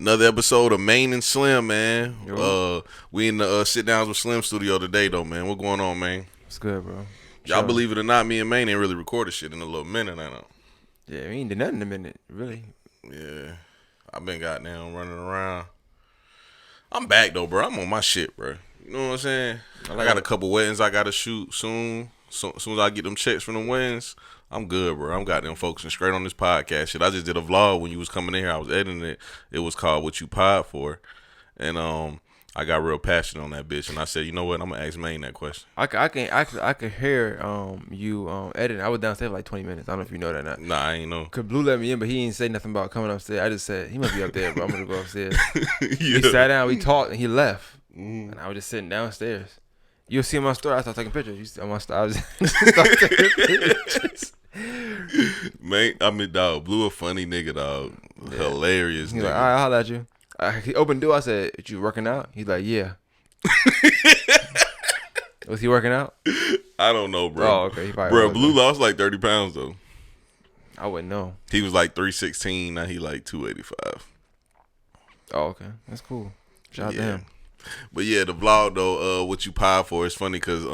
Another episode of Maine and Slim, man. Yo. We in the sit downs with Slim studio today, though, man. What going on, man? It's good, bro. Y'all believe it or not, me and Maine ain't really recorded shit in a little minute now. Yeah, we ain't did nothing in a minute, really. Yeah, I've been goddamn running around. I'm back though, bro. I'm on my shit, bro. You know what I'm saying? I got a couple weddings I gotta shoot soon. So as soon as I get them checks from the weddings, I'm good, bro. I'm got them focusing straight on this podcast shit. I just did a vlog when you was coming in here. I was editing it. It was called "What You Pod For," and I got real passionate on that bitch. And I said, you know what? I'm gonna ask Maine that question. I could hear you editing. I was downstairs for like 20 minutes. I don't know if you know that or not. Nah, I ain't know. Cause Blue let me in, but he didn't say nothing about coming upstairs. I just said he must be up there, but I'm gonna go upstairs. Yeah. He sat down, we talked, and he left. And I was just sitting downstairs. You'll see in my story. I started taking pictures. You see on my story. I was started taking pictures. Man, I mean, dog, Blue a funny nigga, dog. Yeah. Hilarious. He's nigga. like, all right, I'll holler at you. He opened the door. I said, "You working out?" He's like, "Yeah." Was he working out? I don't know, bro. Oh, okay. He bro, Blue lost like 30 pounds though. I wouldn't know. He was like 316. Now he like 285. Oh, okay. That's cool. Shout out to him. But yeah, the vlog though, what you pod for, is funny because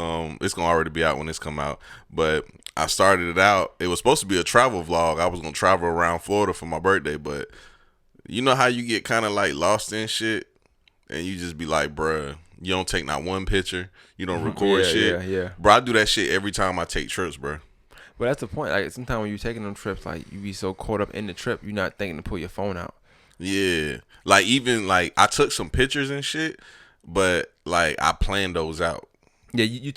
it's gonna already be out when this come out. But I started it out. It was supposed to be a travel vlog. I was gonna travel around Florida for my birthday, but you know how you get kind of like lost in shit, and you just be like, bruh, you don't take not one picture, you don't record shit. Yeah. Bro, I do that shit every time I take trips, bro. But that's the point. Like sometimes when you're taking them trips, like you be so caught up in the trip, you're not thinking to pull your phone out. Yeah, like even like I took some pictures and shit, but like I planned those out. Yeah, you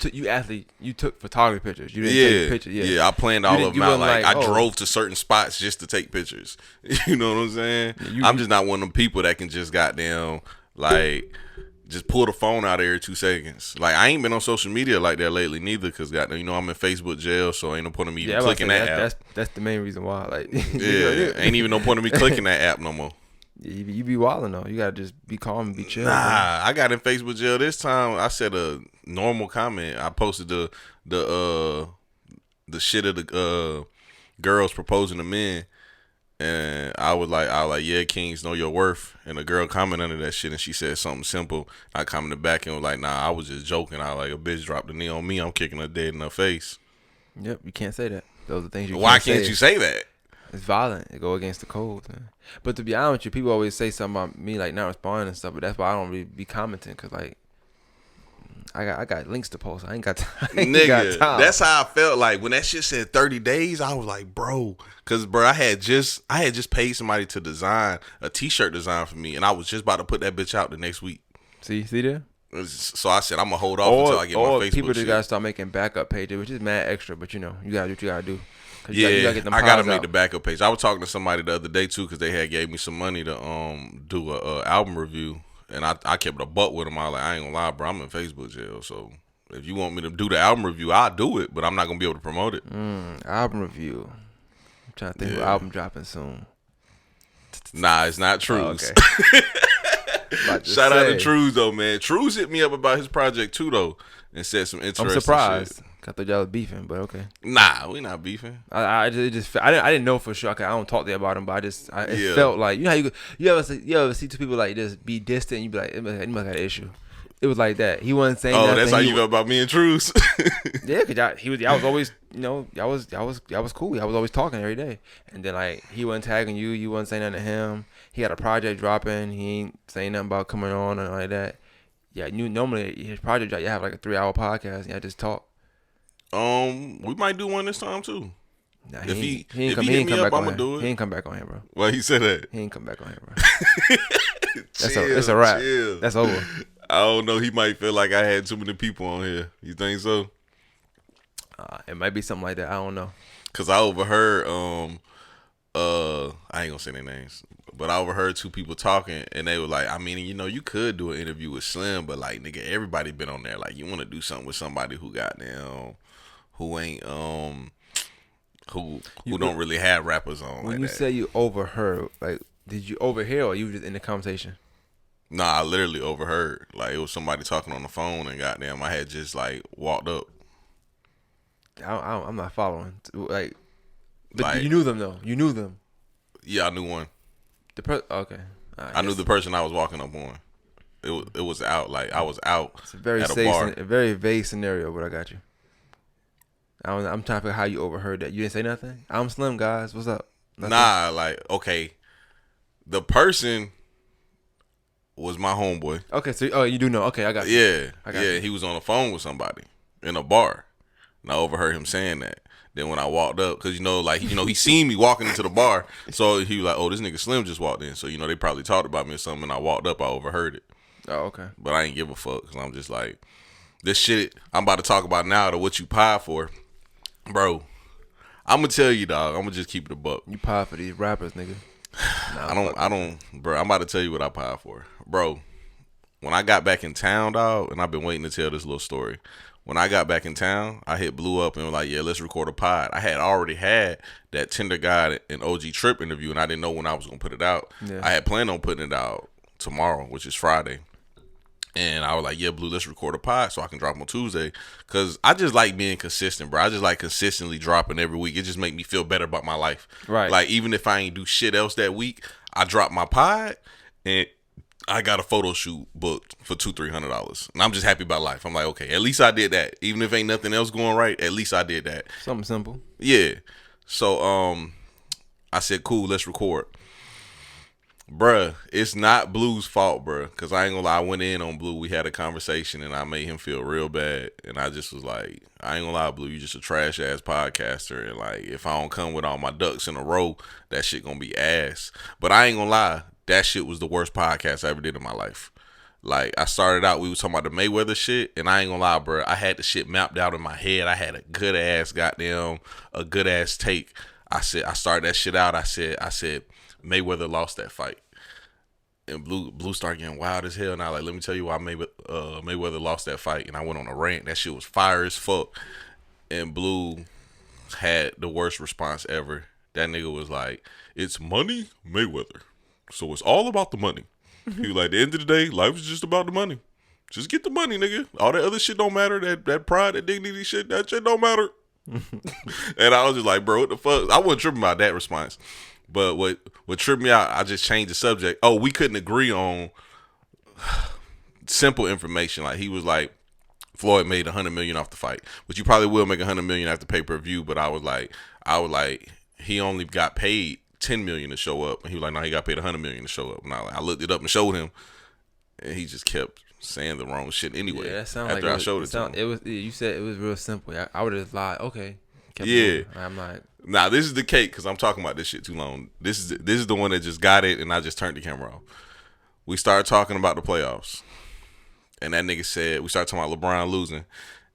took photography pictures. You didn't take pictures. Yeah, I planned all of them out. Like I oh. drove to certain spots just to take pictures. You know what I'm saying? I'm just not one of them people that can just goddamn like just pull the phone out every 2 seconds. Like I ain't been on social media like that lately neither, cause goddamn, you know I'm in Facebook jail, so ain't no point of me even clicking that app. That's the main reason why. Like ain't even no point of me clicking that app no more. You be wilding though. You gotta just be calm and be chill. Nah, I got in Facebook jail this time. I said a normal comment. I posted the shit of the girls proposing to men, and I was like, yeah, kings know your worth. And a girl commented under that shit, and she said something simple. I commented back and was like, nah, I was just joking. I was like, a bitch dropped a knee on me, I'm kicking her dead in her face. Yep, you can't say that. Those are things you. Why can't you say that? It's violent. It go against the code. Man. But to be honest with you, people always say something about me like not responding and stuff. But that's why I don't really be commenting, cause like I got links to post. I ain't got time. Nigga, that's how I felt like when that shit said 30 days. I was like, bro, cause bro, I had just paid somebody to design a t-shirt design for me, and I was just about to put that bitch out the next week. See there. So I said I'm gonna hold off until I get my Facebook. People just gotta start making backup pages, which is mad extra. But you know, you gotta do what you gotta do. I gotta make the backup page. I was talking to somebody the other day too, because they had gave me some money to do a album review, and I kept a butt with them. I was like, I ain't gonna lie, bro, I'm in Facebook jail, so if you want me to do the album review, I'll do it, but I'm not gonna be able to promote it. Album review. I'm trying to think of an album dropping soon. Nah, it's not Trues. Oh, okay. Shout out to Trues though, man. Trues hit me up about his project too though, and said some interesting I'm surprised. shit. I thought y'all was beefing, but okay. Nah, we not beefing. I didn't know for sure. I don't talk to you about him, but it felt like, you know how you ever see two people like just be distant, you be like, he must have an issue. It was like that. He wasn't saying nothing. Oh, that's how you felt about me and Trues. Yeah, cause y'all was always, you know, y'all was cool. Y'all was always talking every day, and then like he wasn't tagging you. You wasn't saying nothing to him. He had a project dropping. He ain't saying nothing about coming on and like that. Yeah, normally his project you have like a 3-hour podcast. And y'all just talk. We might do one this time too. Nah, if he ain't hit me up, I'm gonna do it. He ain't come back on here, bro. Why he said that? He ain't come back on here, bro. That's a wrap. Chill. That's over. I don't know. He might feel like I had too many people on here. You think so? It might be something like that. I don't know. Cause I overheard. I ain't gonna say their names, but I overheard 2 people talking, and they were like, I mean, you know, you could do an interview with Slim, but like, nigga, everybody been on there. Like, you want to do something with somebody who got down, who ain't who don't really have rappers on. When like you that. say you overheard, like, did you overhear or you were just in the conversation? Nah, I literally overheard. Like, it was somebody talking on the phone, and goddamn, I had just like walked up. I'm not following. But you knew them though. You knew them. Yeah, I knew one. Okay. I knew the person I was walking up on. It was out. Like, I was out it's a very at a bar. A very vague scenario, but I got you. I'm trying to figure how you overheard that. You didn't say nothing? I'm Slim, guys. What's up? Nothing? Nah, like, okay. The person was my homeboy. Okay, so you do know. Okay, I got you. Yeah. Yeah, he was on the phone with somebody in a bar. And I overheard him saying that. Then when I walked up, because, he seen me walking into the bar. So he was like, oh, this nigga Slim just walked in. So, they probably talked about me or something. And I walked up, I overheard it. Oh, okay. But I ain't give a fuck because I'm just like, this shit I'm about to talk about now to what you pie for. Bro, I'm going to tell you, dog. I'm going to just keep it a buck. You pie for these rappers, nigga. I don't, bro, I'm about to tell you what I pie for. Bro, when I got back in town, dog, and I've been waiting to tell this little story. When I got back in town, I hit Blue up and was like, yeah, let's record a pod. I had already had that Tinder Guy and OG Trip interview, and I didn't know when I was going to put it out. Yeah. I had planned on putting it out tomorrow, which is Friday. And I was like, yeah, Blue, let's record a pod so I can drop on Tuesday. Because I just like being consistent, bro. I just like consistently dropping every week. It just make me feel better about my life. Right. Like, even if I ain't do shit else that week, I drop my pod and I got a photo shoot booked for $200-$300. And I'm just happy about life. I'm like, okay, at least I did that. Even if ain't nothing else going right, at least I did that. Something simple. Yeah. So I said, cool, let's record. Bruh, it's not Blue's fault, bruh. Because I ain't gonna lie, I went in on Blue. We had a conversation and I made him feel real bad. And I just was like, I ain't gonna lie, Blue, you just a trash ass podcaster. And like, if I don't come with all my ducks in a row, that shit gonna be ass. But I ain't gonna lie, that shit was the worst podcast I ever did in my life. Like, I started out, we was talking about the Mayweather shit, and I ain't gonna lie, bro. I had the shit mapped out in my head. I had a good ass take. I started that shit out. I said, Mayweather lost that fight. And Blue started getting wild as hell. And I like, let me tell you why Mayweather lost that fight. And I went on a rant. That shit was fire as fuck. And Blue had the worst response ever. That nigga was like, it's money, Mayweather. So it's all about the money. He was like, at the end of the day, life is just about the money. Just get the money, nigga. All that other shit don't matter. That pride, that dignity shit, that shit don't matter. And I was just like, bro, what the fuck? I wasn't tripping about that response. But what tripped me out, I just changed the subject. Oh, we couldn't agree on simple information. Like, he was like, Floyd made $100 million off the fight, which you probably will make $100 million after pay-per-view. But I was like, he only got paid $10 million to show up, and he was like, no, he got paid $100 million to show up. And I looked it up and showed him, and he just kept saying the wrong shit anyway. Yeah, that sounds after like I showed it to him. You said it was real simple. I would have just lied. Okay. Yeah. I'm like, nah, this is the cake because I'm talking about this shit too long. This is the one that just got it, and I just turned the camera off. We started talking about the playoffs, and that nigga said, we started talking about LeBron losing.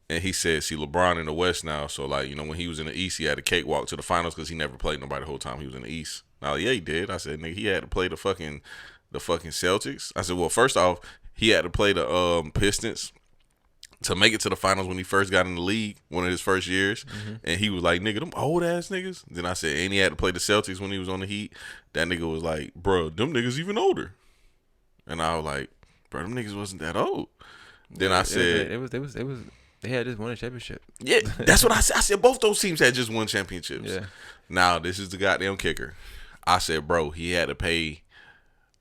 And he said, see, LeBron in the West now. So, like, when he was in the East, he had a cakewalk to the finals because he never played nobody the whole time he was in the East. Now, yeah, he did. I said, nigga, he had to play the fucking Celtics. I said, well, first off, he had to play the Pistons to make it to the finals when he first got in the league, one of his first years. Mm-hmm. And he was like, nigga, them old-ass niggas. Then I said, and he had to play the Celtics when he was on the Heat. That nigga was like, bro, them niggas even older. And I was like, bro, them niggas wasn't that old. Then I said... It was They had just won a championship. Yeah, that's what I said. I said both those teams had just won championships. Yeah. Now, this is the goddamn kicker. I said, bro, he had to pay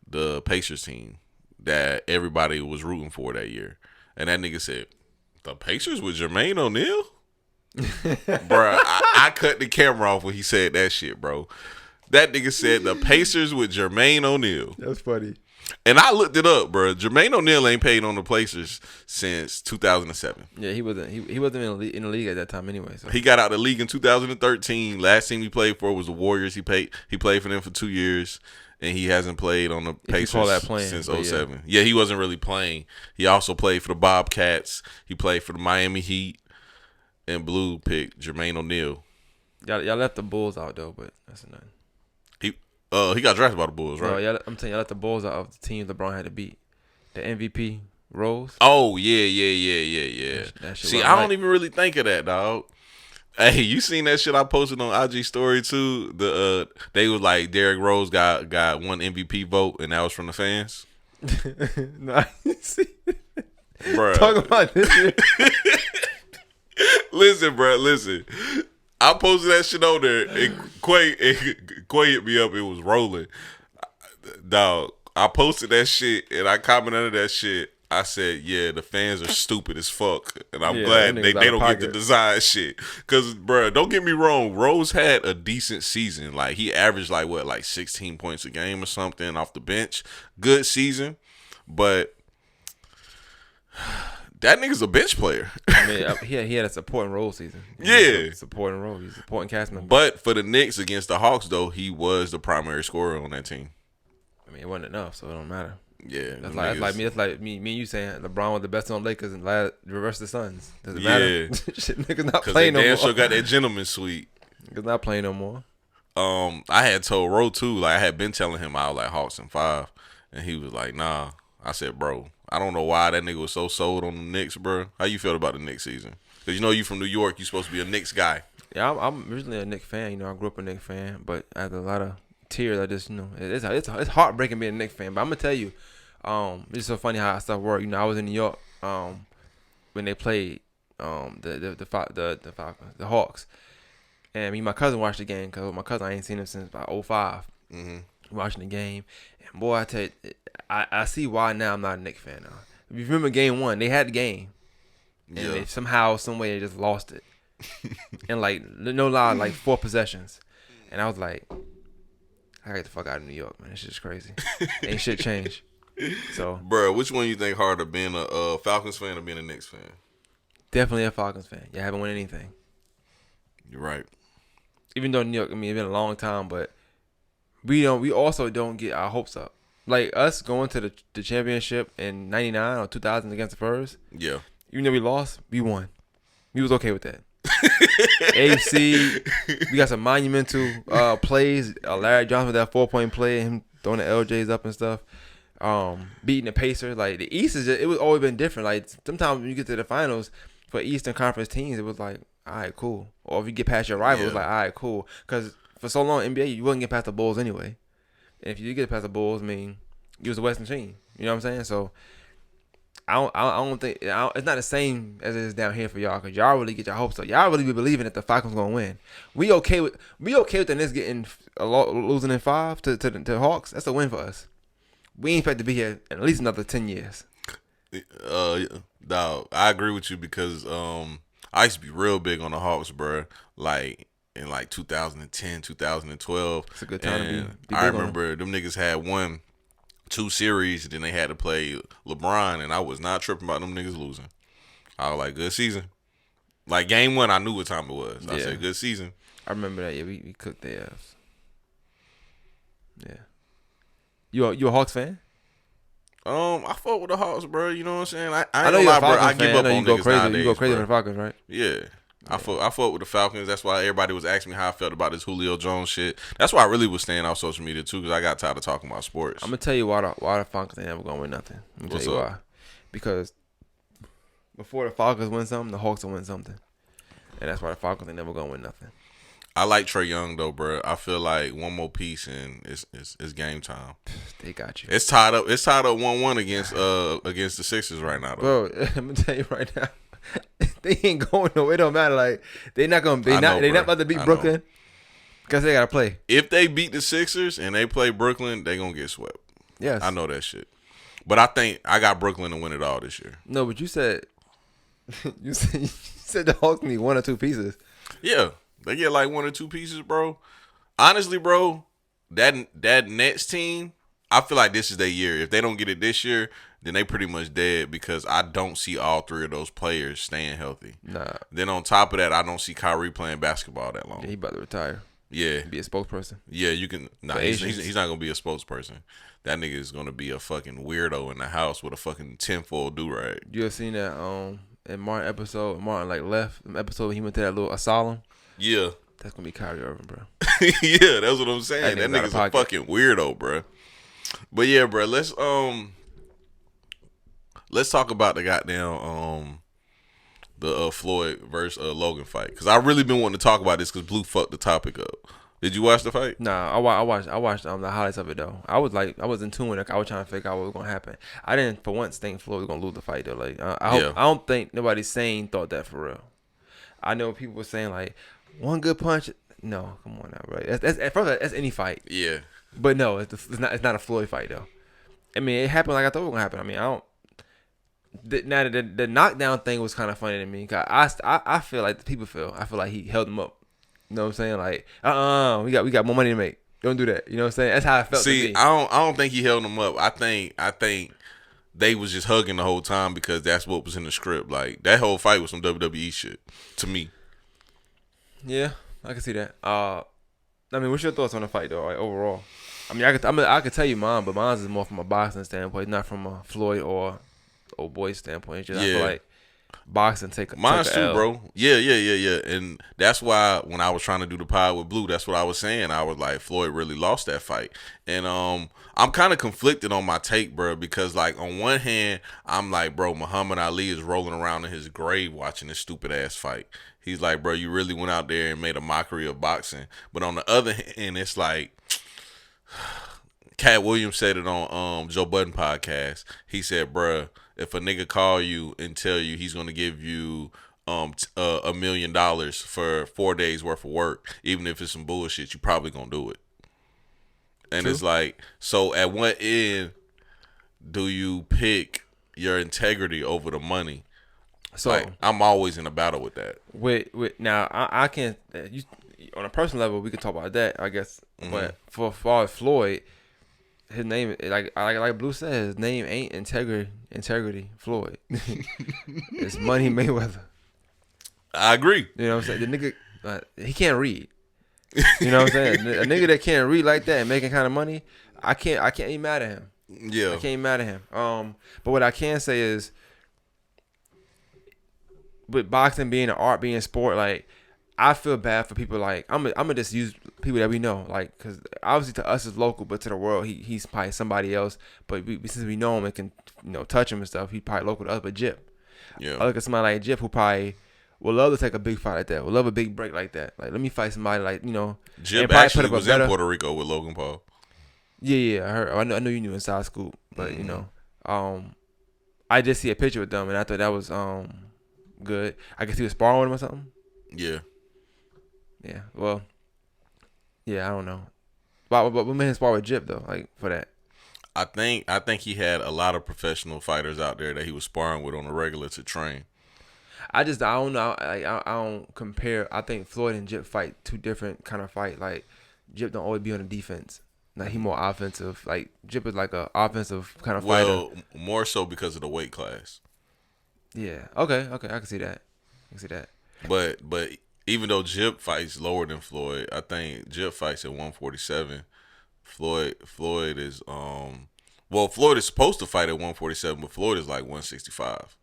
the Pacers team that everybody was rooting for that year. And that nigga said, the Pacers with Jermaine O'Neal? Bro, I cut the camera off when he said that shit, bro. That nigga said the Pacers with Jermaine O'Neal. That's funny. And I looked it up, bro. Jermaine O'Neal ain't paid on the Pacers since 2007. Yeah, he wasn't in the league at that time anyway. So. He got out of the league in 2013. Last team he played for was the Warriors. He played for them for 2 years, and he hasn't played on the Pacers since 2007. Yeah, he wasn't really playing. He also played for the Bobcats. He played for the Miami Heat, and Blue picked Jermaine O'Neal. Y'all left the Bulls out though, but that's nothing. He got drafted by the Bulls, right? No, I'm telling you, I let the Bulls out of the team LeBron had to beat. The MVP, Rose. Oh, yeah. See, I don't even really think of that, dog. Hey, you seen that shit I posted on IG story too? They was like, Derrick Rose got one MVP vote, and that was from the fans. No, I didn't see it. Bruh. Talk about this shit. Listen. I posted that shit on there, and Quay hit me up. It was rolling. Dog, I posted that shit and I commented under that shit. I said, yeah, the fans are stupid as fuck. And I'm glad they don't get to design shit. Because, bro, don't get me wrong. Rose had a decent season. Like, he averaged, like 16 points a game or something off the bench. Good season. But that nigga's a bench player. I mean, he had a supporting role season. Supporting role. He's a supporting cast member. But for the Knicks against the Hawks, though, he was the primary scorer on that team. I mean, it wasn't enough, so it don't matter. Yeah, that's like me and you saying LeBron was the best on Lakers and reverse the Suns. Does it matter? Shit, niggas not playing no more. Because they got that gentleman suite. Niggas not playing no more. I had told Ro too. Like I had been telling him I was like Hawks in 5, and he was like, "Nah." I said, "Bro, I don't know why that nigga was so sold on the Knicks, bro. How you feel about the Knicks season? Because you know you from New York, you supposed to be a Knicks guy." Yeah, I'm originally a Knicks fan. You know, I grew up a Knicks fan, but after a lot of tears, I just it's heartbreaking being a Knicks fan. But I'm gonna tell you. It's so funny how stuff work. You know, I was in New York when they played the Hawks, and me and my cousin watched the game because my cousin I ain't seen him since about 05. Watching the game, and boy, I tell you, I see why now I'm not a Knicks fan now. If you remember Game 1, they had the game, and they somehow, some way, they just lost it, and like no lie, like 4 possessions, and I was like, I got the fuck out of New York, man. This shit's crazy. Ain't shit changed. So, bro, which one you think harder, being a Falcons fan or being a Knicks fan? Definitely a Falcons fan. You haven't won anything. You're right. Even though New York, I mean, it's been a long time, but we also don't get our hopes up. Like us going to the championship in '99 or 2000 against the Spurs. Yeah. Even though we lost, we won. We was okay with that. AFC, we got some monumental plays. Larry Johnson with that 4-point play, and him throwing the LJs up and stuff. Beating the Pacers, like the East it was always been different. Like sometimes when you get to the finals for Eastern Conference teams, it was like, all right, cool. Or if you get past your rival, it's like, all right, cool. Because for so long NBA, you wouldn't get past the Bulls anyway. And if you did get past the Bulls, I mean, you was a Western team. You know what I'm saying? So I don't think it's not the same as it is down here for y'all, because y'all really get your hopes up. Y'all really be believing that the Falcons gonna win. We okay with the Knicks getting losing in 5 to Hawks. That's a win for us. We ain't expect to be here in at least another 10 years. Dog, I agree with you because I used to be real big on the Hawks, bro. Like in like 2010, 2012. It's a good time to be I remember them niggas had won 2 series, and then they had to play LeBron, and I was not tripping about them niggas losing. I was like, good season. Like Game 1, I knew what time it was. I said, good season. I remember that. Yeah, we cooked their ass. Yeah. You a Hawks fan? I fuck with the Hawks, bro. You know what I'm saying? I know you're a Falcons fan. I give up on niggas nowadays. You go crazy with the Falcons, right? Yeah. I fuck with the Falcons. That's why everybody was asking me how I felt about this Julio Jones shit. That's why I really was staying off social media too, because I got tired of talking about sports. I'm gonna tell you why the Falcons ain't never gonna win nothing. I'm gonna tell you why. Because before the Falcons win something, the Hawks will win something, and that's why the Falcons ain't never gonna win nothing. I like Trae Young though, bro. I feel like one more piece and it's game time. They got you. It's tied up 1-1 against the Sixers right now, though. Bro, I'm gonna tell you right now, they ain't going nowhere. It don't matter. Like they're not about to beat Brooklyn because they gotta play. If they beat the Sixers and they play Brooklyn, they gonna get swept. Yes, I know that shit. But I think I got Brooklyn to win it all this year. No, but you said the Hawks need 1 or 2 pieces. Yeah. They get like 1 or 2 pieces, bro. Honestly, bro, that Nets team, I feel like this is their year. If they don't get it this year, then they pretty much dead because I don't see all 3 of those players staying healthy. Nah. Then on top of that, I don't see Kyrie playing basketball that long. Yeah, he about to retire. Yeah. Be a spokesperson. Yeah, you can. Nah, he's not going to be a spokesperson. That nigga is going to be a fucking weirdo in the house with a fucking tinfoil do-rag. You ever seen that in Martin episode? Martin like left the episode when he went to that little asylum. Yeah. That's gonna be Kyrie Irving, bro. Yeah, that's what I'm saying. That nigga's a fucking weirdo, bro. But yeah, bro, let's talk about the goddamn the Floyd versus Logan fight, because I really been wanting to talk about this because Blue fucked the topic up. Did you watch the fight? Nah, I watched the highlights of it though. I was in tune with it. I was trying to figure out what was gonna happen. I didn't for once think Floyd was gonna lose the fight though. Like I don't think nobody sane thought that for real. I know people were saying like 1 good punch. No, come on now, bro. That's any fight. Yeah. But no, it's not a Floyd fight though. I mean, it happened like I thought it was gonna happen. I mean, I don't. Now the knockdown thing was kind of funny to me. Cause I feel like the people feel. I feel like he held him up. You know what I'm saying? Like, we got more money to make. Don't do that. You know what I'm saying? That's how I felt. See, I don't think he held him up. I think they was just hugging the whole time because that's what was in the script. Like that whole fight was some WWE shit to me. Yeah, I can see that. I mean, what's your thoughts on the fight though? Like overall, I mean, I could tell you mine, but mine is more from a boxing standpoint, not from a Floyd or old boy standpoint. It's just, I feel like boxing mine's too, L. bro. Yeah. And that's why when I was trying to do the pod with Blue, that's what I was saying. I was like, Floyd really lost that fight. And I'm kind of conflicted on my take, bro, because like on one hand, I'm like, bro, Muhammad Ali is rolling around in his grave watching this stupid ass fight. He's like, bro, you really went out there and made a mockery of boxing. But on the other hand, it's like Cat Williams said it on Joe Budden podcast. He said, bro, if a nigga call you and tell you he's gonna give you $1 million for 4 days worth of work, even if it's some bullshit, you probably gonna do it. And True. It's like, so at what end do you pick your integrity over the money? So like, I'm always in a battle with that. With now I can't. On a personal level, we can talk about that, I guess. Mm-hmm. But for far as Floyd, his name, like Blue said, his name ain't integrity Floyd. It's Money Mayweather. I agree. You know what I'm saying? The nigga, he can't read. You know what I'm saying? A nigga that can't read like that and making kind of money, I can't be mad at him. Yeah, I can't be mad at him. But what I can say is, with boxing being an art, being a sport, like, I feel bad for people. Like, I'm gonna just use people that we know, like, because obviously to us it's local, but to the world he's probably somebody else. But since we know him and can touch him and stuff, he's probably local to us. But Jip, I look at somebody like Jip who probably would love to take a big fight like that, would love a big break like that. Like, let me fight somebody like Jip actually was in Puerto Rico with Logan Paul. Yeah, I heard. I know you knew Inside Scoop, but I just see a picture with them and I thought that was good. I guess he was sparring with him or something. Yeah. Yeah, well, yeah, I don't know. But we made him spar with Jip though, like for that. I think he had a lot of professional fighters out there that he was sparring with on a regular to train. I don't know. I don't compare. I think Floyd and Jip fight two different kind of fight. Like Jip don't always be on the defense. Like he more offensive. Like Jip is like a offensive kind of fighter. Well, more so because of the weight class. Yeah. Okay. I can see that. But even though Jip fights lower than Floyd, I think Jip fights at 147. Floyd is Floyd is supposed to fight at 147, but Floyd is like 165.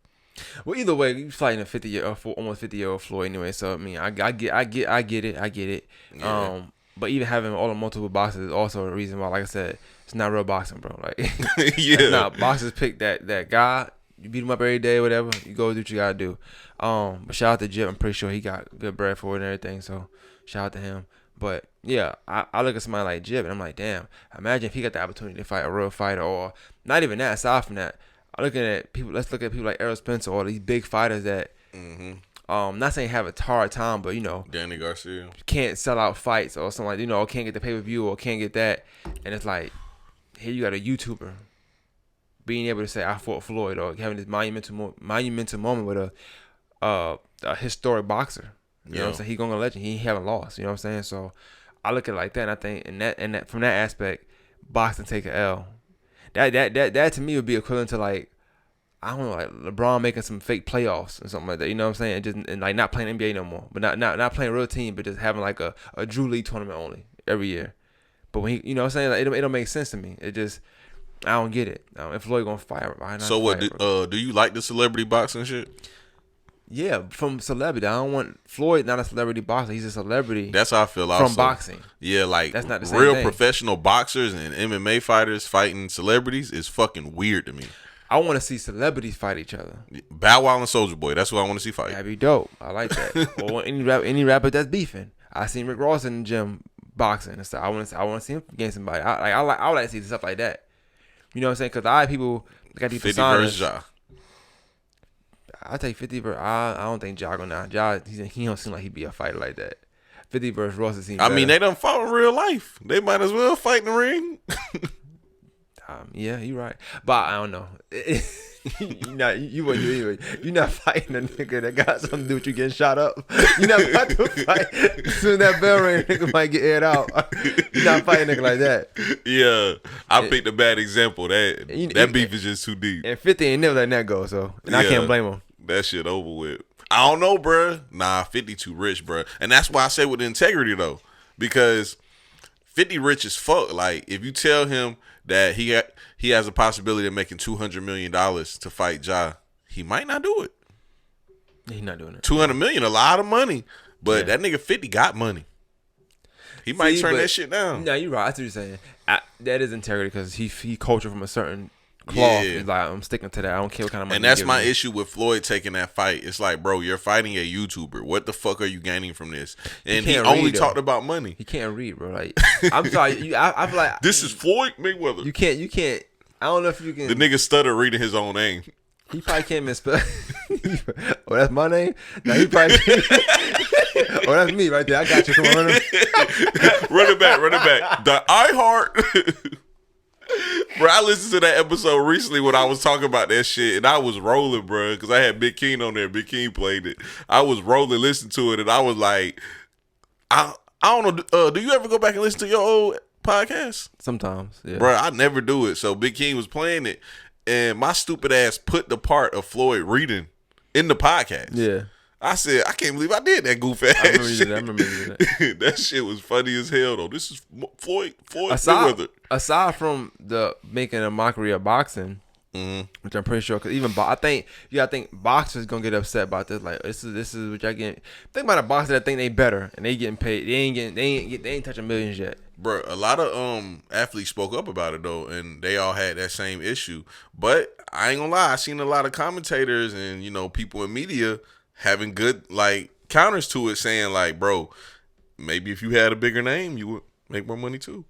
Well, either way, you fighting a 50-year-old Floyd anyway. So I mean, I get it. Yeah. But even having all the multiple boxes is also a reason why, like I said, it's not real boxing, bro. Like, it's not. Boxers pick that guy. You beat him up every day, whatever. You go do what you gotta do. But shout out to Jip. I'm pretty sure he got good bread for it and everything. So shout out to him. But yeah, I look at somebody like Jip and I'm like, damn. Imagine if he got the opportunity to fight a real fighter, or not even that. Aside from that, I'm looking at people. Let's look at people like Errol Spencer or these big fighters that, not saying have a hard time, but Danny Garcia can't sell out fights or something like can't get the pay per view or can't get that, and it's like, here you got a YouTuber being able to say I fought Floyd, or having this monumental moment with a historic boxer. You know what I'm saying? He's going to legend. He haven't lost. You know what I'm saying? So I look at it like that, and I think and that from that aspect, boxing take an L. That to me would be equivalent to, like, I don't know, like LeBron making some fake playoffs or something like that. You know what I'm saying? And like not playing NBA no more, but not playing real team, but just having like a Drew League tournament only every year. But when he, you know what I'm saying? Like, it don't make sense to me. It just, I don't get it. If Floyd gonna fire, why not? So what? Do you like the celebrity boxing shit? Yeah, from celebrity. I don't want Floyd, not a celebrity boxer. He's a celebrity. That's how I feel. Also. From boxing. Yeah, like that's not the same real thing. Professional boxers and MMA fighters fighting celebrities is fucking weird to me. I want to see celebrities fight each other. Bow Wow and Soulja Boy. That's what I want to see fight. That'd be dope. I like that. Or any rapper that's beefing. I seen Rick Ross in the gym boxing and stuff. I want to see him against somebody. I would like to see stuff like that. You know what I'm saying? Because I have people got these 50 versus Ja. I'll take 50 versus. I don't think Ja gonna. Ja, he don't seem like he'd be a fighter like that. 50 versus Ross is. I mean, they done fought in real life. They might as well fight in the ring. Yeah, you're right, but I don't know. You're not fighting a nigga that got something to do with you getting shot up. You're not about to fight. As soon as that bell ring, nigga might get aired out. You're not fighting a nigga like that. Yeah, I picked a bad example. That beef is just too deep. And 50 ain't never letting that go, I can't blame him. That shit over with. I don't know, bruh. Nah, 50 too rich, bruh. And that's why I say with integrity, though. Because 50 rich as fuck. Like, if you tell him that he has a possibility of making $200 million to fight Ja, he might not do it. He's not doing it. $200 million, a lot of money. But that nigga 50 got money. He might turn that shit down. No, you're right. That's what you're saying. That is integrity because he cultured from a certain cloth. He's like, I'm sticking to that. I don't care what kind of money. And that's my issue with Floyd taking that fight. It's like, bro, you're fighting a YouTuber. What the fuck are you gaining from this? And he only talked about money. He can't read, bro. Like, I'm sorry. I feel like this is Floyd Mayweather. You can't. I don't know if you can. The nigga stutter reading his own name. He probably can't even spell. Oh, that's my name? No, he probably can't. Oh, that's me right there. I got you. Come on, run it back. The iHeart. Bro, I listened to that episode recently when I was talking about that shit, and I was rolling, bro, because I had Big King on there. Big King played it. I was rolling, listening to it, and I was like, I don't know. Do you ever go back and listen to your old podcast? Sometimes, yeah. Bro, I never do it. So Big King was playing it, and my stupid ass put the part of Floyd reading in the podcast. Yeah. I said, I can't believe I did that goof ass shit. I remember you did that. That shit was funny as hell, though. This is Floyd Mayweather. Aside from the making a mockery of boxing, which I'm pretty sure, because even I think boxers gonna get upset about this. Like, this is what y'all getting. Think about a boxer that think they better and they getting paid. They ain't touching millions yet. Bro, a lot of athletes spoke up about it though, and they all had that same issue. But I ain't gonna lie, I seen a lot of commentators and people in media having good counters to it, saying like, bro, maybe if you had a bigger name, you would make more money too.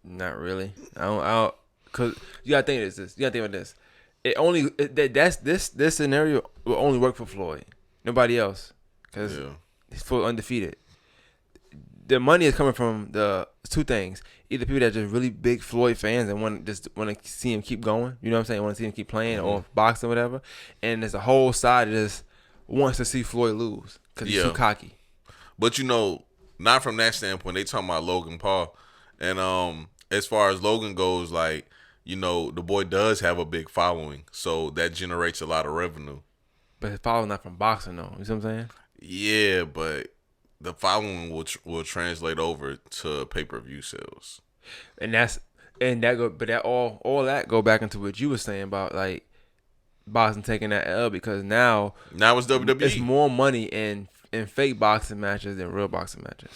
Not really. I don't. Cause you gotta think of this. You gotta think about this. This scenario will only work for Floyd. Nobody else, cause he's full undefeated. The money is coming from the two things: either people that are just really big Floyd fans and want to see him keep going. You know what I'm saying? Want to see him keep playing or boxing or whatever. And there's a whole side that just wants to see Floyd lose because he's too cocky. But not from that standpoint. They talking about Logan Paul, and as far as Logan goes, the boy does have a big following, so that generates a lot of revenue. But his following not from boxing, though. You see what I'm saying? Yeah, but the following will translate over to pay-per-view sales. And all that go back into what you were saying about boxing taking that L, because now it's WWE. It's more money in fake boxing matches than real boxing matches.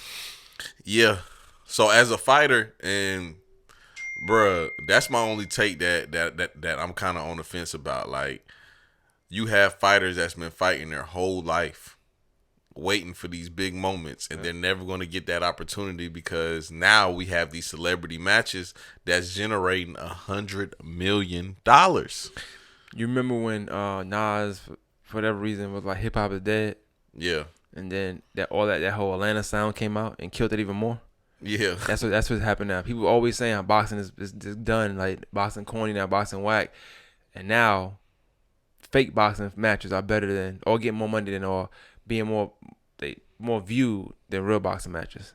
Yeah. So as a fighter, and bruh, that's my only take that I'm kind of on the fence about. Like, you have fighters that's been fighting their whole life, waiting for these big moments, and they're never going to get that opportunity because now we have these celebrity matches that's generating $100 million. You remember when Nas, for whatever reason, was like hip hop is dead? Yeah. And then that whole Atlanta sound came out and killed it even more. Yeah. That's what's happened now. People always saying how boxing is done, like boxing corny now, boxing whack. And now fake boxing matches are better than, or get more money than, or being more viewed than real boxing matches.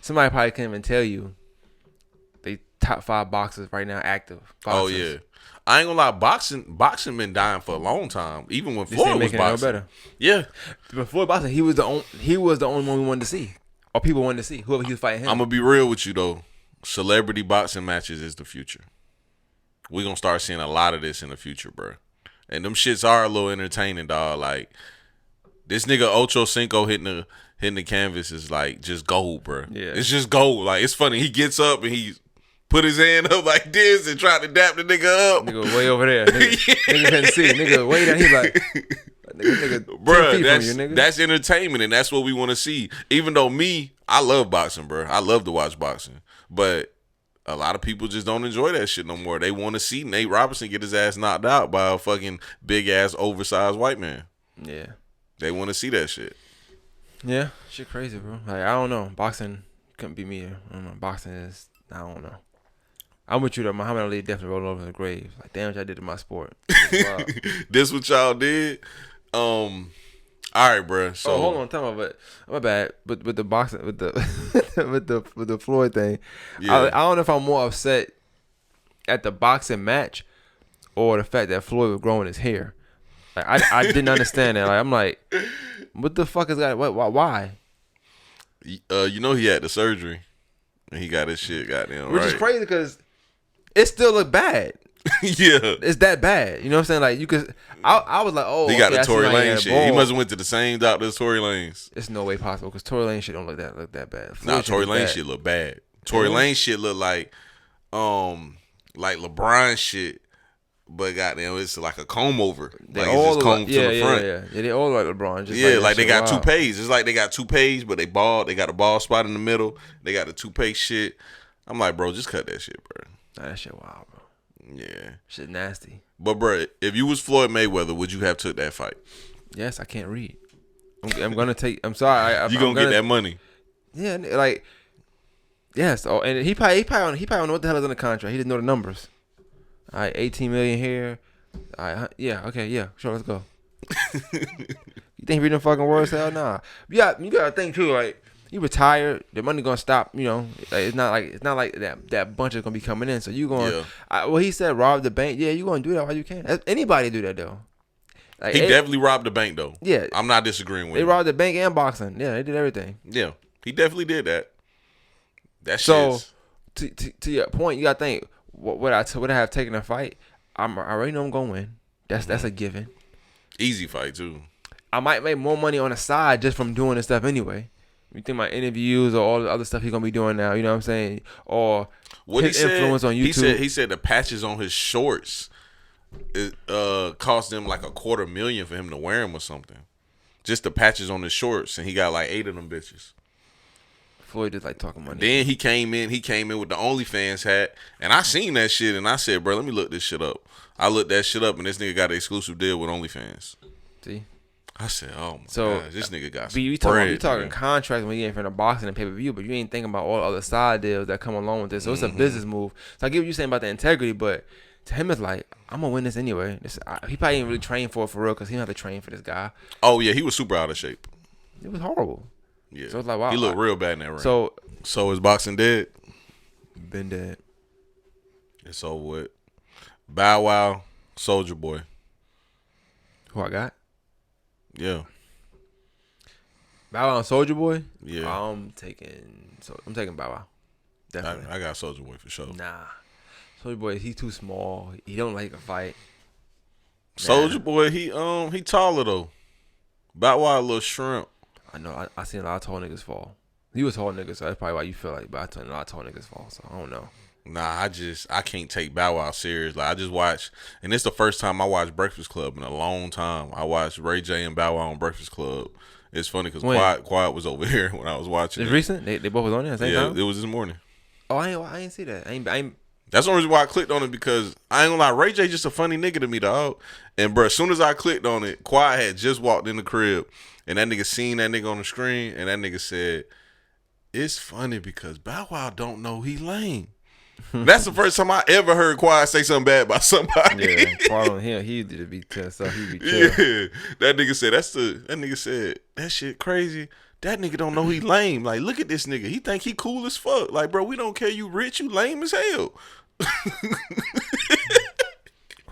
Somebody probably can't even tell you they top 5 boxers right now active. Boxers. Oh yeah. I ain't gonna lie, boxing been dying for a long time. Even when Floyd was boxing. No better. Yeah. But Floyd boxing, he was the only one we wanted to see. Or people wanted to see. Whoever he was fighting him. I'm gonna be real with you though. Celebrity boxing matches is the future. We're gonna start seeing a lot of this in the future, bro. And them shits are a little entertaining, dog. Like, this nigga Ocho Cinco hitting the canvas is like just gold, bro. Yeah. It's just gold. Like, it's funny. He gets up and he put his hand up like this and try to dap the nigga up. Nigga way over there. Nigga couldn't see. Nigga way down. He like, nigga, bruh, that's entertainment, and that's what we want to see. Even though I love boxing, bro. I love to watch boxing. But a lot of people just don't enjoy that shit no more. They want to see Nate Robinson get his ass knocked out by a fucking big-ass, oversized white man. Yeah. They want to see that shit. Yeah. Shit crazy, bro. Like, I don't know. Boxing couldn't be me. I don't know. Boxing is, I don't know. I'm with you though. Muhammad Ali definitely rolled over in the grave. Like, damn, what I did to my sport. This what y'all did? All right, bro. So hold on, tell me, but my bad. But with the boxing, with the with the Floyd thing, I don't know if I'm more upset at the boxing match or the fact that Floyd was growing his hair. Like, I didn't understand that. Like, I'm like, what the fuck is that? Why? You know he had the surgery and he got his shit goddamn Which is crazy because it still looked bad. Yeah, it's that bad. You know what I'm saying? Like, you could. I was like, oh, he got the Tory Lanez shit. He must have went to the same doctor as Tory Lanez. It's no way possible because Tory Lanez shit don't look that bad. Nah, Tory Lanez shit look bad. Tory Lanez shit look like LeBron shit, but goddamn, it's like a comb over. Like, it's just combed to the front. Yeah, they all like LeBron. Just like they got toupees. It's like they got toupees, but they bald. They got a bald spot in the middle. They got the toupee shit. I'm like, bro, just cut that shit, bro. Nah, that shit wild, bro. Yeah, shit nasty. But bro, if you was Floyd Mayweather, would you have took that fight? Yes, I can't read. I'm gonna take. I'm sorry. You gonna get that money? Yeah, like yes. Oh, and he probably don't know what the hell is in the contract. He didn't know the numbers. All right, 18 million here. All right, yeah, okay, yeah, sure, let's go. You think reading fucking words? Hell nah. You gotta think too. Like, you retired, the money gonna stop. You know, like, it's not like that bunch is gonna be coming in. So you going? Yeah. Well, he said rob the bank. Yeah, you gonna do that while you can. Anybody do that though. Like, he definitely robbed the bank though. Yeah, I'm not disagreeing with. They robbed the bank and boxing. Yeah, they did everything. Yeah, he definitely did that. That so to your point, you gotta think. Would I have taken a fight? I already know I'm gonna win. That's a given. Easy fight too. I might make more money on the side just from doing this stuff anyway. You think my interviews or all the other stuff he's gonna be doing now, you know what I'm saying? Or his influence on YouTube. He said the patches on his shorts cost him like $250,000 for him to wear them or something. Just the patches on his shorts, and he got like 8 of them bitches. Floyd just like talking money. Then he came in with the OnlyFans hat, and I seen that shit, and I said, bro, let me look this shit up. I looked that shit up, and this nigga got an exclusive deal with OnlyFans. See? I said, oh my God, this nigga got some you talking contracts when you get in front of boxing and pay-per-view, but you ain't thinking about all the other side deals that come along with this. So it's a business move. So I get what you're saying about the integrity, but to him it's like, I'm going to win this anyway. He probably didn't really train for it for real because he didn't have to train for this guy. Oh, yeah, he was super out of shape. It was horrible. Yeah. So it's like, wow. He looked real bad in that ring. So is boxing dead? Been dead. It's over with. Bow Wow, Soulja Boy. Who I got? Yeah. Bow Wow and Soulja Boy? Yeah. I'm taking Bow Wow. Definitely. I got Soulja Boy for sure. Nah. Soulja Boy, he's too small. He don't like a fight. Soulja Boy, he taller though. Bow Wow a little shrimp. I know. I seen a lot of tall niggas fall. You was tall niggas, so that's probably why you feel like. But I seen a lot of tall niggas fall, so I don't know. Nah, I can't take Bow Wow serious. Like, I just watched, and it's the first time I watched Breakfast Club in a long time. I watched Ray J and Bow Wow on Breakfast Club. It's funny because Quiet was over here when I was watching. It's recent. They both was on there at the same time. Yeah, it was this morning. Oh, I ain't see that. I ain't. That's the reason why I clicked on it, because I ain't gonna lie, Ray J just a funny nigga to me, dog. And bro, as soon as I clicked on it, Quiet had just walked in the crib, and that nigga seen that nigga on the screen, and that nigga said, "It's funny because Bow Wow don't know he lame." That's the first time I ever heard Quiet say something bad about somebody. Yeah, Quiet on him, he did be chill, so he be chill. Yeah, that nigga said that shit crazy. That nigga don't know he lame. Like, look at this nigga. He think he cool as fuck. Like, bro, we don't care you rich, you lame as hell.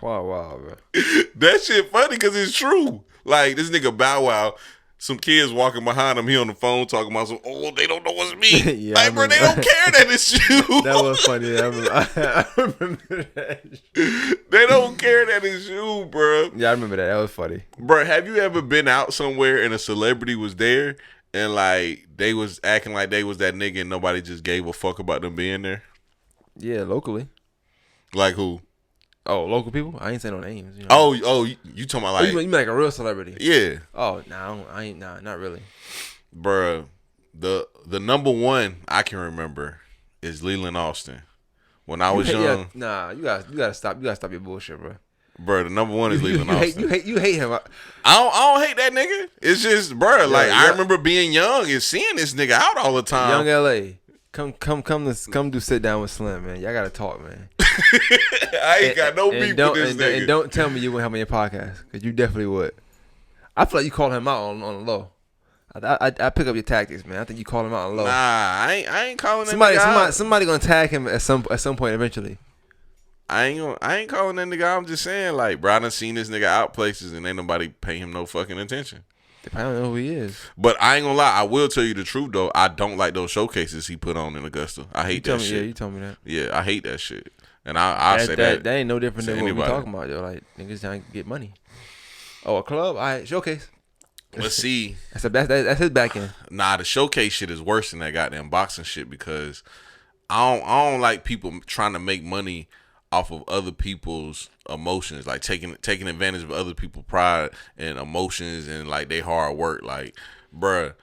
Wow, bro. That shit funny because it's true. Like, this nigga Bow Wow, some kids walking behind him, he on the phone talking about some, they don't know what's me. Yeah, like, bro, they don't care that it's you. That was funny. I remember that. They don't care that it's you, bro. Yeah, I remember that. That was funny. Bro, have you ever been out somewhere and a celebrity was there and, like, they was acting like they was that nigga and nobody just gave a fuck about them being there? Yeah, locally. Like who? Oh, local people? I ain't saying no names. You know? You talking about like... You mean like a real celebrity? Yeah. Oh, no, I ain't, not really. Bruh, the number one I can remember is Leland Austin. When I was young... Yeah, you gotta stop your bullshit, bro. Bro, the number one is Leland Austin. You hate him. I don't hate that nigga. It's just, bro, like, I remember being young and seeing this nigga out all the time. Young L.A. Come do sit down with Slim, man. Y'all gotta talk, man. I ain't got no beef with this nigga. And don't tell me you wouldn't have me on your podcast, because you definitely would. I feel like you called him out on the low. I pick up your tactics, man. I think you called him out on the low. Nah, I ain't calling that nigga out. Somebody gonna tag him at some point eventually. I ain't calling that nigga out. I'm just saying, like, bro, I done seen this nigga out places and ain't nobody pay him no fucking attention. They probably don't know who he is. But I ain't gonna lie, I will tell you the truth though. I don't like those showcases he put on in Augusta. I hate that shit. Yeah, you told me that. Yeah, I hate that shit. And I say that. That ain't no different than what we talking about, yo. Like, niggas trying to get money. Oh, a club? All right, showcase. Let's see. That's his back end. Nah, the showcase shit is worse than that goddamn boxing shit because I don't like people trying to make money off of other people's emotions, like taking advantage of other people's pride and emotions and like they hard work. Like, bruh,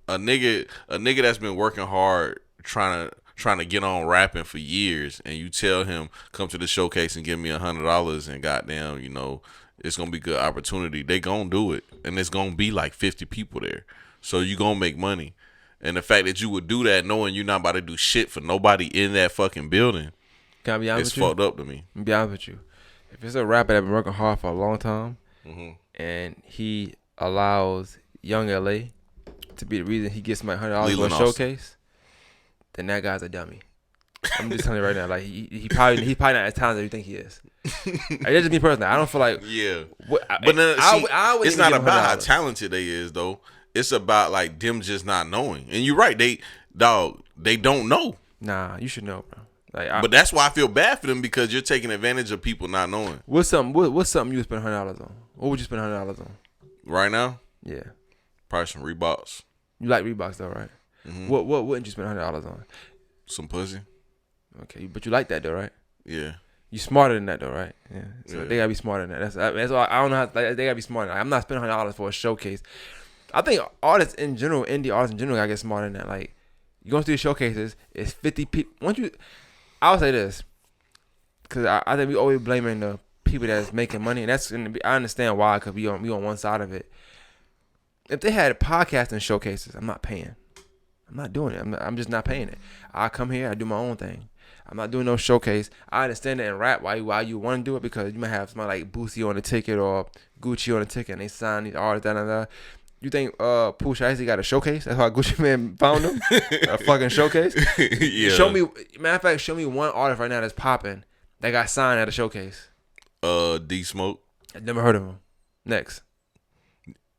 a nigga that's been working hard trying to get on rapping for years, and you tell him come to the showcase and give me $100 and goddamn, you know, it's gonna be good opportunity. They gonna do it, and it's gonna be like 50 people there, so you gonna make money. And the fact that you would do that knowing you're not about to do shit for nobody in that fucking building. Can I be honest it's with you? fucked up to me. I'll be honest with you. If it's a rapper that's been working hard for a long time, mm-hmm. and he allows Young LA to be the reason he gets my $100 for a showcase, then that guy's a dummy. I'm just telling you right now. Like he probably not as talented as you think he is. Like, that's just me personally. I don't feel like but then it's not about how talented they is though. It's about like them just not knowing. And you're right. They don't know. Nah, you should know, bro. Like, but that's why I feel bad for them because you're taking advantage of people not knowing. What's something you would spend $100 on? What would you spend $100 on? Right now? Yeah. Probably some Reeboks. You like Reeboks though, right? Mm-hmm. What wouldn't you spend $100 on? Some pussy. Okay, but you like that though, right? Yeah. You smarter than that though, right? Yeah. So they gotta be smarter than that. That's all. I don't know how. Like, they gotta be smarter. Like, I'm not spending $100 for a showcase. I think artists in general, indie artists in general, gotta get smarter than that. Like, you going to these showcases, it's 50 people. I'll say this, because I think we always blaming the people that's making money, and that's gonna be. I understand why, because we on one side of it. If they had podcasting showcases, I'm not paying. I'm not doing it. I'm just not paying it. I come here, I do my own thing. I'm not doing no showcase. I understand that in rap why you want to do it, because you might have somebody like Boosie on the ticket or Gucci on the ticket, and they sign these artists. You think Pooh Shiesty got a showcase? That's why Gucci Man found him? A fucking showcase? Yeah. Matter of fact, show me one artist right now that's popping that got signed at a showcase. D Smoke. I've never heard of him. Next.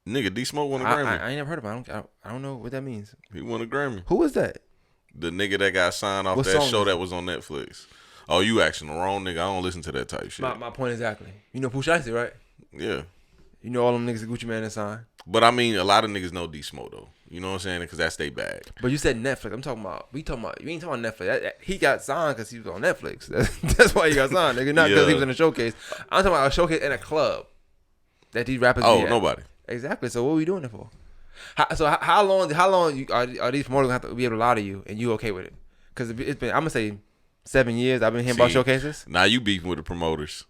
Nigga, D Smoke won a Grammy. I ain't never heard of him. I don't know what that means. He won a Grammy. Who was that? The nigga that got signed off that show that was on Netflix. Oh, you asking the wrong nigga. I don't listen to that type shit. My point exactly. You know Pooh Shiesty, right? Yeah. You know all them niggas that Gucci Man is signed. But I mean, a lot of niggas know D Smoke though. You know what I'm saying? Because that's they bag. But you said Netflix. We ain't talking about Netflix. He got signed because he was on Netflix. That's why he got signed, nigga. Not because he was in a showcase. I'm talking about a showcase in a club that these rappers. Oh, nobody. Exactly. So what are we doing it for? How long are these promoters gonna have to be able to lie to you and you okay with it? Because it's been, I'm gonna say 7 years I've been hearing about showcases. Now you beefing with the promoters.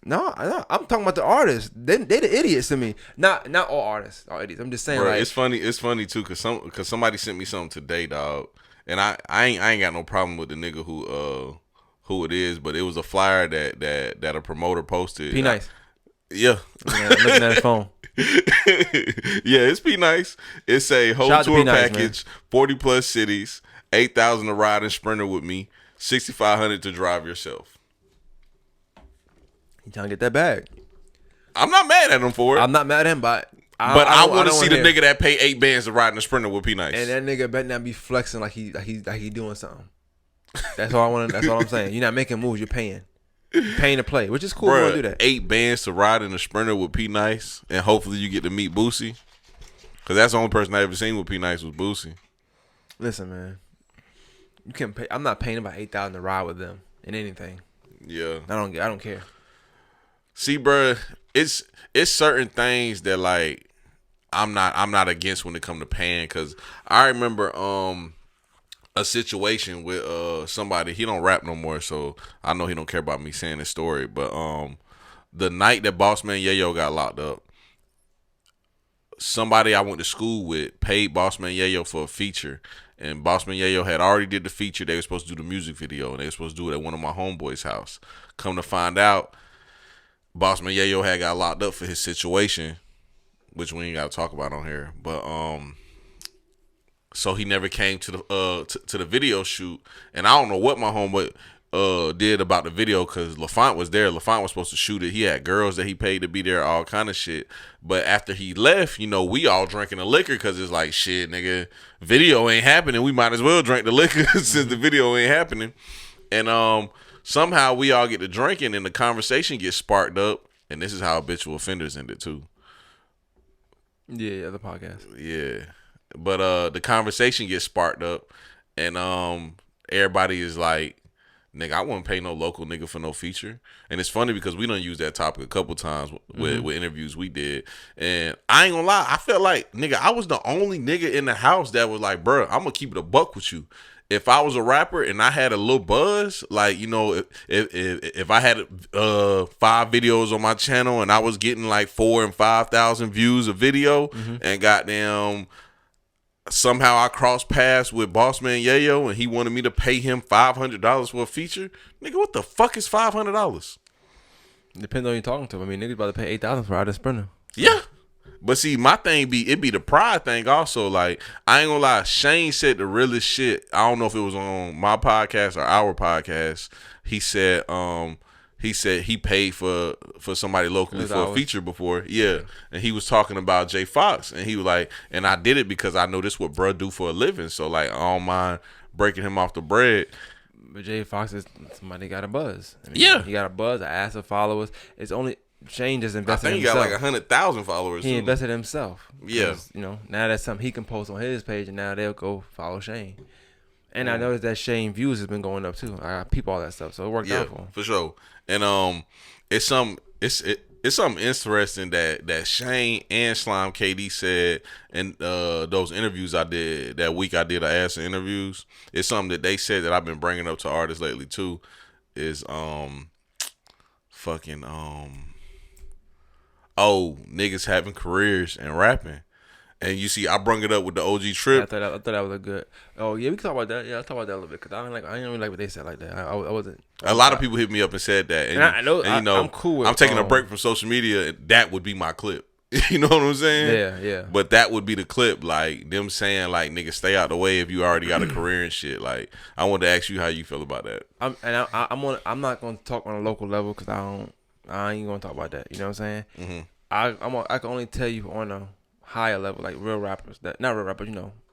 No, I'm talking about the artists. They the idiots to me. Not all artists are idiots. I'm just saying. Bro, like, it's funny too, cause somebody sent me something today, dog, and I ain't got no problem with the nigga who it is, but it was a flyer that a promoter posted. Be nice. Yeah. I'm looking at his phone. Yeah, it's Be Nice. It's a whole tour package, 40+ cities, 8,000 to ride and Sprinter with me, 6,500 to drive yourself. He trying to get that bag. I'm not mad at him for it. I'm not mad at him, but I want to see the nigga that pay 8 bands to ride in a Sprinter with Be Nice. And that nigga better not be flexing like he doing something. That's all I want. That's all I'm saying. You're not making moves. You're paying. Paying to play, which is cool. Bruh, do that. 8 bands to ride in a Sprinter with P Nice, and hopefully you get to meet Boosie, because that's the only person I ever seen with P Nice was Boosie. Listen, man, you can't pay. I'm not paying about $8,000 to ride with them in anything. Yeah, I don't care. See, bruh, it's certain things that like I'm not against when it come to paying, because I remember a situation with somebody. He don't rap no more, so I know he don't care about me saying his story. But the night that Boss Man Yayo got locked up, somebody I went to school with paid Boss Man Yayo for a feature, And Bossman Yayo had already did the feature. They were supposed to do the music video, and they were supposed to do it at one of my homeboys' house. Come to find out, Bossman Yayo had got locked up for his situation, which we ain't got to talk about on here. But so he never came to the to the video shoot, and I don't know what my homeboy did about the video, because LaFont was there. LaFont was supposed to shoot it. He had girls that he paid to be there, all kind of shit. But after he left, we all drinking the liquor, because it's like, shit, nigga, video ain't happening. We might as well drink the liquor since the video ain't happening. And somehow we all get to drinking, and the conversation gets sparked up. And this is how Habitual Offenders ended too. Yeah, the podcast. Yeah. But the conversation gets sparked up, and everybody is like, nigga, I wouldn't pay no local nigga for no feature. And it's funny because we done used that topic a couple times with interviews we did. And I ain't gonna lie, I felt like, nigga, I was the only nigga in the house that was like, bro, I'm gonna keep it a buck with you. If I was a rapper and I had a little buzz, like, if I had 5 videos on my channel and I was getting like 4,000 and 5,000 views a video, and goddamn, somehow I crossed paths with Bossman Yayo and he wanted me to pay him $500 for a feature. Nigga, what the fuck is $500? Depends on who you're talking to. I mean, niggas about to pay $8,000 for Out of Sprinter. Yeah. But see, my thing be the pride thing also. Like, I ain't gonna lie, Shane said the realest shit. I don't know if it was on my podcast or our podcast. He said he paid for somebody locally for a feature before. Yeah. And he was talking about Jay Fox. And he was like, and I did it because I know this what bruh do for a living. So, like, I don't mind breaking him off the bread. But Jay Fox is somebody got a buzz. I mean, yeah. He got a buzz, an ass of followers. It's only Shane just invested in himself. I think he got like 100,000 followers. He invested in himself. Yeah. Now that's something he can post on his page, and now they'll go follow Shane. And I noticed that Shane views has been going up too. I peep all that stuff, so it worked out for him. For sure. And it's something interesting that Shane and Slime KD said in those interviews I did that week. I did an ass of interviews. It's something that they said that I've been bringing up to artists lately too. Is niggas having careers and rapping. And you see, I brung it up with the OG Trip. Yeah, I thought that was a good. Oh yeah, we can talk about that. Yeah, I'll talk about that a little bit because I didn't really like what they said like that. I wasn't. A lot of people hit me up and said that, and I know. I'm cool with. I'm taking a break from social media. And that would be my clip. You know what I'm saying? Yeah. But that would be the clip, like them saying, like, nigga, stay out the way if you already got a career and shit. Like, I wanted to ask you how you feel about that. I'm not going to talk on a local level because I ain't going to talk about that. You know what I'm saying? Mm-hmm. I can only tell you on a higher level, like real rappers that not real rappers,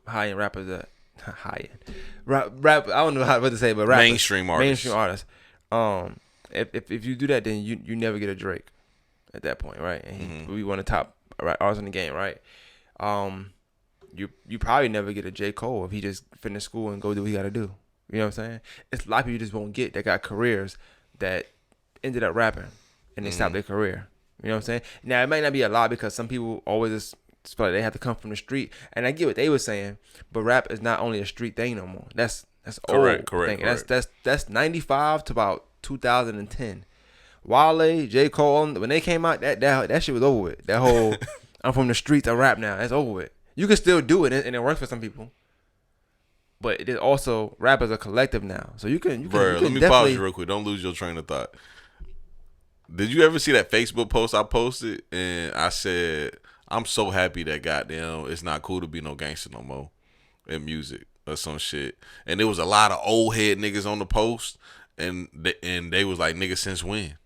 high end rappers that high end rap. I don't know what to say, but rappers, mainstream artists. If you do that, then you never get a Drake at that point, right? And we want to top artists in the game, right? You probably never get a J. Cole if he just finish school and go do what he got to do. You know what I'm saying? It's a lot of people you just won't get that got careers that ended up rapping and they stopped their career. You know what I'm saying? Now it might not be a lot because some people always just feel like they have to come from the street, and I get what they were saying, but rap is not only a street thing no more. That's correct. That's 95 to about 2010. Wale, J. Cole, when they came out, that shit was over with. That whole I'm from the streets, I rap now. That's over with. You can still do it, and it works for some people. But it is also rap as a collective now, so you can. Let me pause you real quick. Don't lose your train of thought. Did you ever see that Facebook post I posted? And I said, I'm so happy that goddamn it's not cool to be no gangster no more in music or some shit. And there was a lot of old head niggas on the post, and they was like, nigga, since when?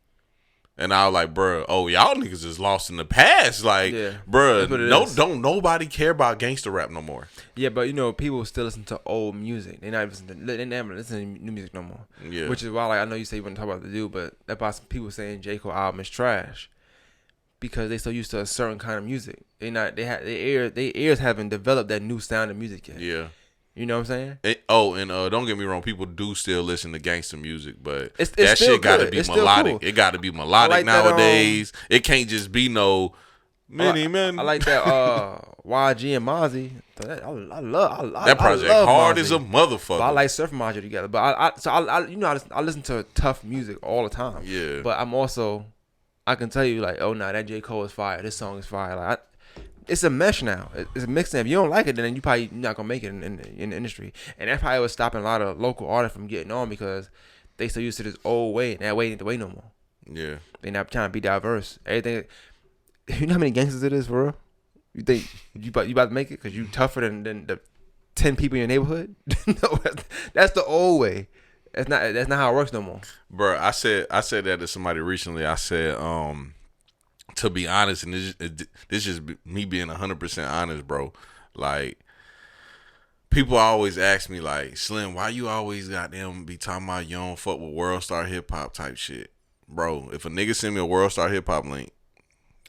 And I was like, bruh, y'all niggas is lost in the past. Like, bruh, don't nobody care about gangster rap no more. Yeah, but people still listen to old music. They never listen to new music no more. Yeah. Which is why, like, I know you say you want to talk about the dude, but that's why some people saying J. Cole album is trash. Because they so used to a certain kind of music. Their ears haven't developed that new sound of music yet. Yeah. You know what I'm saying? And don't get me wrong, people do still listen to gangster music, but that shit got to be melodic. Cool. It got to be melodic like nowadays. It can't just be no many men. I like that YG and Mozzie. I love that project. Hard as a motherfucker. But I like Surf Mozzie together. But I listen to tough music all the time. Yeah. But I can tell you like, that J. Cole is fire. This song is fire. Like it's a mesh now. It's a mix. If you don't like it, then you probably not gonna make it in the industry. And that probably was stopping a lot of local artists from getting on because they so used to this old way, and that way ain't the way no more. Yeah, they not trying to be diverse. Everything. You know how many gangsters it is for real? You think you about to make it because you tougher than the 10 people in your neighborhood? No, that's the old way. That's not how it works no more. Bro, I said that to somebody recently. I said, to be honest, and this is me being 100% honest, bro. Like, people always ask me, like, Slim, why you always goddamn be talking about you don't fuck with World Star Hip Hop type shit? Bro, if a nigga send me a World Star Hip Hop link,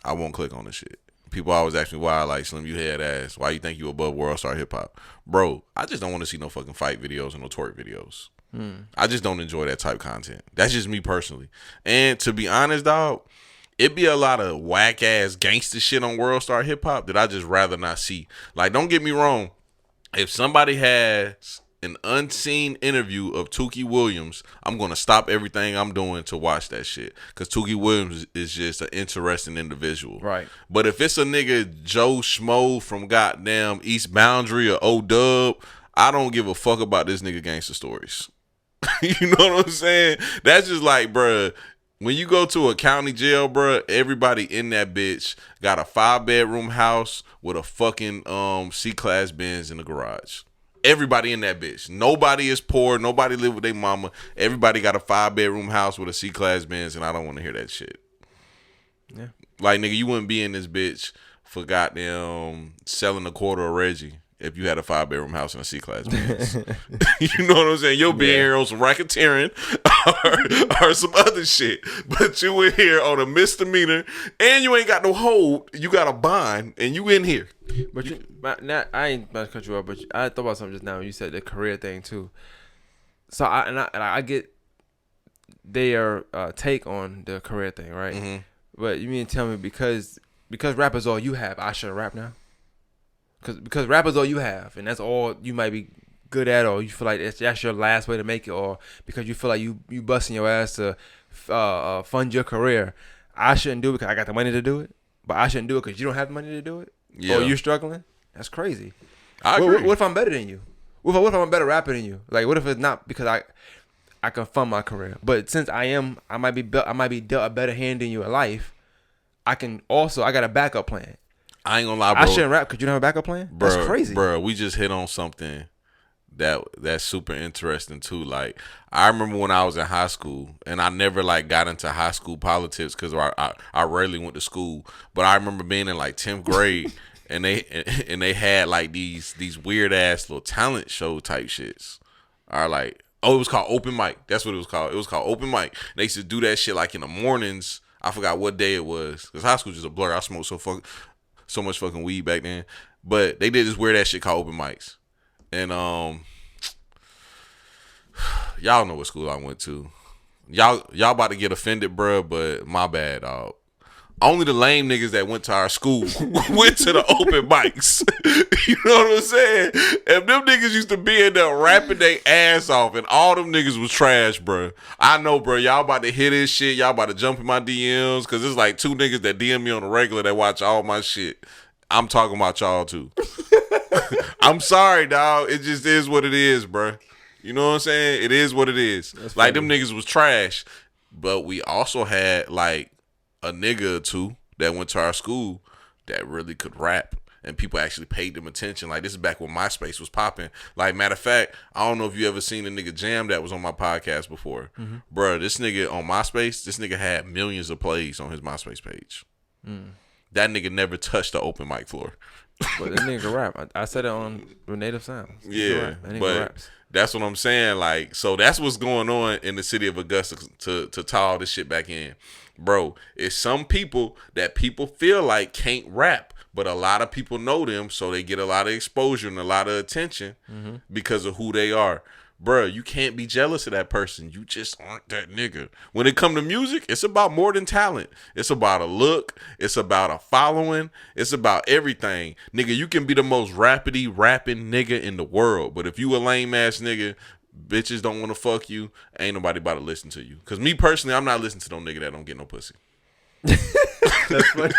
I won't click on the shit. People always ask me why, like, Slim, you head ass. Why you think you above World Star Hip Hop? Bro, I just don't want to see no fucking fight videos and no twerk videos. I just don't enjoy that type of content. That's just me personally. And to be honest, dog, it be a lot of whack ass gangster shit on World Star Hip Hop that I just rather not see. Like, don't get me wrong. If somebody has an unseen interview of Tukey Williams, I'm going to stop everything I'm doing to watch that shit. Because Tukey Williams is just an interesting individual. Right. But if it's a nigga Joe Schmo from goddamn East Boundary or O-Dub, I don't give a fuck about this nigga gangster stories. You know what I'm saying? That's just like, bruh, when you go to a county jail, bruh, everybody in that bitch got a 5-bedroom house with a fucking C-Class Benz in the garage. Everybody in that bitch. Nobody is poor. Nobody live with their mama. Everybody got a 5-bedroom house with a C-Class Benz, and I don't want to hear that shit. Yeah. Like, nigga, you wouldn't be in this bitch for goddamn selling a quarter of Reggie if you had a 5-bedroom house and a C-Class Benz. You know what I'm saying? You'll be here on some racketeering or some other shit. But you in here on a misdemeanor and you ain't got no hold. You got a bond and you in here. But I ain't about to cut you off, but I thought about something just now. You said the career thing too. So I get their take on the career thing, right? Mm-hmm. But you mean to tell me because rap is all you have, I should rap now? Because rap is all you have, and that's all you might be good at, or you feel like that's your last way to make it, or because you feel like you busting your ass to fund your career, I shouldn't do it because I got the money to do it, but I shouldn't do it because you don't have the money to do it? Yeah. Or you're struggling? That's crazy. I agree. What if I'm better than you? What if I'm a better rapper than you? Like, what if it's not because I can fund my career, but since I might be dealt a better hand in your life, I got a backup plan. I ain't gonna lie, bro. I shouldn't rap because you don't have a backup plan? Bro, that's crazy. Bro, we just hit on something that's super interesting too. Like, I remember when I was in high school, and I never like got into high school politics because I rarely went to school. But I remember being in like 10th grade, and they had like these weird ass little talent show type shits. Or like, it was called open mic. That's what it was called. It was called open mic. They used to do that shit like in the mornings. I forgot what day it was because high school was just a blur. I smoked so much fucking weed back then. But they did this weird ass shit called open mics. And y'all know what school I went to. Y'all about to get offended, bruh, but my bad, dog. Only the lame niggas that went to our school went to the open mics. You know what I'm saying? If them niggas used to be in there rapping their ass off and all them niggas was trash, bro. I know, bro. Y'all about to hear this shit. Y'all about to jump in my DMs because there's like 2 niggas that DM me on the regular that watch all my shit. I'm talking about y'all too. I'm sorry, dog. It just is what it is, bro. You know what I'm saying? It is what it is. That's like funny. Them niggas was trash. But we also had like a nigga or 2 that went to our school that really could rap, and people actually paid them attention. Like, this is back when MySpace was popping. Like, matter of fact, I don't know if you ever seen a nigga Jam that was on my podcast before. Mm-hmm. Bruh, this nigga on MySpace, this nigga had millions of plays on his MySpace page. That nigga never touched the open mic floor. But that nigga rap. I said it on Native Sounds. Yeah, but raps. That's what I'm saying. Like, so that's what's going on in the city of Augusta to tie all this shit back in. Bro, it's some people that people feel like can't rap, but a lot of people know them, so they get a lot of exposure and a lot of attention because of who they are. Bro, you can't be jealous of that person. You just aren't that nigga. When it come to music, it's about more than talent. It's about a look. It's about a following. It's about everything. Nigga, you can be the most rapping nigga in the world, but if you a lame ass nigga, bitches don't want to fuck you, ain't nobody about to listen to you. Because me personally, I'm not listening to no nigga that don't get no pussy. That's funny.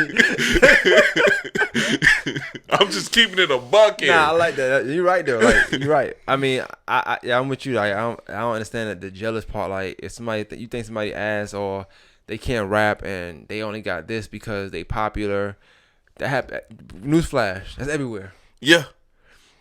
I'm just keeping it a buck here. Nah, I like that. You're right though. Like you're right. I mean, I'm with you. Like I don't understand that the jealous part. Like if somebody you think somebody ass or they can't rap and they only got this because they popular. That happen. Newsflash. That's everywhere. Yeah.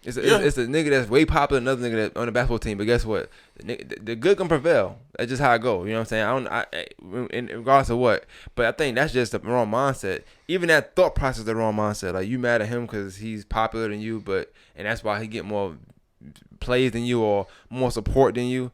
It's a nigga that's way popular, another nigga that's on the basketball team. But guess what? The good can prevail. That's just how it go. You know what I'm saying? In regardless of what. But I think that's just the wrong mindset. Even that thought process is the wrong mindset. Like you mad at him because he's popular than you, and that's why he get more plays than you or more support than you.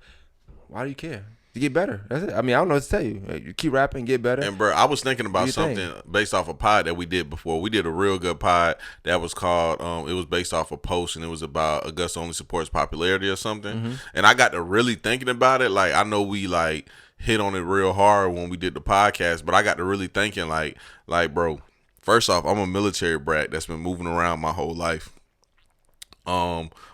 Why do you care? To get better. That's it. I mean, I don't know what to tell you. You keep rapping, get better. And bro, I was thinking about something based off a pod that we did before. We did a real good pod that was called it was based off a post and it was about Augusta only supports popularity or something. Mm-hmm. And I got to really thinking about it. Like I know we like hit on it real hard when we did the podcast, but I got to really thinking like bro, first off, I'm a military brat that's been moving around my whole life.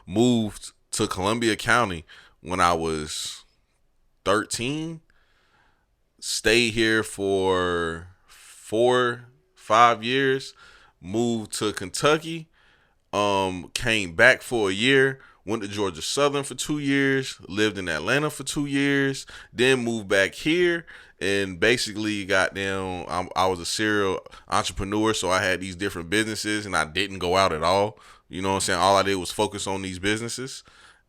Moved to Columbia County when I was 13, stayed here for 4-5 years, moved to Kentucky, came back for a year, went to Georgia Southern for 2 years, lived in Atlanta for 2 years, then moved back here and basically I was a serial entrepreneur, so I had these different businesses and I didn't go out at all. You know what I'm saying? All I did was focus on these businesses.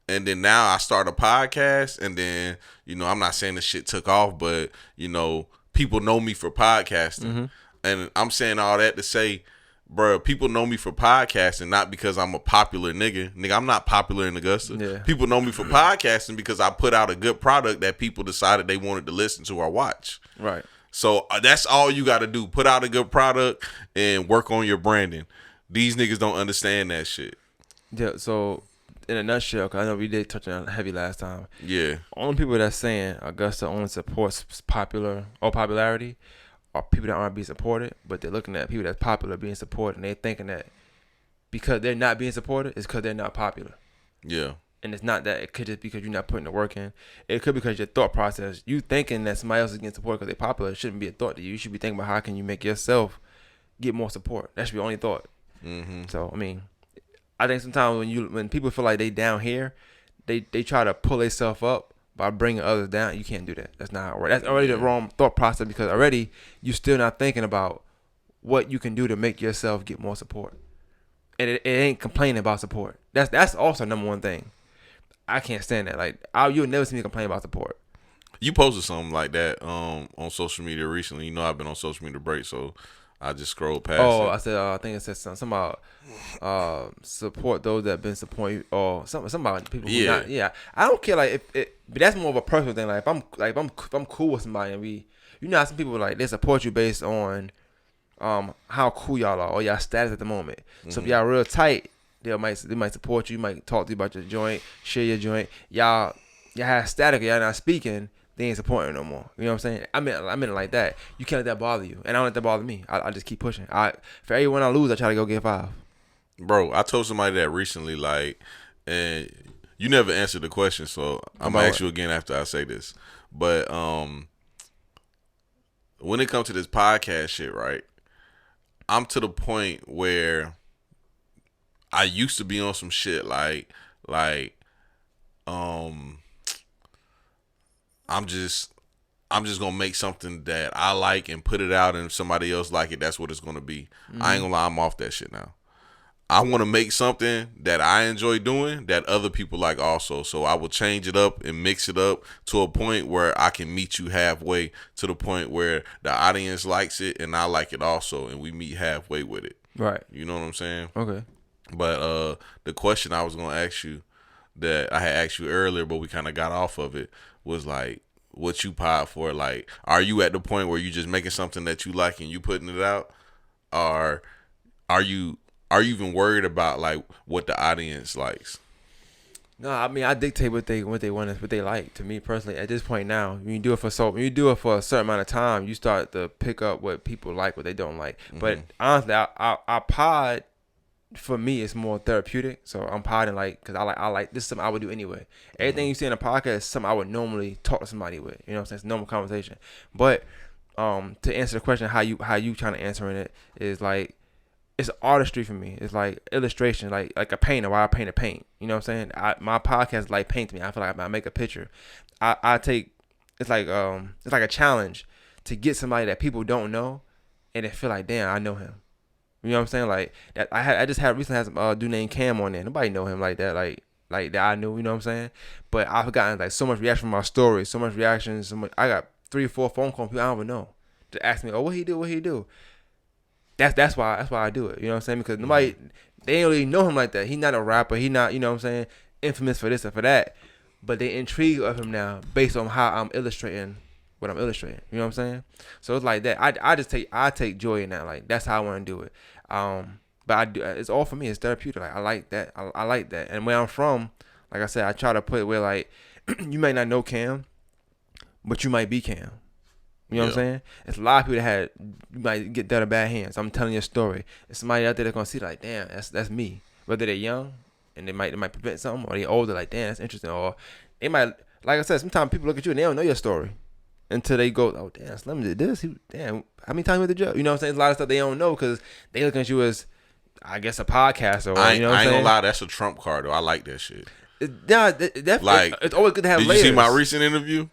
And then now I start a podcast, and then, you know, I'm not saying this shit took off, but, you know, people know me for podcasting. Mm-hmm. And I'm saying all that to say, bro, people know me for podcasting, not because I'm a popular nigga. Nigga, I'm not popular in Augusta. Yeah. People know me for podcasting because I put out a good product that people decided they wanted to listen to or watch. Right. So that's all you got to do. Put out a good product and work on your branding. These niggas don't understand that shit. Yeah, so in a nutshell, because I know we did touch on heavy last time. Yeah. Only people that's saying Augusta only supports popularity are people that aren't being supported, but they're looking at people that's popular being supported, and they're thinking that because they're not being supported, it's because they're not popular. Yeah. And it's not that. It could just be because you're not putting the work in. It could be because your thought process, you thinking that somebody else is getting support because they're popular, it shouldn't be a thought to you. You should be thinking about how can you make yourself get more support. That should be your only thought. Mm-hmm. So, I mean, I think sometimes when people feel like they down here, they try to pull themselves up by bringing others down. You can't do that. That's not how it works. That's already the wrong thought process because already you're still not thinking about what you can do to make yourself get more support. And it ain't complaining about support. That's also number one thing. I can't stand that. Like you'll never see me complain about support. You posted something like that on social media recently. You know I've been on social media break, so I just scrolled past. Oh, I said I think it said something about support those that have been supporting or something about people who not. Yeah, I don't care but that's more of a personal thing. Like if I'm cool with somebody and you know how some people like they support you based on how cool y'all are or y'all status at the moment. Mm-hmm. So if y'all real tight, they might support you, might talk to you about your joint, share your joint. Y'all have static, y'all not speaking. They ain't supporting no more. You know what I'm saying? I mean it like that. You can't let that bother you. And I don't let that bother me. I just keep pushing. For everyone I lose, I try to go get 5. Bro, I told somebody that recently, like, and you never answered the question, so I'm going to ask you again after I say this. But when it comes to this podcast shit, right, I'm to the point where I used to be on some shit like I'm just gonna make something that I like and put it out, and if somebody else like it, that's what it's gonna be. Mm-hmm. I ain't gonna lie, I'm off that shit now. I want to make something that I enjoy doing that other people like also. So I will change it up and mix it up to a point where I can meet you halfway, to the point where the audience likes it and I like it also, and we meet halfway with it. Right. You know what I'm saying? Okay. But the question I was gonna ask you that I had asked you earlier, but we kind of got off of it, was like, what you pod for? Like, are you at the point where you just making something that you like and you putting it out, or are you even worried about like what the audience likes? No, I mean I dictate what they want, what they like. To me personally, at this point now, when you do it for a certain amount of time, you start to pick up what people like, what they don't like. Mm-hmm. But honestly, our pod, for me, it's more therapeutic. So I'm podding because I like this is something I would do anyway. Everything you see in a podcast is something I would normally talk to somebody with. You know what I'm saying? It's a normal conversation. But to answer the question how you trying to answering it is like it's artistry for me. It's like illustration, like a painter. Why I paint a paint. You know what I'm saying? My podcast like paint to me. I feel like I make a picture. I take it's like a challenge to get somebody that people don't know and they feel like, damn, I know him. You know what I'm saying? Like that I just recently had some dude named Cam on there. Nobody know him like that. Like that I knew, you know what I'm saying? But I've gotten like so much reaction from my story, so much reaction, I got 3 or 4 phone calls from people I don't even know to ask me, oh, what he do? That's why I do it. You know what I'm saying? Because nobody, they don't really know him like that. He's not a rapper. He not, you know what I'm saying, infamous for this or for that. But they intrigue of him now based on how I'm illustrating what I'm illustrating. You know what I'm saying? So it's like that. I take joy in that. Like that's how I want to do it. But I do. It's all for me. It's therapeutic. Like I like that. I like that. And where I'm from, like I said, I try to put it where like you might not know Cam, but you might be Cam. You know what I'm saying? It's a lot of people that you might get dealt in bad hands. I'm telling you a story. There's somebody out there that's gonna see like, damn, that's me. Whether they're young and they might prevent something, or they're older, like, damn, that's interesting. Or they might, like I said, sometimes people look at you and they don't know your story until they go, oh damn, Slim did this. Damn, how many times he went to jail? You know what I'm saying? There's a lot of stuff they don't know because they look at you as, I guess, a podcaster. Or, you know what I ain't gonna lie, that's a trump card though. I like that shit. Like, it's always good to have did layers. You see my recent interview?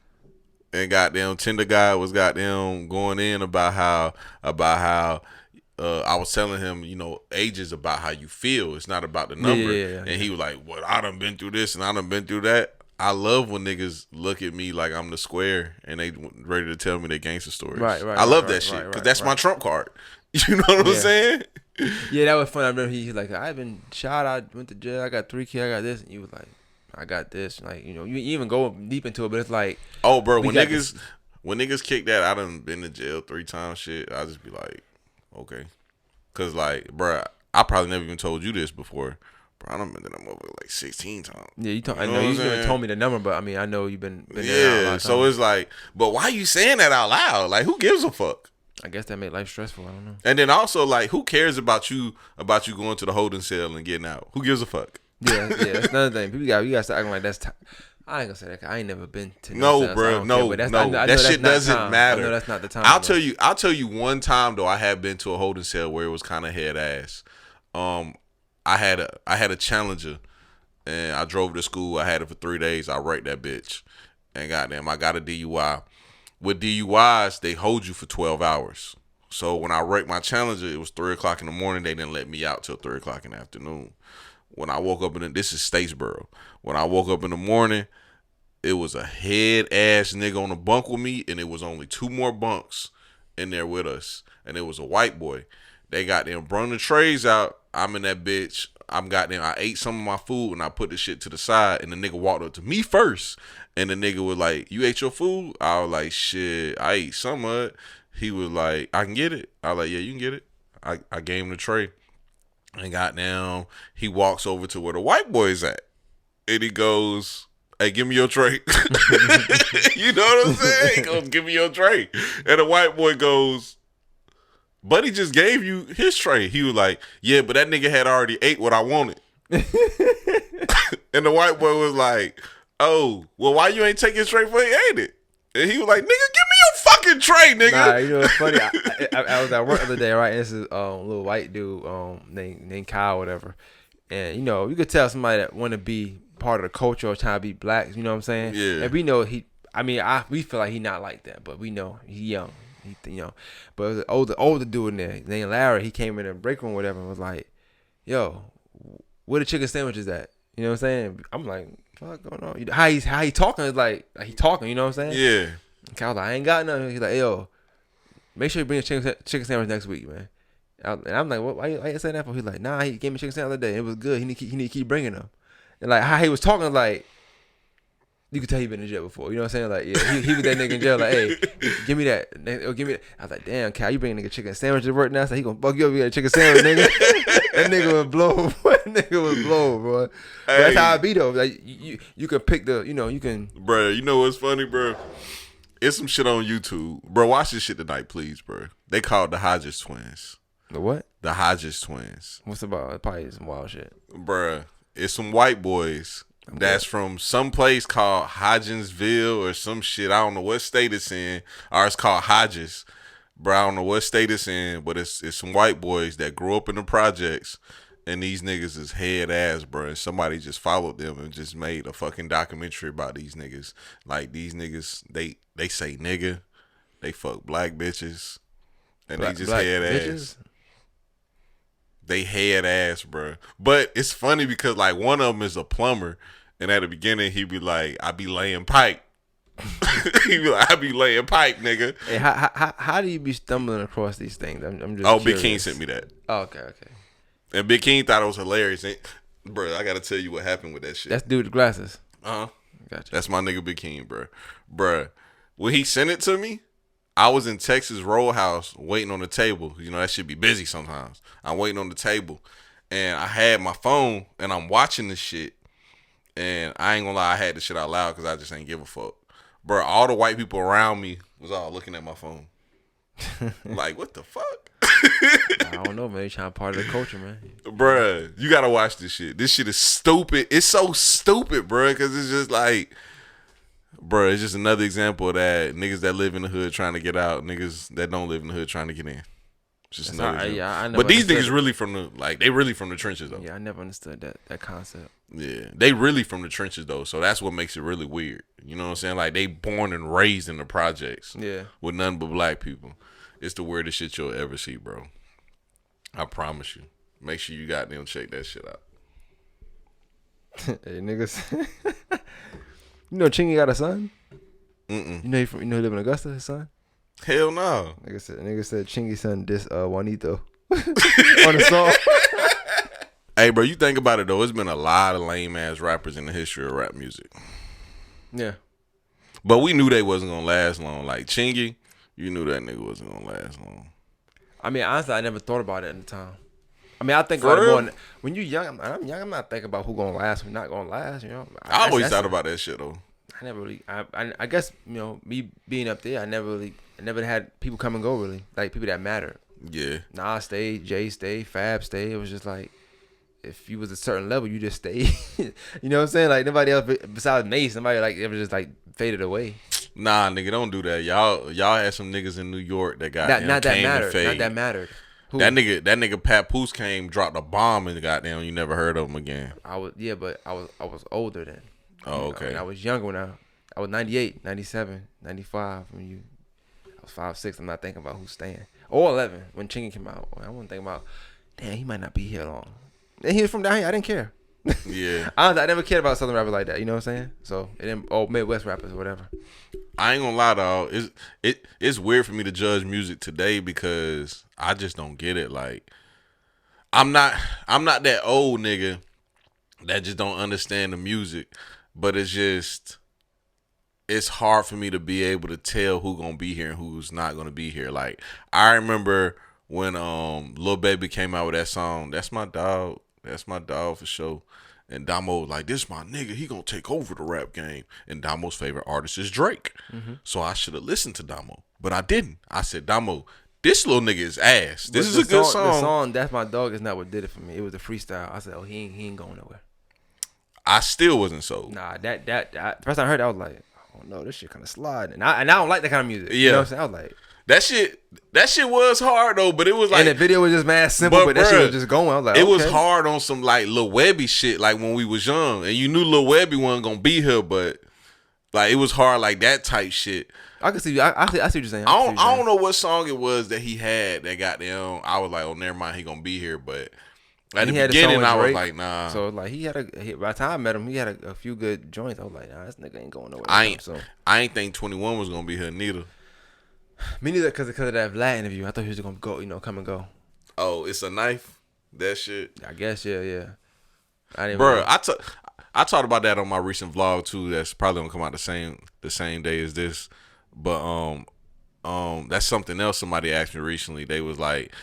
And goddamn Tinder guy was goddamn going in about how I was telling him, you know, age is about how you feel. It's not about the number. Yeah. And he was like, well, I done been through this and I done been through that. I love when niggas look at me like I'm the square and they ready to tell me their gangster stories. Right. I love that shit because that's my trump card. You know what I'm saying? Yeah, that was fun. I remember he's like, I've been shot. I went to jail. I got 3 kids. I got this. And you was like, I got this. Like, you know, you even go deep into it, but it's like, oh, bro, when niggas kick that, I done been to jail 3 times. Shit, I just be like, okay, cause like, bro, I probably never even told you this before. Bro, I done been to that motherfucker like 16 times. Yeah, I know you even told me the number, but I mean, I know you've been there. Yeah, so it's like, but why you saying that out loud? Like, who gives a fuck? I guess that made life stressful. I don't know. And then also, like, who cares about you going to the holding cell and getting out? Who gives a fuck? Yeah, that's another thing. People you gotta start acting like that's. I ain't gonna say that. I ain't never been to. No, bro, no. That shit doesn't matter. I know that's not the time. I'll tell you one time though. I have been to a holding cell where it was kind of head ass. I had a Challenger, and I drove to school. I had it for 3 days. I wrecked that bitch, and goddamn, I got a DUI. With DUIs, they hold you for 12 hours. So when I wrecked my Challenger, it was 3:00 in the morning. They didn't let me out till 3:00 in the afternoon. When I woke up this is Statesboro. When I woke up in the morning, it was a head ass nigga on the bunk with me, and it was only 2 more bunks in there with us, and it was a white boy. They got them brung the trays out. I'm in that bitch. I ate some of my food and I put the shit to the side, and the nigga walked up to me first, and the nigga was like, "You ate your food?" I was like, "Shit, I ate some of it." He was like, "I can get it." I was like, "Yeah, you can get it." I gave him the tray. And goddamn, he walks over to where the white boy's at. And he goes, "Hey, give me your tray." You know what I'm saying? He goes, "Give me your tray." And the white boy goes, "But he just gave you his tray." He was like, "Yeah, but that nigga had already ate what I wanted." And the white boy was like, "Oh, well, why you ain't take his tray before he ate it?" And he was like, "Nigga, give me your fucking tray, nigga." Nah, you know what's funny? I was at work the other day, right? And this is a little white dude named Kyle, whatever. And you know, you could tell somebody that want to be part of the culture or trying to be black. You know what I'm saying? Yeah. And we know we feel like he not like that, but we know he young. You know, but it was an older dude in there named Larry. He came in the break room, or whatever, and was like, "Yo, where the chicken sandwiches at?" You know what I'm saying? I'm like, "What's going on?" How he talking is like he talking. You know what I'm saying? Yeah. And I was like, "I ain't got nothing." He's like, "Yo, make sure you bring a chicken sandwich next week, man." And I'm like, "What? Why you saying that for?" He's like, "Nah, he gave me chicken sandwich the other day. It was good. He need to keep bringing them." And like how he was talking, like you could tell he been in jail before. You know what I'm saying? Like, yeah, he was that nigga in jail. Like, "Hey, give me that. Give me that." I was like, "Damn, Cal, you bringing nigga chicken sandwich to work now?" So he gonna fuck you up. You got a chicken sandwich, nigga. That nigga was blown. That nigga was blown, bro. Hey. But that's how it be though. Like you can pick you can. Bro, you know what's funny, bro? It's some shit on YouTube, bro. Watch this shit tonight, please, bro. They called the Hodges twins. The what? The Hodges twins. What's about? Probably some wild shit, bro. It's some white boys that's from some place called Hodgensville or some shit. I don't know what state it's in. Or it's called Hodges. Bro, I don't know what state it's in, but it's some white boys that grew up in the projects, and these niggas is head ass, bro. And somebody just followed them and just made a fucking documentary about these niggas. Like, these niggas, they say nigga, they fuck black bitches, and they just head ass. They head ass, bro. But it's funny because, like, one of them is a plumber, and at the beginning, he be like, I be laying pipe. He be like, I be laying pipe, nigga. Hey, how do you be stumbling across these things? I'm just Big King sent me that. Oh, okay. And Big King thought it was hilarious. And, bro, I gotta tell you what happened with that shit. That's the dude with the glasses. Gotcha. That's my nigga Big King, bro. Bro, when he sent it to me, I was in Texas Roadhouse waiting on the table. You know, that shit be busy sometimes. I'm waiting on the table. And I had my phone, and I'm watching this shit. And I ain't gonna lie, I had this shit out loud because I just ain't give a fuck. Bro, all the white people around me was all looking at my phone. Like, what the fuck? I don't know, man. You trying to part of the culture, man. Bruh, you gotta watch this shit. This shit is stupid. It's so stupid, bruh, because it's just like, bruh, it's just another example of that. Niggas that live in the hood trying to get out. Niggas that don't live in the hood trying to get in. It's just another example. Yeah, I never but these niggas really from the, like, they really from the trenches, though. Yeah, I never understood that concept. Yeah, they really from the trenches, though, so that's what makes it really weird. You know what I'm saying? Like, they born and raised in the projects. Yeah. With nothing but black people. It's the weirdest shit you'll ever see, bro. I promise you. Make sure you goddamn check that shit out. Hey, niggas. You know Chingy got a son? Mm-mm. You know he live in Augusta, his son? Hell no. Nigga said Chingy's son diss Juanito on the song. Hey, bro, you think about it, though. It's been a lot of lame-ass rappers in the history of rap music. Yeah. But we knew they wasn't going to last long. Like, Chingy, you knew that nigga wasn't going to last long. I mean, honestly, I never thought about it at the time. I mean, I think about it more when you're young. I'm young. I'm not thinking about who going to last, who not going to last, you know. I always thought about that shit, though. I never really, I guess, you know, me being up there, I never had people come and go, really. Like, people that mattered. Yeah. Nas stayed, Jay stayed, Fab stayed. It was just like, if you was a certain level, you just stayed. You know what I'm saying? Like, nobody else besides Mace, somebody like ever just like faded away. Nah, nigga, don't do that. Y'all had some niggas in New York that got not that mattered. Who? That nigga Pat Poose came, dropped a bomb, and goddamn, you never heard of him again. But I was older then. Oh, okay. I was younger when I was 98, 97, 95. I was 5'6". I'm not thinking about who's staying. Or 11 when Chingy came out. I wasn't thinking about, damn, he might not be here long. And he was from down here. I didn't care. Yeah. I never cared about Southern rappers like that. You know what I'm saying? So, Midwest rappers or whatever. I ain't gonna lie, dog. It's weird for me to judge music today because I just don't get it. Like, I'm not that old nigga that just don't understand the music, but it's hard for me to be able to tell who gonna be here and who's not gonna be here. Like, I remember when Lil Baby came out with that song, That's My Dog for sure. And Damo was like, this my nigga, he gonna take over the rap game. And Damo's favorite artist is Drake. Mm-hmm. So I should have listened to Damo. But I didn't. I said, Damo, this little nigga is ass. This is a good song. The song, That's My Dog, is not what did it for me. It was the freestyle. I said, oh, he ain't going nowhere. I still wasn't sold. Nah, that first time I heard it, I was like, oh no, this shit kind of sliding. And I don't like that kind of music. Yeah. You know what I'm saying? I was like, That shit was hard though, but it was like, and the video was just mad simple, but that shit was just going. I was like, it was hard on some like Lil Webby shit, like when we was young, and you knew Lil Webby wasn't gonna be here, but like it was hard like that type shit. I can see. I see what you're saying. I don't know what song it was that he had that got them. I was like, oh, never mind, he gonna be here, but at the beginning I was like, nah. So like by the time I met him, he had a few good joints. I was like, nah, this nigga ain't going nowhere. I ain't think 21 was gonna be here neither. Me neither, because of that Vlad interview. I thought he was gonna go, come and go. Oh, it's a knife. That shit. I guess, yeah. Bro, I talked about that on my recent vlog too. That's probably gonna come out the same day as this. But that's something else somebody asked me recently. They was like,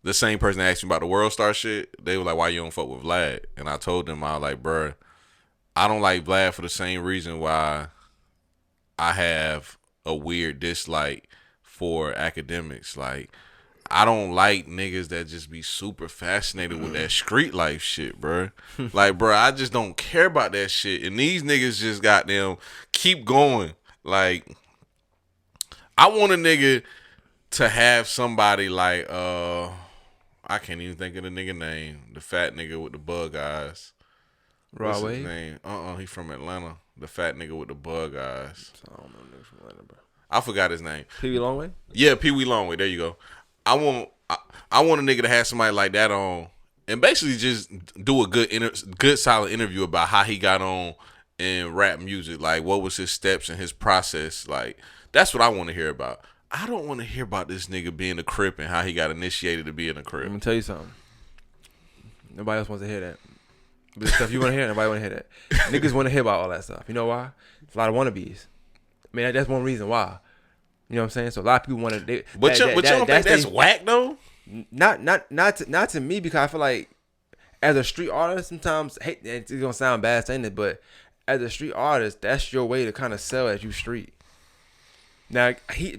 the same person that asked me about the World Star shit. They were like, why you don't fuck with Vlad? And I told them, I was like, bro, I don't like Vlad for the same reason why I have a weird dislike for academics. Like, I don't like niggas that just be super fascinated with that street life shit, bro. Like, bro, I just don't care about that shit. And these niggas just goddamn keep going. Like, I want a nigga to have somebody like, I can't even think of the nigga name. The fat nigga with the bug eyes. What's his name? He from Atlanta. The fat nigga with the bug eyes. I don't know niggas from Atlanta, bro. I forgot his name. Pee Wee Longway? Yeah, Pee Wee Longway. There you go. I want a nigga to have somebody like that on, and basically just do a good solid interview about how he got on in rap music. Like, what was his steps and his process? Like, that's what I want to hear about. I don't want to hear about this nigga being a Crip and how he got initiated to being a Crip. Let me tell you something. Nobody else wants to hear that. But the stuff you want to hear, nobody want to hear that. Niggas want to hear about all that stuff. You know why? It's a lot of wannabes. I mean, that's one reason why. You know what I'm saying? So a lot of people want to. But you don't think that's whack though? Not to me, because I feel like as a street artist, sometimes it's gonna sound bad saying it, but as a street artist, that's your way to kind of sell as you street. Now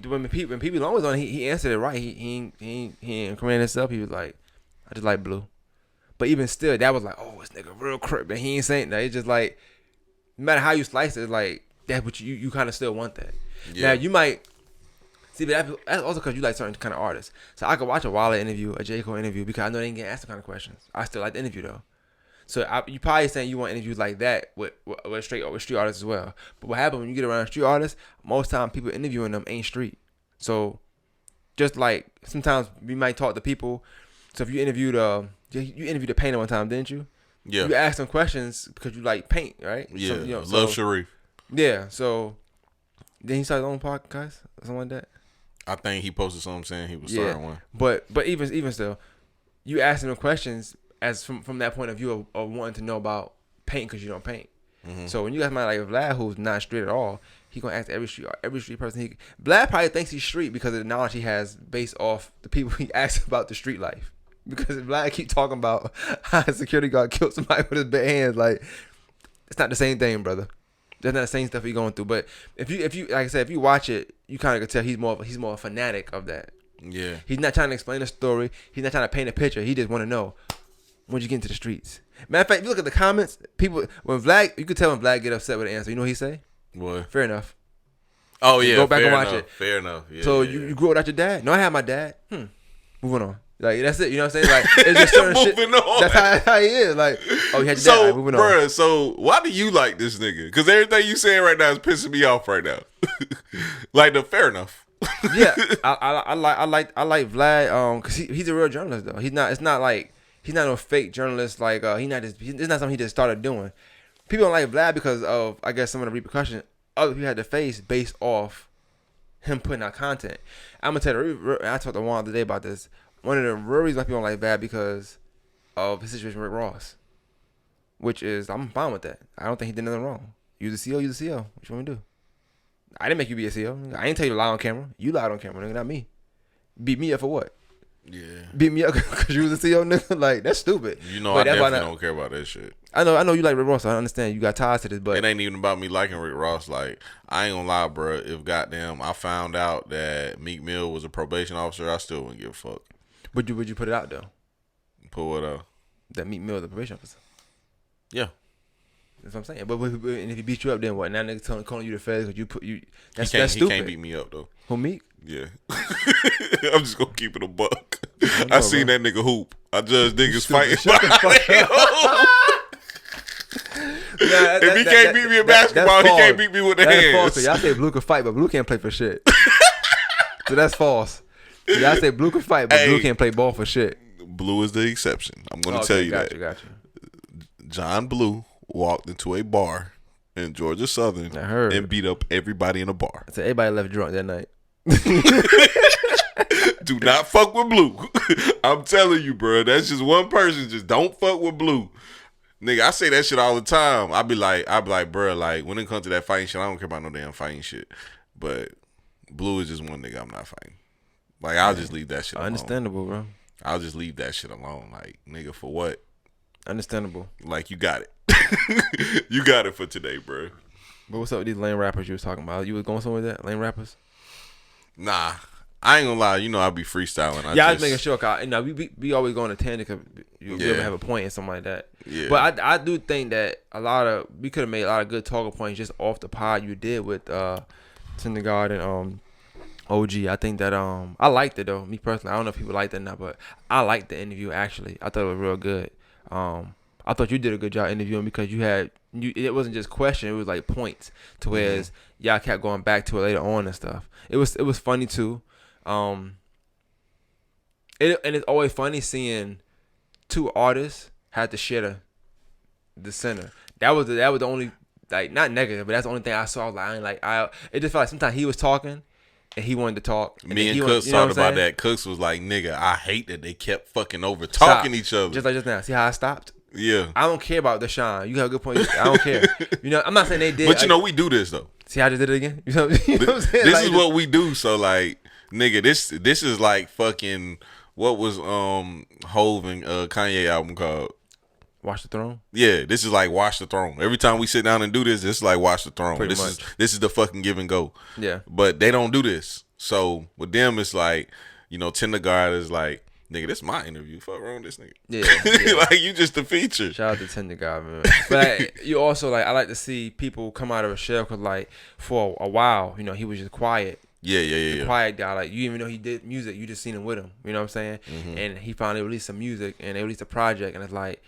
when people Long was on, he answered it right. He ain't incriminating himself. He was like, I just like Blue. But even still, that was like, oh, this nigga real Crip, and he ain't saying that. It's just like, no matter how you slice it, it's like that's what you kind of still want that. Yeah. Now you might see, but that's also because you like certain kind of artists. So I could watch a Wale interview, a J. Cole interview, because I know they ain't getting asked the kind of questions. I still like the interview though. So you probably saying you want interviews like that with street artists as well. But what happens when you get around street artists? Most time people interviewing them ain't street. So just like sometimes we might talk to people. So if you interviewed the painter one time, didn't you? Yeah. You asked them questions because you like paint, right? Yeah. So, Love Sharif. Yeah. So then he started his own podcast or something like that. I think he posted something saying he was starting one. But even still, you asking them questions as from that point of view of wanting to know about paint because you don't paint. Mm-hmm. So when you got somebody like Vlad who's not street at all, he gonna ask every street person. Vlad probably thinks he's street because of the knowledge he has based off the people he asks about the street life. Because Vlad keep talking about how a security guard killed somebody with his bare hands, like it's not the same thing, brother. That's not the same stuff he's going through. But if you like I said, if you watch it, you kind of can tell he's more a fanatic of that. Yeah. He's not trying to explain a story. He's not trying to paint a picture. He just want to know when you get into the streets. Matter of fact, if you look at the comments, people you could tell when Vlad get upset with the answer. You know what he say? What? Fair enough. Oh yeah. Go back and watch it. Fair enough. Yeah, so you grew up without your dad? No, I had my dad. Moving on. Like that's it, you know what I'm saying? Like it's just certain shit. On. That's how he is. Like, oh, you had your dad. Right, moving on. So why do you like this nigga? Because everything you saying right now is pissing me off right now. Like fair enough. Yeah, I like Vlad. Cause he's a real journalist though. He's not. It's not like he's not no fake journalist. Like it's not something he just started doing. People don't like Vlad because of I guess some of the repercussions other people had to face based off him putting out content. I'm gonna tell you. I talked to Juan the other day about this. One of the real reasons why people don't like Vlad because of his situation with Rick Ross, which is I'm fine with that. I don't think he did nothing wrong. You the CO, you the CO. What you want to do? I didn't make you be a CO. I ain't tell you to lie on camera. You lied on camera, nigga, not me. Beat me up for what? Yeah. Beat me up because you was a CO, nigga. Like that's stupid. You know, I definitely don't care about that shit. I know you like Rick Ross. So I understand you got ties to this, but it ain't even about me liking Rick Ross. Like I ain't gonna lie, bro. If goddamn I found out that Meek Mill was a probation officer, I still wouldn't give a fuck. Would you put it out though? Put what out? That Meek Mill, the probation officer. Yeah. That's what I'm saying. But and if he beat you up, then what? Now niggas calling you the feds because you. That's stupid. He can't beat me up though. Who, Meek? Yeah. I'm just gonna keep it a buck. I seen that nigga hoop. I judge niggas fighting. If he can't beat me in basketball, he can't beat me with the hands. False. So y'all say Blue can fight, but Blue can't play for shit. So that's false. Y'all say Blue can fight, but Blue can't play ball for shit. Blue is the exception. I'm going to tell you that. Got you. John Blue walked into a bar in Georgia Southern and beat up everybody in a bar. So everybody left drunk that night. Do not fuck with Blue. I'm telling you, bro. That's just one person. Just don't fuck with Blue. Nigga, I say that shit all the time. I be like, bro, like when it comes to that fighting shit, I don't care about no damn fighting shit. But Blue is just one nigga I'm not fighting. Like, I'll just leave that shit alone. Understandable, bro. I'll just leave that shit alone. Like, nigga, for what? Understandable. Like, you got it. You got it for today, bro. But what's up with these lame rappers you was talking about? You was going somewhere with that? Lame rappers? Nah. I ain't gonna lie, you know I be freestyling. I was making sure, cause we always go on a tangent because you ever have a point and something like that. Yeah. But I do think that we could have made a lot of good talking points just off the pod you did with Kindergarten OG. I think that I liked it though. Me personally, I don't know if people liked it or not, but I liked the interview actually. I thought it was real good. I thought you did a good job interviewing because it wasn't just questions, it was like points to where y'all kept going back to it later on and stuff. It was funny too. And it's always funny seeing two artists have to share the center. That was the only, like, not negative, but that's the only thing I saw. It just felt like sometimes he was talking and he wanted to talk. Me and Cooks talked about that. Cooks was like, nigga, I hate that they kept fucking over talking each other. Just like just now. See how I stopped? Yeah. I don't care about Deshaun. You got a good point. I don't care. I'm not saying they did. But we do this though. See how I just did it again? You know what I'm saying? This is what we do. So like, nigga, this is like fucking, what was Hov and Kanye album called? Watch the Throne? Yeah, this is like Watch the Throne. Every time we sit down and do this is like Watch the Throne. Pretty much. This is the fucking give and go. Yeah. But they don't do this. So with them, it's like, Kindergarten is like, nigga, this is my interview. Fuck wrong with this nigga. Yeah. Like, you just the feature. Shout out to Kindergarten, man. But you also, like, I like to see people come out of a shell because, like, for a while, he was just quiet. Yeah. Quiet guy. Like, you even know he did music. You just seen him with him. You know what I'm saying? Mm-hmm. And he finally released some music and they released a project. And it's like,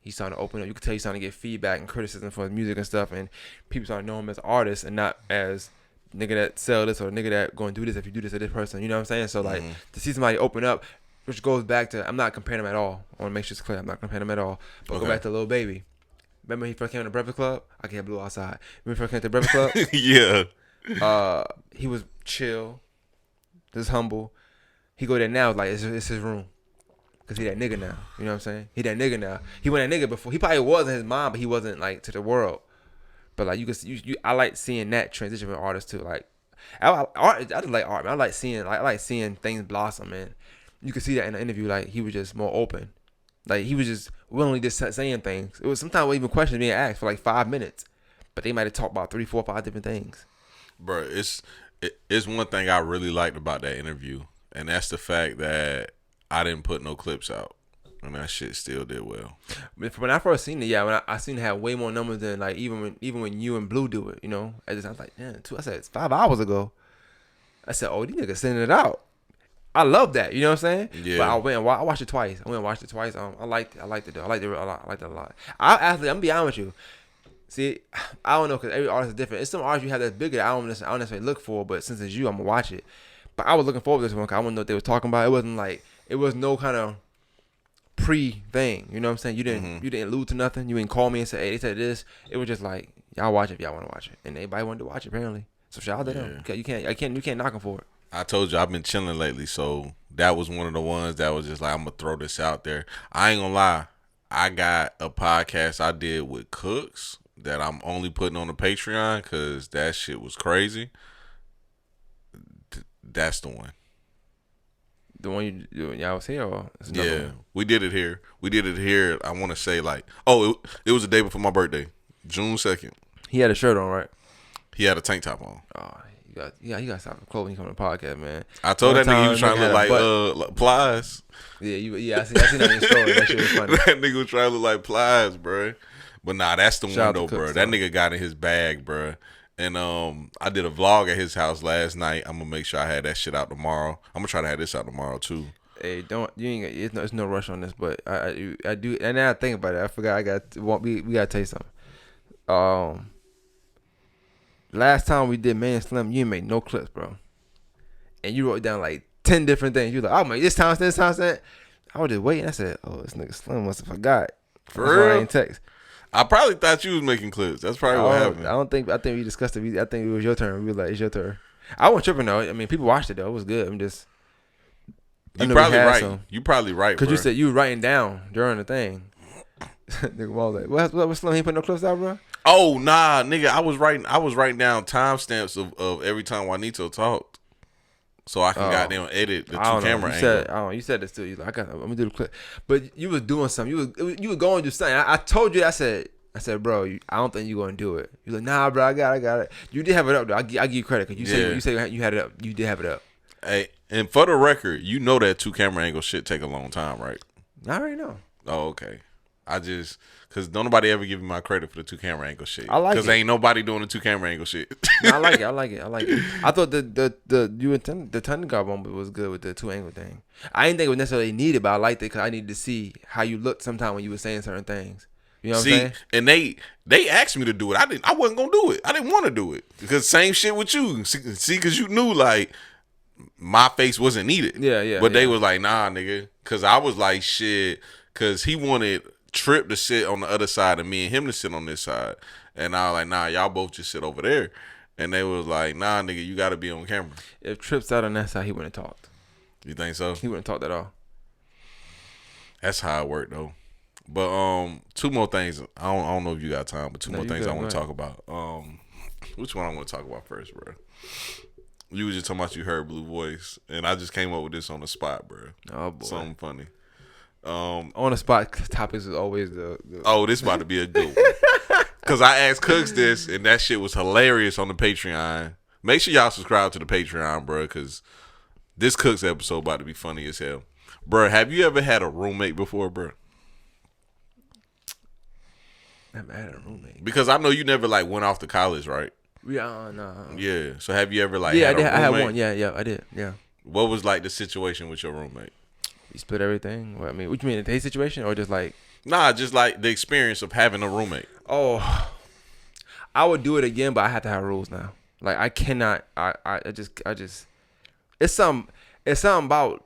he's starting to open up. You can tell he's starting to get feedback and criticism for his music and stuff. And people starting to know him as an artist and not as nigga that sell this or nigga that going to do this if you do this to this person. You know what I'm saying? So, like, to see somebody open up, which goes back to, I'm not comparing him at all. I want to make sure it's clear. I'm not comparing him at all. But go back to Lil Baby. Remember he first came to the Breakfast Club? I can't blue outside. Remember he first came to the Breakfast Club? Yeah. He was chill, just humble. He go there now, like, it's his room. Because he that nigga now. You know what I'm saying? He that nigga now. He wasn't that nigga before. He probably was in his mind, but he wasn't, like, to the world. But, like, I like seeing that transition from artists, too. Like, I just like art, man. I like seeing things blossom, man. You could see that in the interview. Like, he was just more open. Like, he was just willingly just saying things. It was sometimes even questions being asked for like 5 minutes, but they might have talked about 3, 4, 5 different things. Bro, it's one thing I really liked about that interview, and that's the fact that I didn't put no clips out, and that shit still did well. When I first seen it, when I seen it had way more numbers than, like, even when you and Blue do it. I was like, damn, I said it's 5 hours ago. I said, oh, these niggas sending it out. I love that, you know what I'm saying? Yeah. But I watched it twice. I went and watched it twice. I liked it though. I liked it a lot. I'm gonna be honest with you. See, I don't know because every artist is different. It's some artists you have that's bigger that I don't necessarily look for, but since it's you, I'm gonna watch it. But I was looking forward to this one because I want to know what they were talking about. It wasn't like, it was no kind of pre-thing. You know what I'm saying? You didn't allude to nothing. You didn't call me and say, hey, they said this. It was just like, y'all watch it if y'all want to watch it, and everybody wanted to watch it apparently. So shout out to them. You can't knock them for it. I told you I've been chilling lately, so that was one of the ones that was just like, I'm gonna throw this out there. I ain't gonna lie, I got a podcast I did with Cooks that I'm only putting on the Patreon because that shit was crazy. That's the one. The one y'all was here, or yeah, we did it here. I want to say like, it was the day before my birthday, June 2nd. He had a shirt on, right? He had a tank top on. Oh, you got to stop clothes when you come to the podcast, man. I told that nigga he was trying to look like Plies. Yeah, I seen that in your story. That shit was funny. That nigga was trying to look like Plies, bro. But nah, that's the one though, bro. That nigga got in his bag, bro. And I did a vlog at his house last night. I'm gonna make sure I had that shit out tomorrow. I'm gonna try to have this out tomorrow too. Hey, it's no rush on this, but I do. And now I think about it, I forgot. We gotta tell you something. Last time we did Man Slim, you didn't make no clips, bro. And you wrote down like 10 different things. You were like, I'll make this time, that. I was just waiting. I said, oh, this nigga Slim must have forgot. For real? I ain't text. I probably thought you was making clips. That's probably what happened. I think we discussed it. I think it was your turn. We were like, it's your turn. I wasn't tripping though. I mean, people watched it though. It was good. I'm just. You probably right. You probably right. Because you said you were writing down during the thing. Nigga was like, what Slim? He put no clips out, bro? Oh nah, nigga. I was writing down timestamps of every time Juanito talked, so I can goddamn edit the two camera angles. You said this too. You like, I'm gonna do the clip, but you was doing something. You was going to do something. I told you. I said, bro, I don't think you gonna do it. You're like, nah, bro, I got it. You did have it up though. I give you credit because you said you had it up. You did have it up. Hey, and for the record, you know that 2-camera angle shit take a long time, right? I already know. Oh, okay. Because don't nobody ever give me my credit for the 2-camera angle shit. I like it. Because ain't nobody doing the 2-camera angle shit. No, I like it. I thought the Thunder God moment was good with the 2-angle thing. I didn't think it was necessarily needed, but I liked it because I needed to see how you looked sometime when you were saying certain things. You know what I'm saying? And they asked me to do it. I wasn't gonna do it. I didn't want to do it because same shit with you. See, because you knew like my face wasn't needed. Yeah. But they was like, nah, nigga. Because I was like, shit. Because he wanted Trip to sit on the other side and me and him to sit on this side. And I was like, nah, y'all both just sit over there. And they was like, nah, nigga, you got to be on camera. If Trip sat on that side, he wouldn't have talked. You think so? He wouldn't have talked at all. That's how it worked, though. But two more things. I don't know if you got time, but two more things I want to talk about. Which one I want to talk about first, bro? You was just talking about you heard Blue Voice, and I just came up with this on the spot, bro. Oh boy, something funny. On the spot topics is always the Oh, this about to be a good one. Cause I asked Cooks this, and that shit was hilarious on the Patreon. Make sure y'all subscribe to the Patreon, bro, cause this Cooks episode about to be funny as hell, bro. Have you ever had a roommate before, bro? Never had a roommate. Because I know you never like went off to college, right? Yeah, no. Yeah. So have you ever like? Yeah, had a roommate? I had one. Yeah, I did. Yeah. What was like the situation with your roommate? We split everything. What you mean, the day situation, or just like? Nah, just like the experience of having a roommate. Oh, I would do it again, but I have to have rules now. Like I cannot. I just. It's something about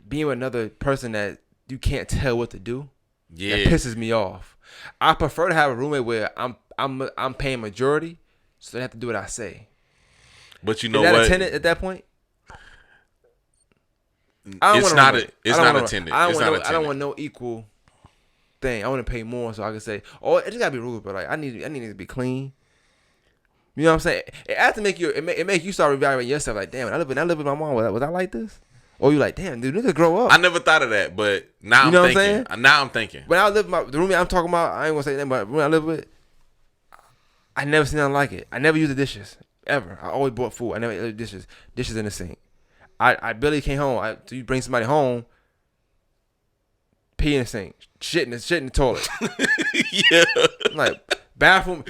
being with another person that you can't tell what to do. Yeah, that pisses me off. I prefer to have a roommate where I'm paying majority, so they have to do what I say. But you know what? Is that what? a tenant at that point? It's not a tenant. I don't want no equal thing. I want to pay more so I can say, oh, it just gotta be rules, but like I need it to be clean. You know what I'm saying? It has to make you. It make you start evaluating yourself. Like, damn, I live with my mom. Was I like this? Or you like, damn, dude, niggas grow up. I never thought of that, but now I'm thinking. Now I'm thinking. When I live with the roommate I'm talking about, I ain't gonna say that, but when I live with, I never seen nothing like it. I never used the dishes ever. I always bought food. I never ate dishes in the sink. I barely came home. So you bring somebody home, pee in the sink, shit in the toilet. Yeah. Like bathroom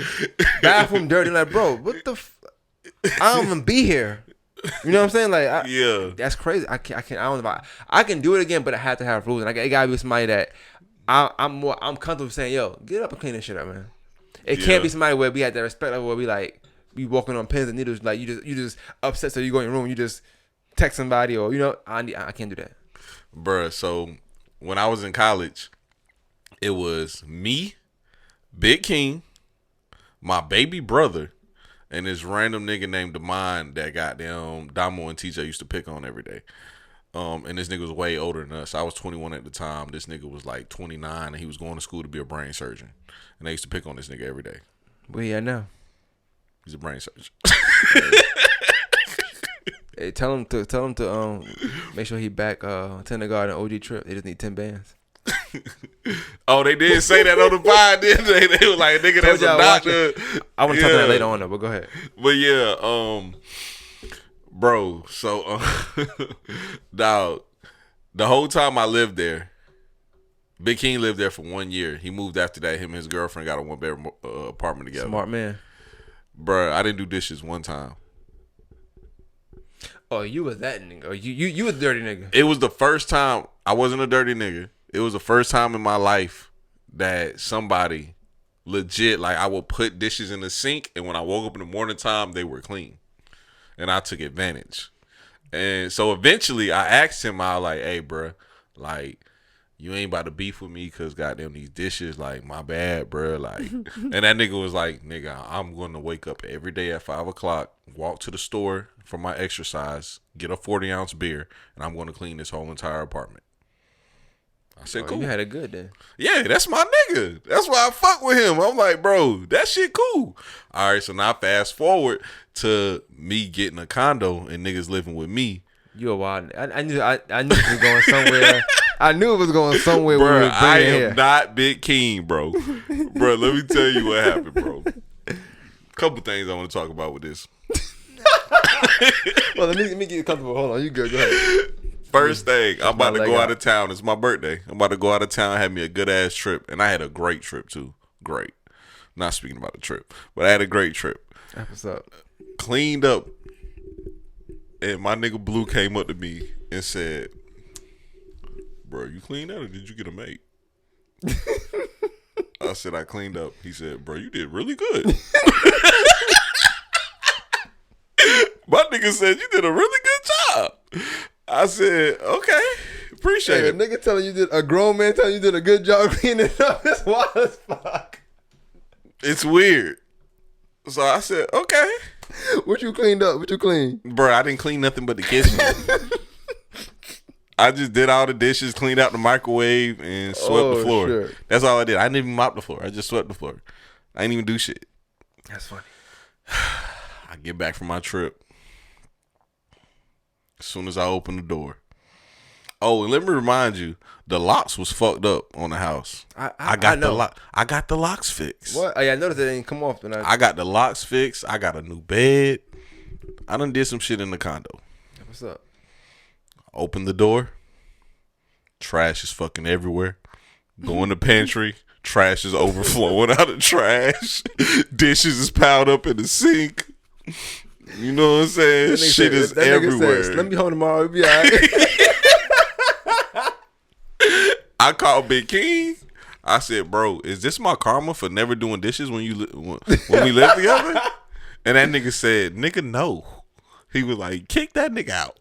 dirty. Like, bro, what the? I don't even be here. You know what I'm saying? Like, yeah, that's crazy. I don't know. I can do it again, but I have to have rules, and it gotta be somebody that I'm comfortable saying, yo, get up and clean this shit up, man. It can't be somebody where we had that respect level where we walking on pins and needles, like you just upset, so you go in your room, you just text somebody, or I can't do that, bruh. So when I was in college, it was me, Big King, my baby brother, and this random nigga named Damon that goddamn Damo and TJ used to pick on every day. And this nigga was way older than us. I was 21 at the time. This nigga was like 29, and he was going to school to be a brain surgeon. And they used to pick on this nigga every day. Where you at now? He's a brain surgeon. Hey, tell him to make sure he back Kindergarten OG trip. They just need 10 bands. Oh, they did say that on the pod, didn't they? They were like, nigga, that's a doctor. I want to talk about that later on, though, but go ahead. But yeah, bro, so, dog, the whole time I lived there, Big King lived there for 1 year. He moved after that. Him and his girlfriend got a one-bedroom apartment together. Smart man. Bro, I didn't do dishes one time. Oh, you was that nigga. You was a dirty nigga. It was the first time. I wasn't a dirty nigga. It was the first time in my life that somebody legit, like, I would put dishes in the sink, and when I woke up in the morning time, they were clean. And I took advantage. And so eventually I asked him, I was like, hey, bro, like, you ain't about to beef with me because goddamn these dishes, like, my bad, bro. Like, and that nigga was like, nigga, I'm going to wake up every day at 5 o'clock, walk to the store for my exercise, get a 40-ounce beer, and I'm going to clean this whole entire apartment. I said, cool. You had it good then. Yeah, that's my nigga. That's why I fuck with him. I'm like, bro, that shit cool. All right, so now fast forward to me getting a condo and niggas living with me. You a wild. I knew it was going somewhere. I knew it was going somewhere. Bro, I am not Big King, bro. Bro, let me tell you what happened, bro. Couple things I want to talk about with this. Well, let me get comfortable. Hold on, you good? Go ahead. First thing, I'm about to go out of town. It's my birthday. I'm about to go out of town. Have me a good ass trip, and I had a great trip too. Great. Not speaking about the trip, but I had a great trip. What's up? Cleaned up, and my nigga Blue came up to me and said, "Bro, you cleaned out or did you get a mate?" I said, "I cleaned up." He said, "Bro, you did really good." My nigga said, "You did a really good job." I said, "Okay, appreciate it." A nigga telling you a grown man telling you did a good job cleaning it up. It's wild as fuck. It's weird. So I said, "Okay." What you cleaned up? What you cleaned? Bro, I didn't clean nothing but the kitchen. I just did all the dishes, cleaned out the microwave, and swept the floor. Sure. That's all I did. I didn't even mop the floor. I just swept the floor. I didn't even do shit. That's funny. I get back from my trip. As soon as I open the door. Oh, and let me remind you, the locks was fucked up on the house. I got the locks fixed. What? Oh, yeah, I noticed it didn't come off. I got the locks fixed. I got a new bed. I done did some shit in the condo. What's up? Open the door. Trash is fucking everywhere. Go in the pantry. Trash is overflowing out of trash. Dishes is piled up in the sink. You know what I'm saying? Shit is everywhere. Said, let me home tomorrow. It'll be all right. I called Big King. I said, "Bro, is this my karma for never doing dishes when we live together?" And that nigga said, "Nigga, no." He was like, "Kick that nigga out."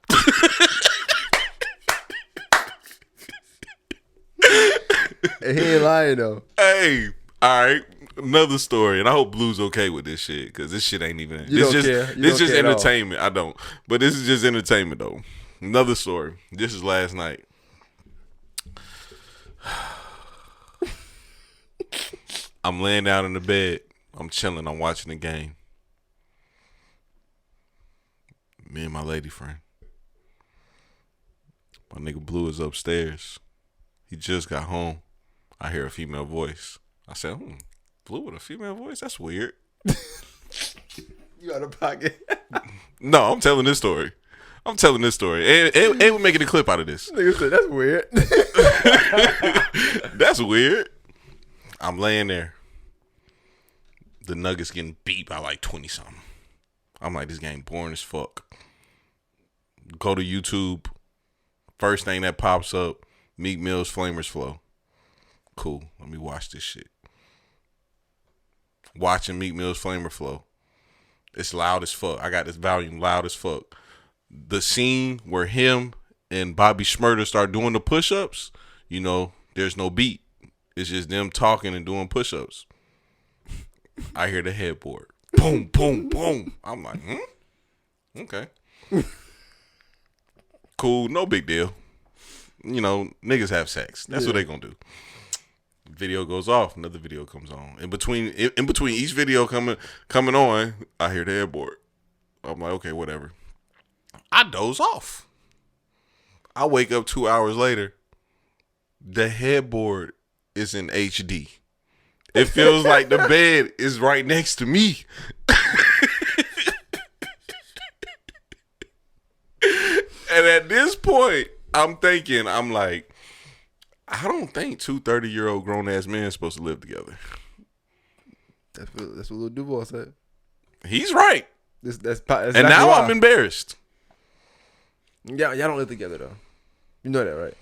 He ain't lying though. Hey, all right. Another story, and I hope Blue's okay with this shit because this shit ain't even. This just entertainment. I don't, but this is just entertainment though. Another story. This is last night. I'm laying down in the bed. I'm chilling. I'm watching the game. Me and my lady friend. My nigga Blue is upstairs. He just got home. I hear a female voice. I said, Blue with a female voice? That's weird. You out of pocket. No, I'm telling this story. And we're making a clip out of this. Nigga said, that's weird. That's weird. I'm laying there. The Nuggets getting beat by like 20-something. I'm like, this game boring as fuck. Go to YouTube. First thing that pops up, Meek Mill's Flamers Flow. Cool. Let me watch this shit. Watching Meek Mill's Flamer Flow. It's loud as fuck. I got this volume loud as fuck. The scene where him and Bobby Shmurda start doing the push-ups, you know, there's no beat. It's just them talking and doing push-ups. I hear the headboard. Boom, boom, boom. I'm like, okay. Cool, no big deal. You know, niggas have sex. That's what they gonna do. Video goes off, another video comes on. In between each video coming on, I hear the headboard. I'm like, okay, whatever. I doze off. I wake up 2 hours later. The headboard is in HD. It feels like the bed is right next to me. And at this point, I'm like, I don't think 2 30-year-old grown-ass men are supposed to live together. That's what Lil Duval said. He's right. That's and now why. I'm embarrassed. Yeah, y'all don't live together, though. You know that, right?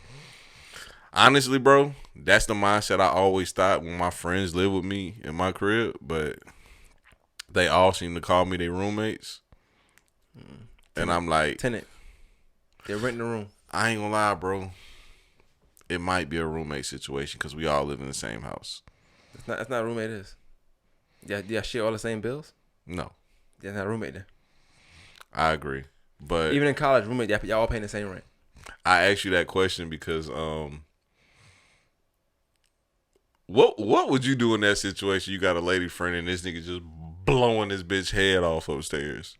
Honestly, bro, that's the mindset I always thought when my friends live with me in my crib, but they all seem to call me their roommates. And I'm like... Tenant. They're renting a room. I ain't gonna lie, bro. It might be a roommate situation because we all live in the same house. That's not a roommate, it is. Yeah, share all the same bills? No. That's not a roommate then. I agree. But even in college, roommate, y'all all paying the same rent. I asked you that question because what would you do in that situation? You got a lady friend and this nigga just blowing this bitch head off upstairs.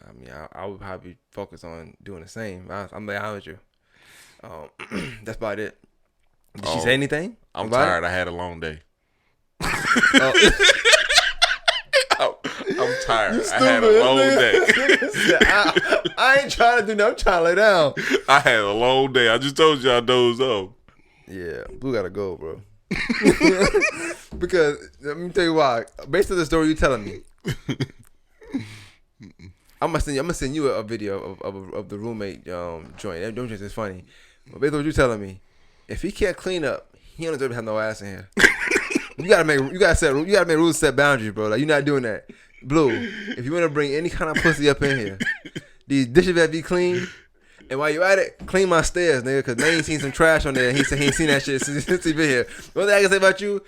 I mean, I would probably focus on doing the same. I'm gonna be honest with you. That's about it. Did she say anything? I'm tired. I had a long day. I'm tired. I had a long day. I ain't trying to do nothing. I'm trying to lay down. I had a long day. I just told you I dozed off. Yeah, Blue gotta go, bro. Because let me tell you why. Based on the story you telling me, I'm gonna send you a video of the roommate joint. That joint is funny. But based on what you telling me, if he can't clean up, he don't deserve to have no ass in here. You gotta make rules, set boundaries, bro. Like, you're not doing that. Blue, if you wanna bring any kind of pussy up in here, these dishes better be clean. And while you at it, clean my stairs, nigga, because Maine seen some trash on there. And he said he ain't seen that shit since he been here. One thing I can say about you,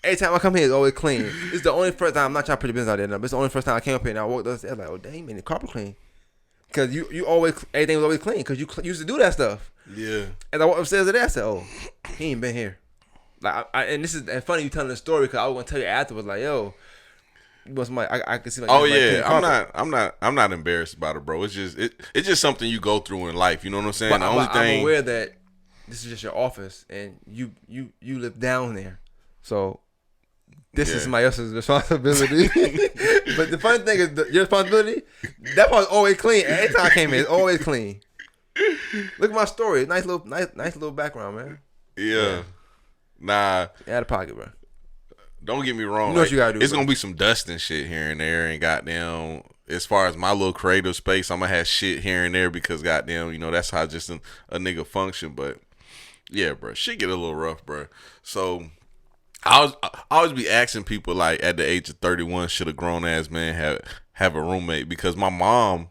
every time I come here, it's always clean. It's the only first time, I'm not trying to put your business out there, no, but it's the only first time I came up here and I walked upstairs, like, oh, dang, man, the carpet clean. Because you always, everything was always clean, because you used to do that stuff. Yeah. And I walked upstairs today, I said, oh, he ain't been here. Like, and this is and funny you telling the story, because I was going to tell you afterwards, like, yo, I can see like, oh yeah, I'm not embarrassed about it, bro. It's just something you go through in life. You know what I'm saying? I'm aware that this is just your office and you live down there, so this is somebody else's responsibility. But the funny thing is, your responsibility, that part's always clean. Every time I came in, it's always clean. Look at my story. Nice little background, man. Yeah. Nah. Out of pocket, bro. Don't get me wrong. You know what you gotta do, it's gonna be some dust and shit here and there, and goddamn, as far as my little creative space, I'm gonna have shit here and there because goddamn, that's how just a nigga function. But yeah, bro, shit get a little rough, bro. So I always be asking people, like, at the age of 31, should a grown ass man have a roommate? Because my mom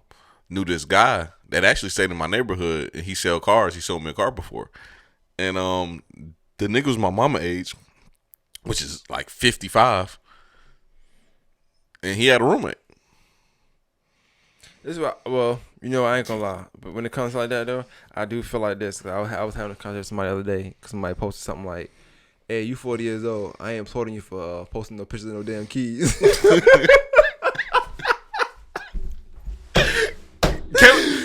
knew this guy that actually stayed in my neighborhood, and he sell cars. He sold me a car before, and the nigga was my mama age, which is like 55, and he had a roommate. This is what, well, I ain't gonna lie, but when it comes like that though, I do feel like this. I was having a conversation with somebody the other day, because somebody posted something like, "Hey, you 40 years old. I ain't applauding you for posting no pictures of no damn keys."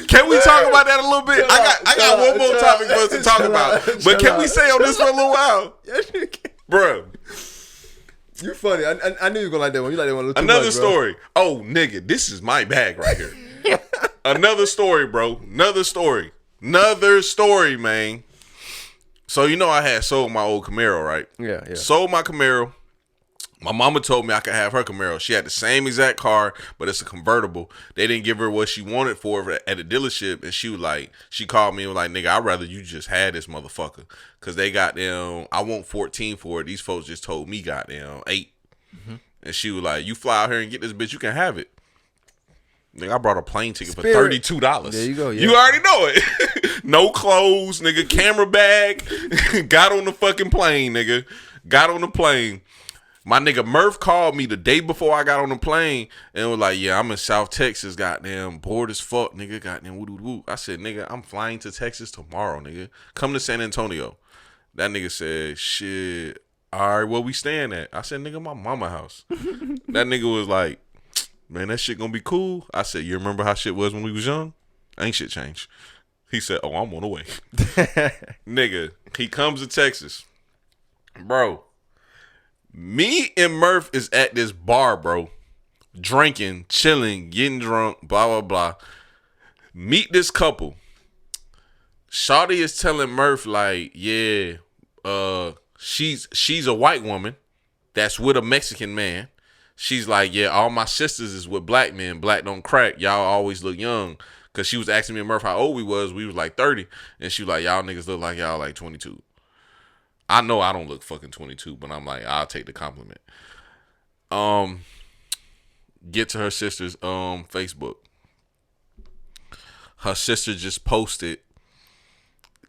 Can we talk about that a little bit? I got one more topic for us to talk about, but can we stay on this for a little while? Yes, you can. Bruh. You funny. I knew you were gonna like that one. You like that one a little too Another much, story. Bro. Oh, nigga, this is my bag right here. Another story, bro. Another story, man. So I had sold my old Camaro, right? Yeah. Sold my Camaro. My mama told me I could have her Camaro. She had the same exact car, but it's a convertible. They didn't give her what she wanted for it at the dealership, and she called me and was like, "Nigga, I'd rather you just had this motherfucker, cause they got them. I want 14 for it. These folks just told me goddamn 8." Mm-hmm. And she was like, "You fly out here and get this bitch, you can have it." Nigga, I brought a plane ticket for $32. There you go. Yeah. You already know it. No clothes, nigga. Camera bag. Got on the fucking plane, nigga. Got on the plane. My nigga Murph called me the day before I got on the plane and was like, "Yeah, I'm in South Texas, goddamn, bored as fuck, nigga, goddamn, woo-doo-doo." I said, "Nigga, I'm flying to Texas tomorrow, nigga. Come to San Antonio." That nigga said, "Shit, all right, where we staying at?" I said, "Nigga, my mama house." That nigga was like, "Man, that shit gonna be cool." I said, "You remember how shit was when we was young? Ain't shit changed." He said, "Oh, I'm on the way." Nigga, he comes to Texas. Bro. Me and Murph is at this bar, bro. Drinking, chilling, getting drunk, blah, blah, blah. Meet this couple. Shawty is telling Murph, like, yeah, she's a white woman that's with a Mexican man. She's like, "Yeah, all my sisters is with black men. Black don't crack. Y'all always look young." Because she was asking me and Murph how old we was. We was like 30. And she was like, "Y'all niggas look like y'all like 22. I know I don't look fucking 22, but I'm like, I'll take the compliment. Get to her sister's Facebook. Her sister just posted,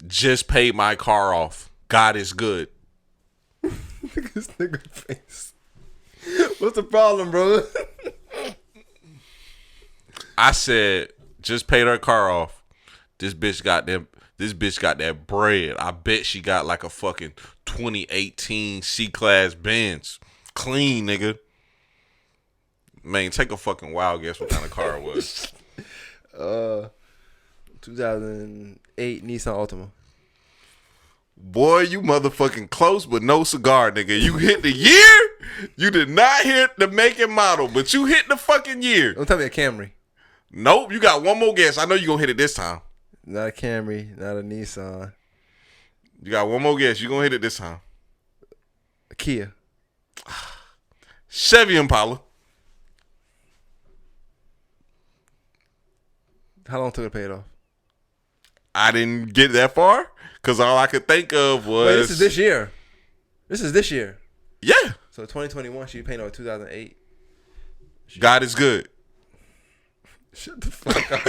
"Just paid my car off. God is good." Look at this nigga face. What's the problem, bro? I said, "Just paid her car off. This bitch got that bread. I bet she got like a fucking 2018 C-Class Benz. Clean, nigga." Man, take a fucking wild guess what kind of car it was. 2008 Nissan Altima. Boy, you motherfucking close, but no cigar, nigga. You hit the year. You did not hit the make and model, but you hit the fucking year. Don't tell me a Camry. Nope, you got one more guess. I know you're going to hit it this time. Not a Camry, not a Nissan. You got one more guess. You're going to hit it this time. A Kia. Chevy Impala. How long took it to pay it off? I didn't get that far because all I could think of was... Wait, this is this year. This is this year. Yeah. So 2021, she paid over 2008. God is good. Shut the fuck up.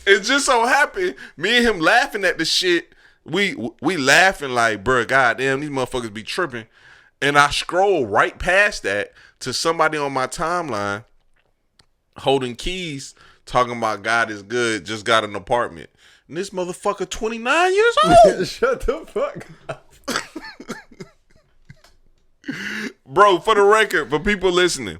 It just so happened, me and him laughing at the shit. We laughing like, bruh, goddamn, these motherfuckers be tripping. And I scroll right past that to somebody on my timeline holding keys, talking about God is good, just got an apartment. And this motherfucker 29 years old. Shut the fuck up. Bro, for the record, for people listening,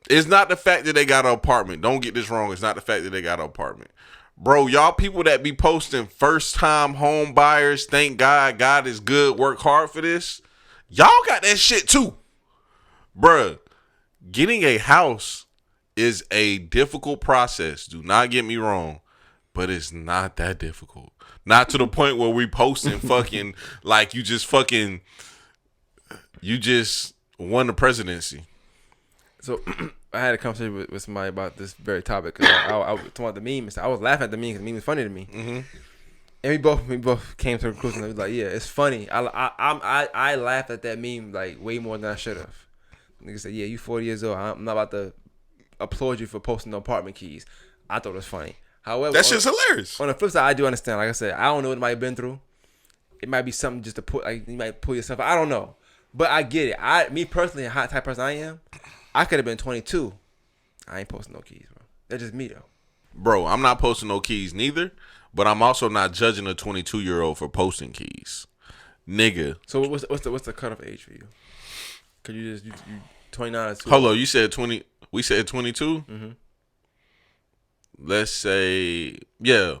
it's not the fact that they got an apartment. Don't get this wrong. It's not the fact that they got an apartment. Bro, y'all people that be posting first-time home buyers, thank God, God is good, work hard for this. Y'all got that shit too. Bruh, getting a house is a difficult process. Do not get me wrong. But it's not that difficult. Not to the point where we posting fucking like you just won the presidency. So I had a conversation with somebody about this very topic. Cause I was talking about the meme. I was laughing at the meme because the meme was funny to me. Mm-hmm. And we both came to the conclusion. I was like, yeah, it's funny. I laughed at that meme like way more than I should have. Nigga said, yeah, you 40 years old. I'm not about to applaud you for posting the apartment keys. I thought it was funny. However, that shit's hilarious. On the flip side, I do understand. Like I said, I don't know what it might have been through. It might be something just to put, like you might pull yourself. I don't know, but I get it. Me personally, a hot type person I am, I could have been 22. I ain't posting no keys, bro. That's just me though. Bro, I'm not posting no keys neither, but I'm also not judging a 22-year-old for posting keys, nigga. So what's the cutoff age for you? Cause you 29 is too. Hold on, you said 20. We said 22. Mm-hmm. Let's say, yeah.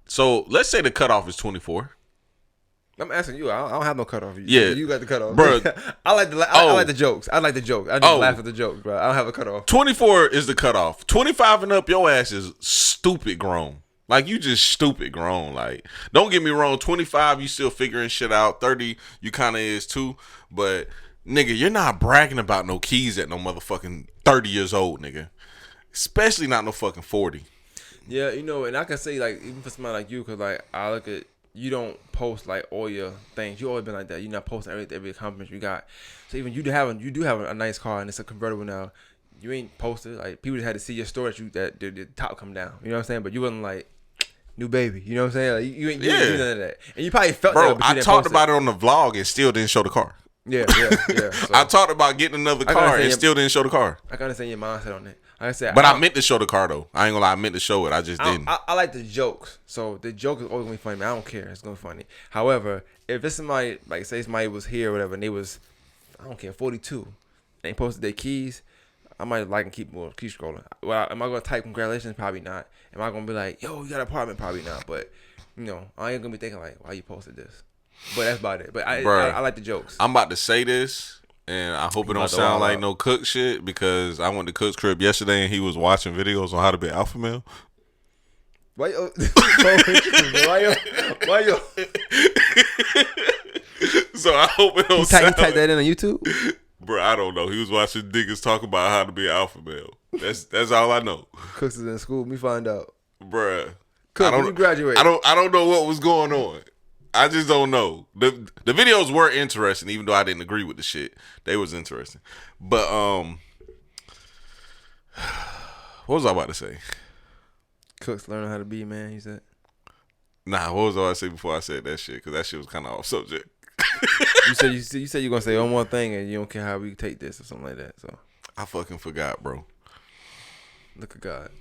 So let's say the cutoff is 24. I'm asking you. I don't have no cutoff. Yeah, you got the cutoff, bro. I like the jokes. I like the jokes. I just laugh at the jokes, bro. I don't have a cutoff. 24 is the cutoff. 25 and up, your ass is stupid grown. Like you just stupid grown. Like don't get me wrong. 25, you still figuring shit out. 30, you kind of is too. But nigga, you're not bragging about no keys at no motherfucking 30 years old, nigga. Especially not no fucking 40. Yeah, and I can say like even for somebody like you, cause like I look at you don't post like all your things. You always been like that. You're not posting every accomplishment you got. So even you do have a nice car and it's a convertible now. You ain't posted like people just had to see your story that the top come down. You know what I'm saying? But you wasn't like new baby. You know what I'm saying? Like you ain't do none of that. And you probably felt bro. That, but I talked about it on the vlog and still didn't show the car. Yeah. So, I talked about getting another car and still didn't show the car. I can understand your mindset on that. Like I said, but I meant to show the car though. I ain't gonna lie, I meant to show it. I just didn't. I like the jokes, so the joke is always gonna be funny. Man, I don't care, it's gonna be funny. However, if it's somebody like say somebody was here or whatever, and they was, I don't care, 42, they posted their keys, I might like and keep scrolling. Well, am I gonna type congratulations? Probably not. Am I gonna be like, yo, you got an apartment? Probably not. But I ain't gonna be thinking like, why you posted this? But that's about it. But I like the jokes. I'm about to say this. And I hope it don't sound like no Cook shit because I went to Cook's crib yesterday and he was watching videos on how to be alpha male. Why yo? So I hope it don't sound. You type that in on YouTube? Bro, I don't know. He was watching niggas talk about how to be an alpha male. That's all I know. Cooks is in school. Let me find out. Bruh. Cook, when you graduate? I don't know what was going on. I just don't know. The videos were interesting, even though I didn't agree with the shit. They was interesting. But what was I about to say? Cooks learning how to be, man, you said. Nah, what was I about to say before I said that shit? Because that shit was kind of off subject. you said you're gonna say one more thing and you don't care how we take this or something like that. So I fucking forgot, bro. Look at God.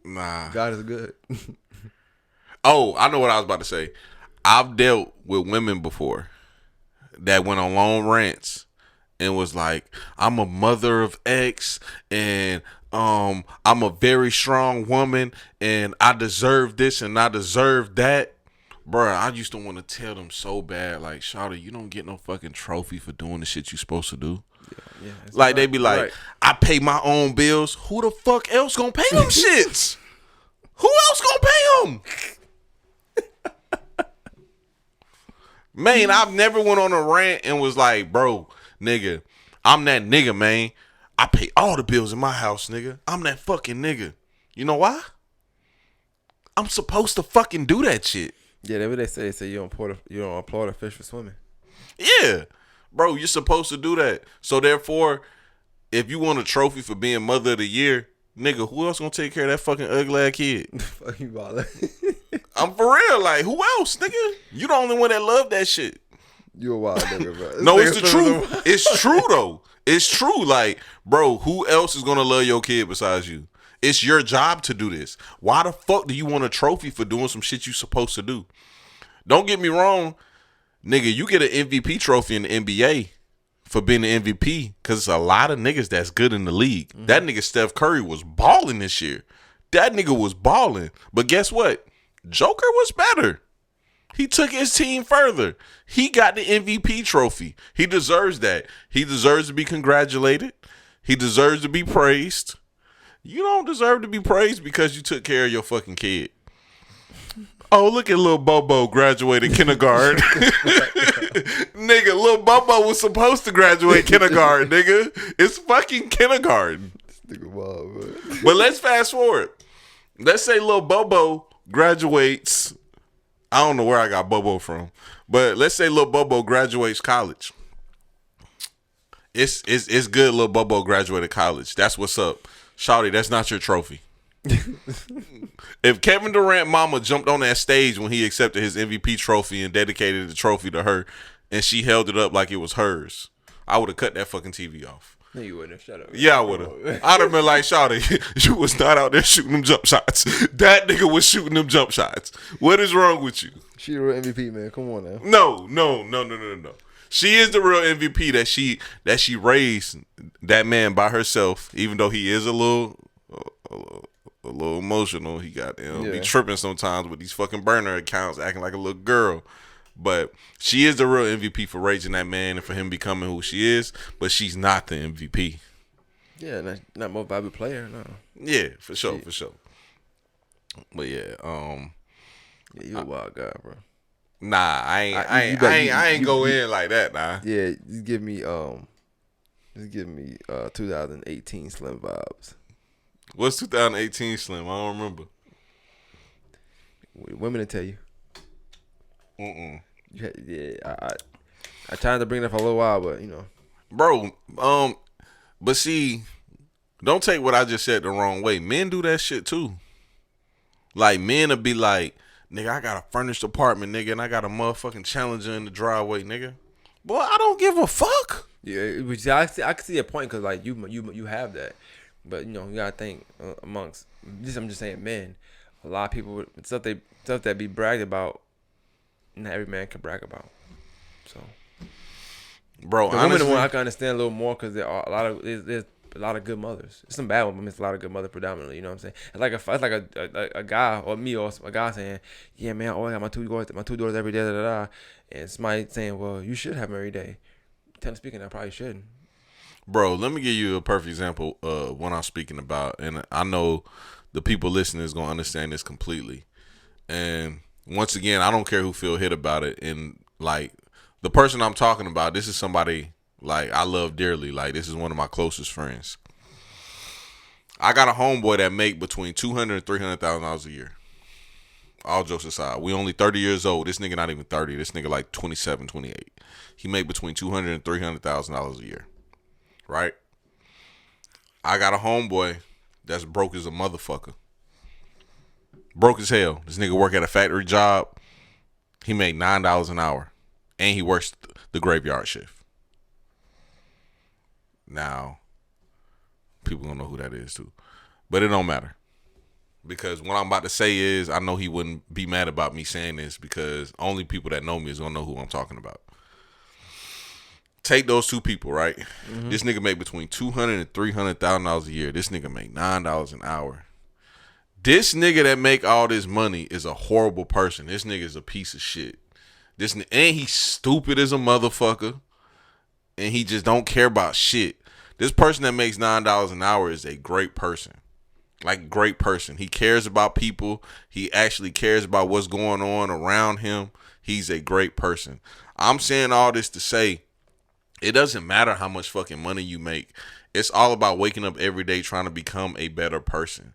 Nah. God is good. Oh, I know what I was about to say. I've dealt with women before that went on long rants and was like, I'm a mother of X and I'm a very strong woman and I deserve this and I deserve that. Bruh, I used to want to tell them so bad, like, Shawty, you don't get no fucking trophy for doing the shit you supposed to do. Yeah, like, they be like, I pay my own bills. Who the fuck else gonna pay them shits? Who else gonna pay them? Man, I've never went on a rant and was like, bro, nigga, I'm that nigga, man. I pay all the bills in my house, nigga. I'm that fucking nigga. You know why? I'm supposed to fucking do that shit. Yeah, that's what they say. They say you don't applaud a fish for swimming. Yeah. Bro, you're supposed to do that. So therefore, if you want a trophy for being mother of the year, nigga, who else gonna take care of that fucking ugly ass kid? Fuck you, baller. I'm for real. Like, who else, nigga? You the only one that love that shit. You a wild nigga, bro. No, it's the truth. It's true, though. It's true. Like, bro, who else is gonna love your kid besides you? It's your job to do this. Why the fuck do you want a trophy for doing some shit you supposed to do? Don't get me wrong, nigga, you get an MVP trophy in the NBA for being an MVP because it's a lot of niggas that's good in the league. Mm-hmm. That nigga Steph Curry was balling this year. That nigga was balling. But guess what? Joker was better. He took his team further. He got the MVP trophy. He deserves that. He deserves to be congratulated. He deserves to be praised. You don't deserve to be praised because you took care of your fucking kid. Oh, look at little Bobo graduated kindergarten. Nigga, little Bobo was supposed to graduate kindergarten, nigga. It's fucking kindergarten. But let's fast forward. Let's say little Bobo graduates. I don't know where I got Bobo from. But let's say little Bobo graduates college. It's good little Bobo graduated college. That's what's up. Shawty, that's not your trophy. If Kevin Durant mama jumped on that stage when he accepted his MVP trophy and dedicated the trophy to her and she held it up like it was hers, I would have cut that fucking TV off. No, you wouldn't have. Shut up. Yeah, I would have. I'd have been like, Shawty, you was not out there shooting them jump shots. That nigga was shooting them jump shots. What is wrong with you? She the real MVP, man. Come on now. No. She is the real MVP that she raised that man by herself, even though he is a little emotional. He got be tripping sometimes with these fucking burner accounts, acting like a little girl. But she is the real MVP for raising that man and for him becoming who she is. But she's not the MVP. Yeah, not most valuable player. No. Yeah, for sure. But yeah, you a wild guy, bro. Nah, I ain't go in like that, nah. Yeah, just give me 2018 Slim vibes. What's 2018 Slim? I don't remember. Women to tell you. Yeah, I tried to bring it up for a little while, but you know, bro. But see, don't take what I just said the wrong way. Men do that shit too. Like men will be like, nigga, I got a furnished apartment, nigga, and I got a motherfucking Challenger in the driveway, nigga. Boy, I don't give a fuck. Yeah, but see, I can see a point because like you have that, but you know you gotta think amongst this. I'm just saying, men. A lot of people stuff that be bragged about. Not every man can brag about. So, bro, the women the one I can understand a little more because there are there's a lot of good mothers. There's some bad ones, but it's a lot of good mothers predominantly. You know what I'm saying? It's like a guy or me or a guy saying, "Yeah, man, I got my two daughters every day." Da, da, da. And somebody saying, "Well, you should have them every day." Technically speaking, I probably shouldn't. Bro, let me give you a perfect example of what I'm speaking about, and I know the people listening is gonna understand this completely. And once again, I don't care who feel hit about it. And like the person I'm talking about, this is somebody like I love dearly. Like this is one of my closest friends. I got a homeboy that make between $200,000 and $300,000 a year. All jokes aside, we only 30 years old. This nigga not even 30. This nigga like 27, 28. He make between $200,000 and $300,000 a year. Right? I got a homeboy that's broke as a motherfucker. Broke as hell. This nigga work at a factory job. He made $9 an hour. And he works the graveyard shift. Now, people gonna know who that is too. But it don't matter. Because what I'm about to say is, I know he wouldn't be mad about me saying this because only people that know me is gonna know who I'm talking about. take those two people, right? Mm-hmm. This nigga make between $200,000 and $300,000 a year. This nigga make $9 an hour. This nigga that make all this money is a horrible person. This nigga is a piece of shit. And he's stupid as a motherfucker. And he just don't care about shit. This person that makes $9 an hour is a great person. Like, great person. He cares about people. He actually cares about what's going on around him. He's a great person. I'm saying all this to say, it doesn't matter how much fucking money you make. It's all about waking up every day trying to become a better person.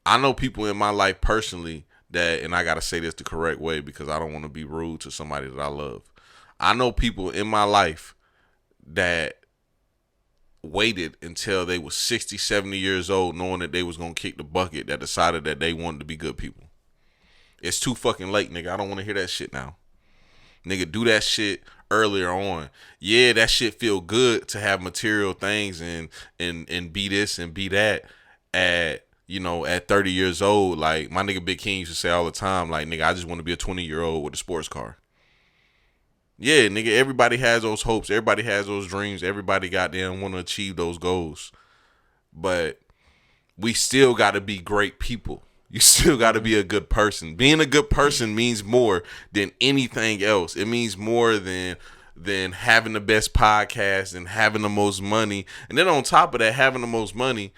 I know people in my life personally that, and I got to say this the correct way because I don't want to be rude to somebody that I love. I know people in my life that waited until they were 60, 70 years old knowing that they was going to kick the bucket, that decided that they wanted to be good people. It's too fucking late, nigga. I don't want to hear that shit now. Nigga, do that shit earlier on. Yeah, that shit feel good to have material things and be this and be that at 30 years old. Like, my nigga Big King used to say all the time, like, nigga, I just want to be a 20-year-old with a sports car. Yeah, nigga, everybody has those hopes. Everybody has those dreams. Everybody goddamn want to achieve those goals. But we still got to be great people. You still got to be a good person. Being a good person means more than anything else. It means more than having the best podcast and having the most money. And then on top of that, having the most money,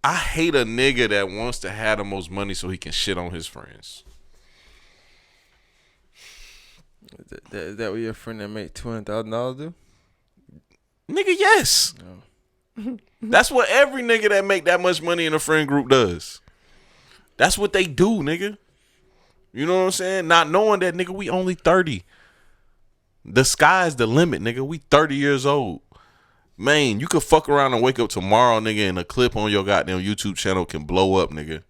I hate a nigga that wants to have the most money so he can shit on his friends. Is that what your friend that make $200,000 do? Nigga, yes. No. That's what every nigga that make that much money in a friend group does. That's what they do, nigga. You know what I'm saying? Not knowing that, nigga, we only 30. The sky's the limit, nigga. We 30 years old. Man, you could fuck around and wake up tomorrow, nigga, and a clip on your goddamn YouTube channel can blow up, nigga.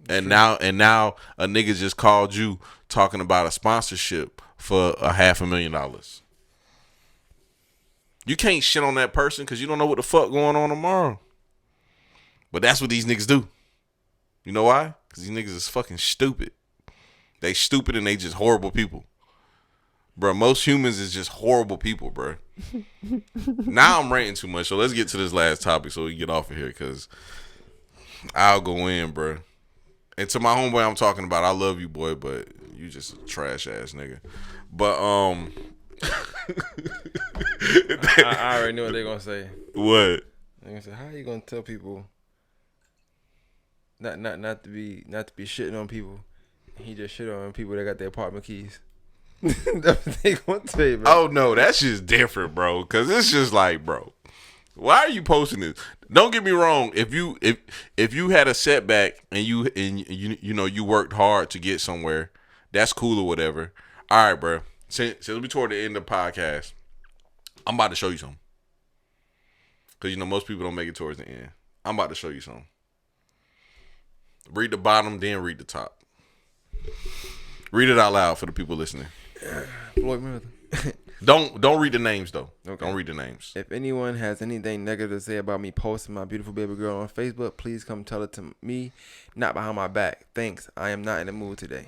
And now a nigga just called you talking about a sponsorship for $500,000. You can't shit on that person because you don't know what the fuck going on tomorrow. But that's what these niggas do. You know why? Because these niggas is fucking stupid. They stupid and they just horrible people. Bro, most humans is just horrible people, bro. Now I'm ranting too much, so let's get to this last topic so we can get off of here because I'll go in, bro. And to my homeboy I'm talking about, I love you, boy, but you just a trash ass nigga. But I already know what they're gonna say. What? They're gonna say, how are you gonna tell people not to be shitting on people? He just shit on people that got their apartment keys. That's what they gonna say, bro. Oh no, that's just different, bro. Cause it's just like, bro, why are you posting this? Don't get me wrong. If you had a setback and you worked hard to get somewhere, that's cool or whatever. All right, bro. Since we toward the end of the podcast, I'm about to show you something. Cause most people don't make it towards the end. I'm about to show you something. Read the bottom, then read the top. Read it out loud for the people listening. Floyd Mayweather. Don't read the names though. Okay. Don't read the names. If anyone has anything negative to say about me posting my beautiful baby girl on Facebook, please come tell it to me, not behind my back. Thanks. I am not in the mood today.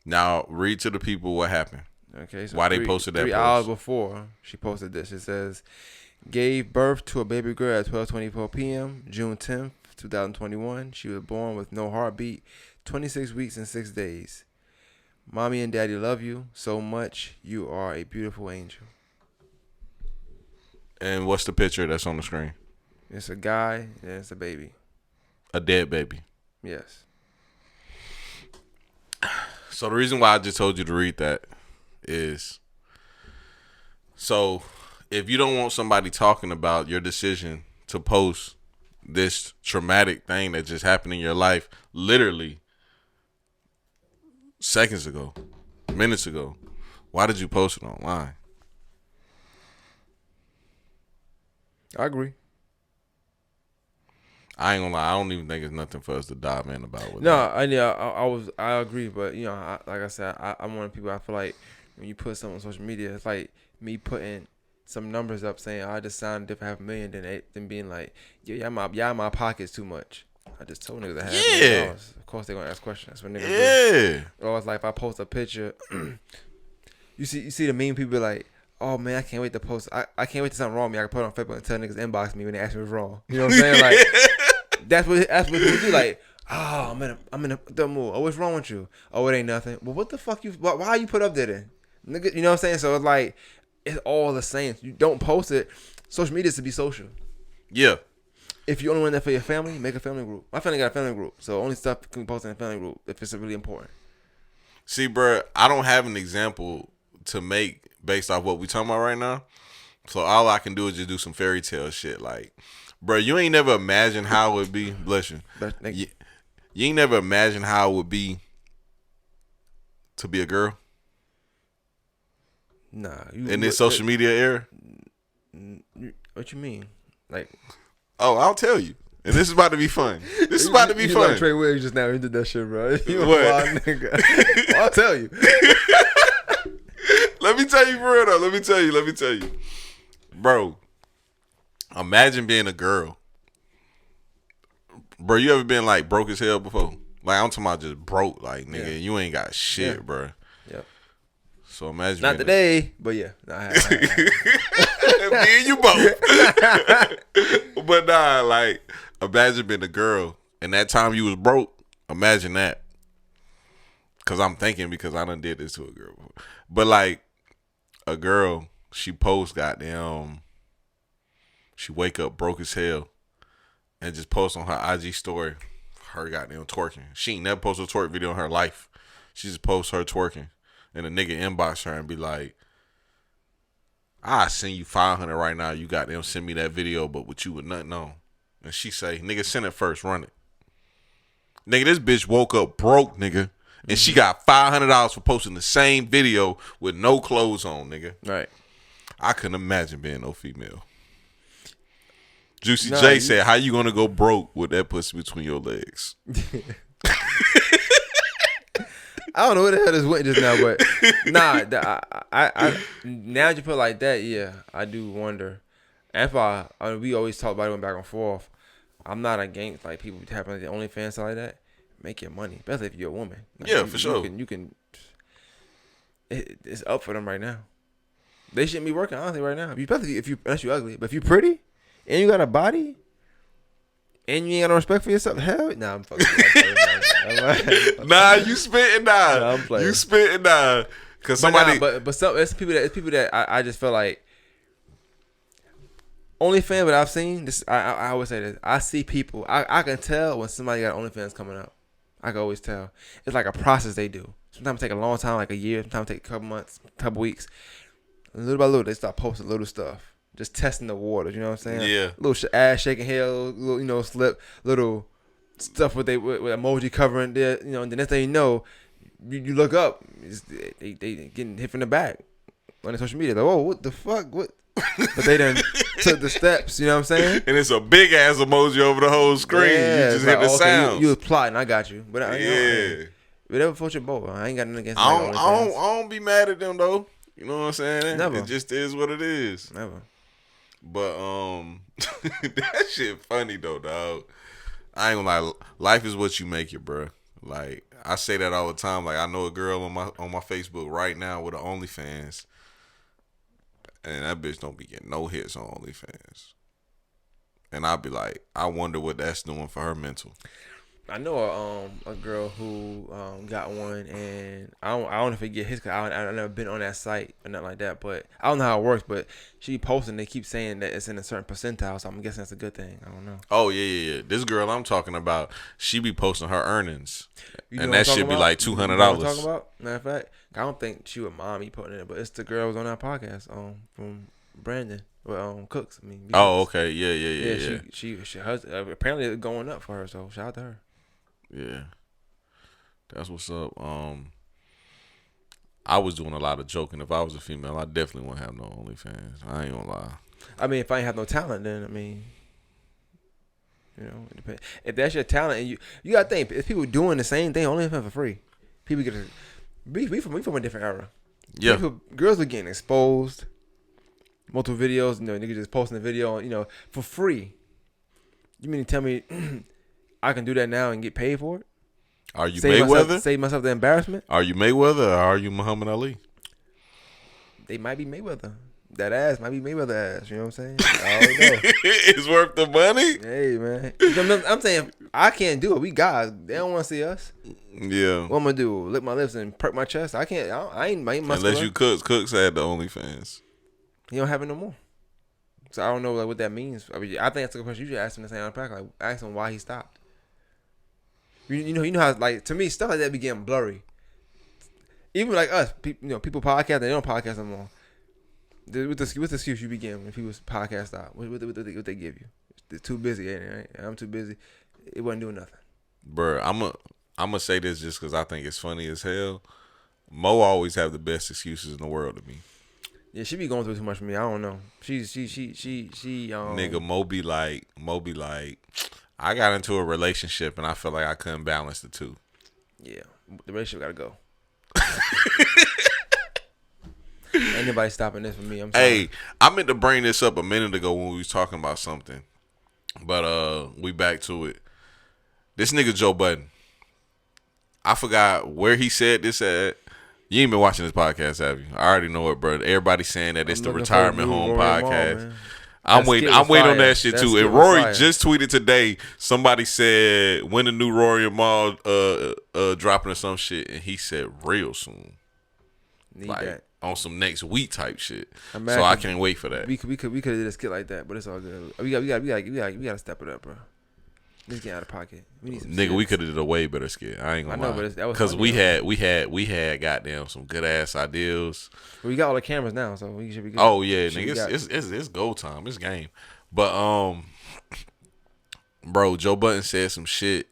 Now read to the people what happened. Okay. So why they posted that 3 post. hours before she posted this, it says, gave birth to a baby girl at 12:24 p.m. June 10th, 2021. She was born with no heartbeat, 26 weeks and 6 days. Mommy and Daddy love you so much. You are a beautiful angel. And what's the picture that's on the screen? It's a guy and it's a baby. A dead baby. Yes. So the reason why I just told you to read that is, so if you don't want somebody talking about your decision to post this traumatic thing that just happened in your life, literally seconds ago, minutes ago, why did you post it online? I agree. I ain't gonna lie, I don't even think it's nothing for us to dive in about. With no, that. I agree, but like I said, I'm one of the people. I feel like when you put something on social media, it's like me putting some numbers up saying I just signed a different $500,000 than being like, y'all my pockets too much. I just told niggas that $500,000. Of course they're gonna ask questions. That's what niggas do. Or it's like if I post a picture, you see the mean people be like, oh man, I can't wait to post. I can't wait to something wrong with me. I can put it on Facebook and tell niggas inbox me when they ask me what's wrong. You know what I'm saying? Like that's what people do. Like, oh, I'm in a dumb mood. Oh, what's wrong with you? Oh, it ain't nothing. Well, what the fuck why you put up there then? Nigga, you know what I'm saying? So it's like it's all the same. You don't post it. Social media is to be social. Yeah. If you only want that for your family, make a family group. My family got a family group, so only stuff can be posted in a family group if it's really important. See, bro, I don't have an example to make based off what we talking about right now. So all I can do is just do some fairy tale shit. Like, bro, you ain't never imagined how it would be. Bless you. You ain't never imagined how it would be to be a girl. Nah. In this social media era. What you mean? Like, oh, I'll tell you. And this is about to be fun. This is about to be fun. Like Trey Williams just now. He did that shit, bro. You what? A wild nigga. Well, I'll tell you. Let me tell you for real though. Let me tell you. Bro, imagine being a girl. Bro, you ever been like broke as hell before? Like I'm talking about just broke. Like nigga, you ain't got shit, bro. Yep. So imagine. Not today, but yeah. Nah, me and you both. But nah, like imagine being a girl and that time you was broke. Imagine that. Cause I'm thinking because I done did this to a girl before. But like a girl, she posts goddamn. She wake up broke as hell, and just post on her IG story, her goddamn twerking. She ain't never posted a twerk video in her life. She just posts her twerking, and a nigga inbox her and be like, "I send you 500 right now. You goddamn send me that video, but with you with nothing on." And she say, "Nigga, send it first. Run it." Nigga, this bitch woke up broke, nigga. And she got $500 for posting the same video with no clothes on, nigga. Right. I couldn't imagine being no female. Juicy J said, "How you gonna go broke with that pussy between your legs?" I don't know what the hell this went just now, but nah. I now that you put it like that, yeah, I do wonder. And we always talk about it going back and forth. I'm not against like people having like, the OnlyFans like that. Make your money, especially if you're a woman. Like, yeah, for sure. You can. It's up for them right now. They shouldn't be working honestly right now. Unless you're ugly, but if you're pretty and you got a body and you ain't got no respect for yourself, hell, nah, I'm fucking. Nah, you spitting nah. Nah, I'm playing. You spitting nah. Cause somebody, but it's people that I just feel like. OnlyFans, but I've seen this. I always say this. I see people. I can tell when somebody got OnlyFans coming up. I can always tell. It's like a process they do. Sometimes it take a long time, like a year. Sometimes it take a couple months, couple weeks. And little by little, they start posting little stuff, just testing the waters. You know what I'm saying? Yeah. Little ass shaking, hell, little slip, little stuff with emoji covering there. You know, and the next thing you know, you look up, they getting hit from the back on the social media. Like, oh, what the fuck? What? But they done took the steps, you know what I'm saying? And it's a big ass emoji over the whole screen. Yeah, you just hit the sound. You was plotting, I got you. But yeah. Whatever floats your boat. I ain't got nothing against I don't be mad at them though. You know what I'm saying? Never. It just is what it is. Never. But that shit funny though, dog. I ain't gonna lie. Life is what you make it, bro. Like I say that all the time. Like I know a girl on my Facebook right now with an OnlyFans. And that bitch don't be getting no hits on OnlyFans. And I'll be like, I wonder what that's doing for her mental. I know a girl who got one, and I don't know if it get hits because I've never been on that site or nothing like that. But I don't know how it works. But she posting, they keep saying that it's in a certain percentile, so I'm guessing that's a good thing. I don't know. Oh yeah. This girl I'm talking about, she be posting her earnings, and that should be like $200. Talking about? Matter of fact, I don't think she would mind me putting it, but it's the girl who was on our podcast from Brandon. Well, Cooks. I mean. Oh, okay. Yeah. She apparently it's going up for her, so shout out to her. Yeah, that's what's up. I was doing a lot of joking. If I was a female, I definitely wouldn't have no OnlyFans. I ain't gonna lie. I mean, if I ain't have no talent, then I mean, you know, it depends. If that's your talent, and you gotta think, if people doing the same thing, OnlyFans for free, people get we from a different era. Yeah, girls are getting exposed. Multiple videos, you know, niggas just posting the video, you know, for free. You mean to tell me? I can do that now and get paid for it? Are you Mayweather? Save myself the embarrassment? Are you Mayweather or are you Muhammad Ali? They might be Mayweather. That ass might be Mayweather ass. You know what I'm saying? I don't know. It's worth the money. Hey man, I'm saying I can't do it. We guys, they don't want to see us. Yeah. What I'm gonna do? Lick my lips and perk my chest? I can't. I ain't muscular. Unless you Cooks had the OnlyFans. He don't have it no more. So I don't know like what that means. I think that's a good question. You should ask him the same on the pack. Like ask him why he stopped. You know how like to me stuff like that be getting blurry. Even like us, people podcast, they don't podcast no more. What's the excuse you be giving if he was podcast out? What they give you? They're too busy, ain't it? Right? I'm too busy. It wasn't doing nothing. Bruh, I'm gonna say this just because I think it's funny as hell. Mo always have the best excuses in the world to me. Yeah, she be going through too much for me. I don't know. She Nigga, Mo be like, I got into a relationship and I felt like I couldn't balance the two. Yeah, the relationship gotta go. Ain't nobody stopping this for me. I'm sorry. Hey, I meant to bring this up a minute ago when we was talking about something, but we back to it. This nigga Joe Budden. I forgot where he said this at. You ain't been watching this podcast, have you? I already know it, bro. Everybody's saying that it's the retirement home podcast. I'm waiting on that shit too. And Rory just tweeted today. Somebody said when the new Rory and Maul dropping or some shit, and he said real soon. Need like that. On some next week type shit. So I can't wait for that. We could have did a skit like that, but it's all good. We gotta step it up, bro. Let's get out of pocket. We need some nigga, we could have did a way better skit. I ain't gonna lie. But that was because we had goddamn some good ass ideas. We got all the cameras now, so we should be good. Oh yeah, nigga, it's go time. It's game. But bro, Joe Budden said some shit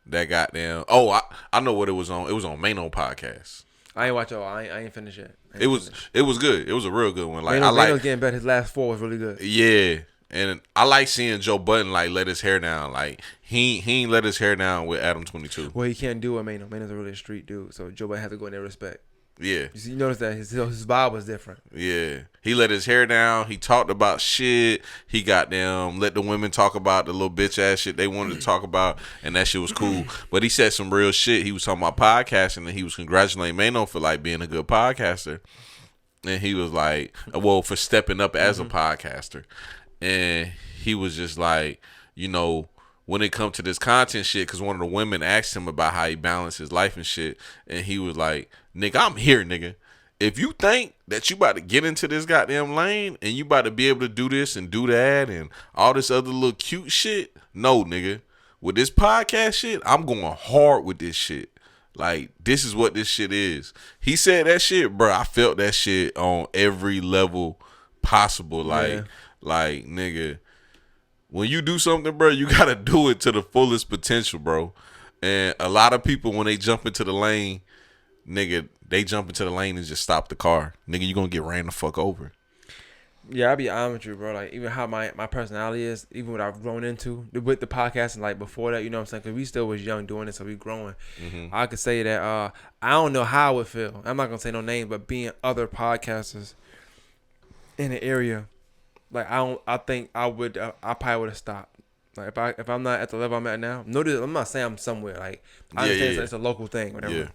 that goddamn. Oh, I know what it was on. It was on Maine podcast. I ain't watch all. I ain't finished yet. It was good. It was a real good one. Like Maino's getting better. His last 4 was really good. Yeah. And I like seeing Joe Budden like let his hair down. Like he ain't let his hair down with Adam 22. Well, he can't do it, Maino. Maino's a really street dude, so Joe Budden has to go in there respect. Yeah. You notice that his vibe was different. Yeah. He let his hair down. He talked about shit. He got them let the women talk about the little bitch ass shit they wanted to talk about, and that shit was cool. But he said some real shit. He was talking about podcasting, and he was congratulating Maino for like being a good podcaster. And he was like, well, for stepping up as a podcaster. And he was just like, you know, when it comes to this content shit, because one of the women asked him about how he balanced his life and shit. And he was like, nigga, I'm here, nigga. If you think that you about to get into this goddamn lane and you about to be able to do this and do that and all this other little cute shit, no, nigga. With this podcast shit, I'm going hard with this shit. Like, this is what this shit is. He said that shit, bro. I felt that shit on every level possible. Like, nigga, when you do something, bro, you got to do it to the fullest potential, bro. And a lot of people, when they jump into the lane, nigga, they jump into the lane and just stop the car. Nigga, you going to get ran the fuck over. Yeah, I'll be honest with you, bro. Like, even how my personality is, even what I've grown into with the podcast and, like, before that, you know what I'm saying? Because we still was young doing it, so we growing. Mm-hmm. I could say that I don't know how I would feel. I'm not going to say no name, but being other podcasters in the area, like, I think I would, I probably would have stopped. Like, if I'm not at the level I'm at now, I'm not saying I'm somewhere. Like, I understand it's a local thing, whatever. Yeah.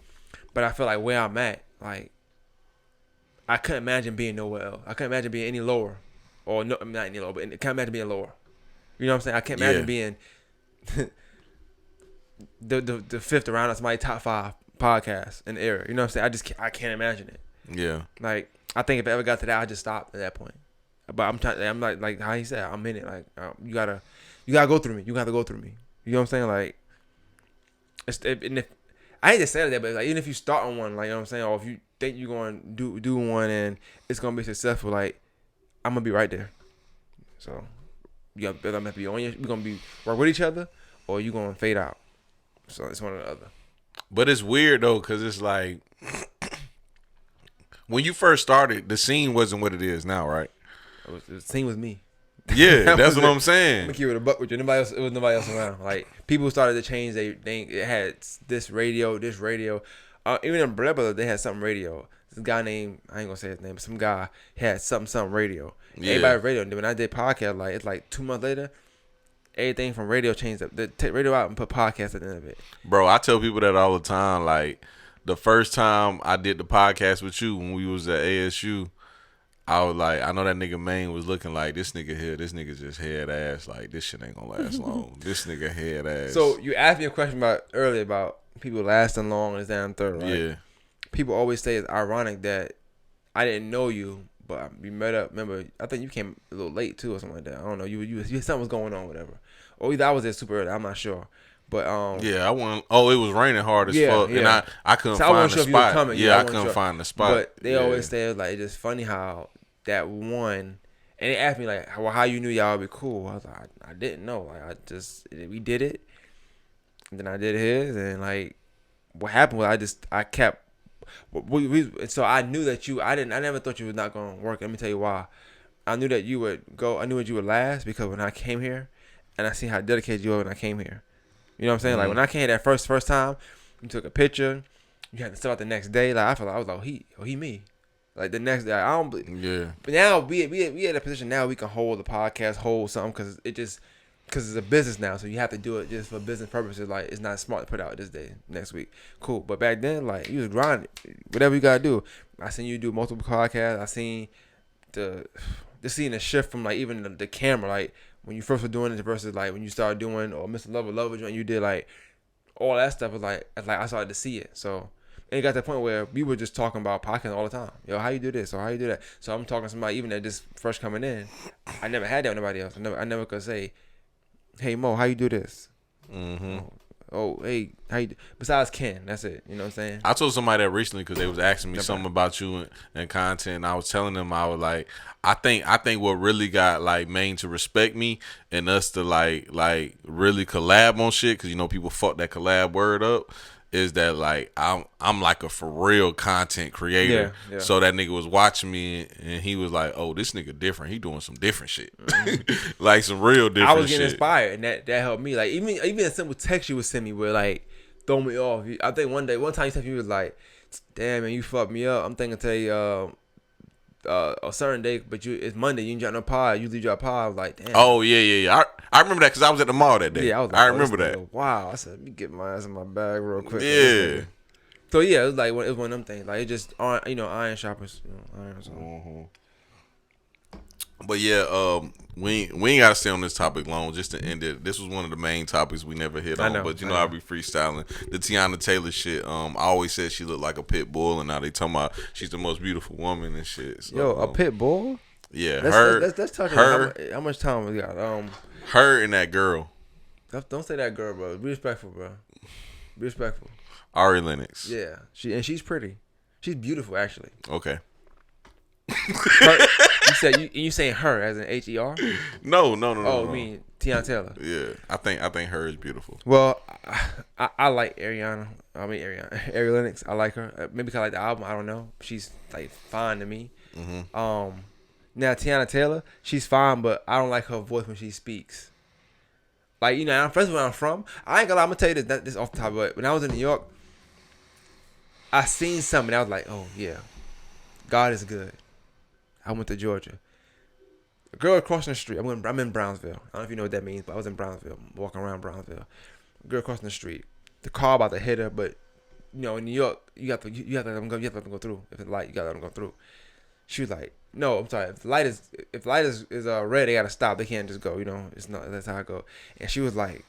But I feel like where I'm at, like, I couldn't imagine being nowhere else. I couldn't imagine being any lower. Or, no, not any lower, but I can't imagine being lower. You know what I'm saying? I can't imagine being the fifth around of somebody's top 5 podcasts in the area. You know what I'm saying? I can't imagine it. Yeah. Like, I think if I ever got to that, I'd just stop at that point. But I'm like how he said, I'm in it. Like, you gotta go through me. You gotta go through me. You know what I'm saying? Like, if I hate to say that, but like, even if you start on one, like, you know what I'm saying, or if you think you're going to do one and it's going to be successful, like, I'm going to be right there. So, you got to be on we're going to be work with each other, or you going to fade out. So, it's one or the other. But it's weird, though, because it's like, when you first started, the scene wasn't what it is now, right? The scene was me. Yeah, that's what I'm saying. I'm gonna keep it a buck with you. It was nobody else around. Like, people started to change. It had this radio. Even in Brother, they had something radio. This guy named, I ain't gonna say his name, but some guy had something radio. Yeah. Everybody radio. And when I did podcast, like, it's like 2 months later, everything from radio changed up. They take radio out and put podcast at the end of it. Bro, I tell people that all the time. Like, the first time I did the podcast with you when we was at ASU, I was like, I know that nigga Maine was looking like this nigga here. This nigga just head ass. Like this shit ain't gonna last long. This nigga head ass. So you asked me a question earlier about people lasting long and down third, right? Yeah. People always say it's ironic that I didn't know you, but we met up. Remember, I think you came a little late too, or something like that. I don't know. You something was going on, whatever. Or either I was there super early. I'm not sure. But yeah, I went. Oh, it was raining hard as fuck, and I couldn't find the spot. I couldn't find the spot. But they always say like it's just funny how that one. And they asked me like, well, how you knew y'all would be cool? I was like, I didn't know. Like we did it, and then I did his, and like what happened was I kept. So I knew that I never thought you was not gonna work. Let me tell you why. I knew that you would go. I knew that you would last because when I came here, and I seen how dedicated you were when I came here. You know what I'm saying? Mm-hmm. Like when I came here that first time, you took a picture. You had to start the next day. Like I felt like I was like, he me. Like the next day, I don't believe. Yeah. But now we at a position now we can hold the podcast, hold something because it's a business now. So you have to do it just for business purposes. Like it's not smart to put out this day, next week. Cool. But back then, like you was grinding, whatever you gotta do. I seen you do multiple podcasts. I seen seeing the shift from like even the camera, like. When you first were doing it versus like when you started doing or Mr. Lover joint, you did like all that stuff was like I started to see it. So and it got to the point where we were just talking about podcasting all the time. Yo, how you do this or how you do that? So I'm talking to somebody even that just fresh coming in. I never had that with nobody else. I never could say, hey Mo, how you do this? Mm-hmm. Oh, hey, how you do? Besides Ken, that's it. You know what I'm saying? I told somebody that recently because they was asking me something about you and content. And I was telling them I was like, I think what really got like Maine to respect me and us to like really collab on shit because you know people fuck that collab word up. Is that like I'm like a for real content creator. Yeah. So that nigga was watching me and he was like, oh, this nigga different. He doing some different shit. Mm-hmm. Like some real different shit. I was getting inspired and that helped me. Like even a simple text you would send me would like throw me off. I think one time you sent me was like, damn man, you fucked me up. I'm thinking today a certain day, but it's Monday. You ain't got no pod. You leave your pod. I was like, damn. Oh yeah. I remember that because I was at the mall that day. Yeah, I remember that. Wow. I said, let me get my ass in my bag real quick. Yeah. So yeah, it was like it was one of them things. Like it just iron shoppers. Iron. So. Mm-hmm. But yeah, we ain't gotta stay on this topic long. Just to end it, this was one of the main topipics we never hit on. But I be freestyling the Tiana Taylor shit. I always said she looked like a pit bull, and now they talking about she's the most beautiful woman and shit. So, yo, a pit bull? Yeah, let's talk about how much time we got. Her and that girl. Don't say that girl, bro. Be respectful, bro. Be respectful. Ari Lennox. Yeah, she's pretty. She's beautiful, actually. Okay. You saying her as an HER? No. Oh, I mean Tiana Taylor. Yeah, I think her is beautiful. Well, I like Ari Lennox. I like her. Maybe because I like the album. I don't know. She's like fine to me. Mm-hmm. Now Tiana Taylor, she's fine, but I don't like her voice when she speaks. Like first of all, where I'm from, I ain't gonna lie. I'm gonna tell you this off the top. But when I was in New York, I seen something. I was like, oh yeah, God is good. I went to Georgia. A girl crossing the street. I'm in Brownsville. I don't know if you know what that means, but I was in Brownsville, walking around Brownsville. A girl crossing the street. The car about to hit her, but in New York, you have to let them go through. If it's light, you gotta let them go through. She was like, no, I'm sorry. If the light is red, they gotta stop. They can't just go. It's not. That's how I go. And she was like,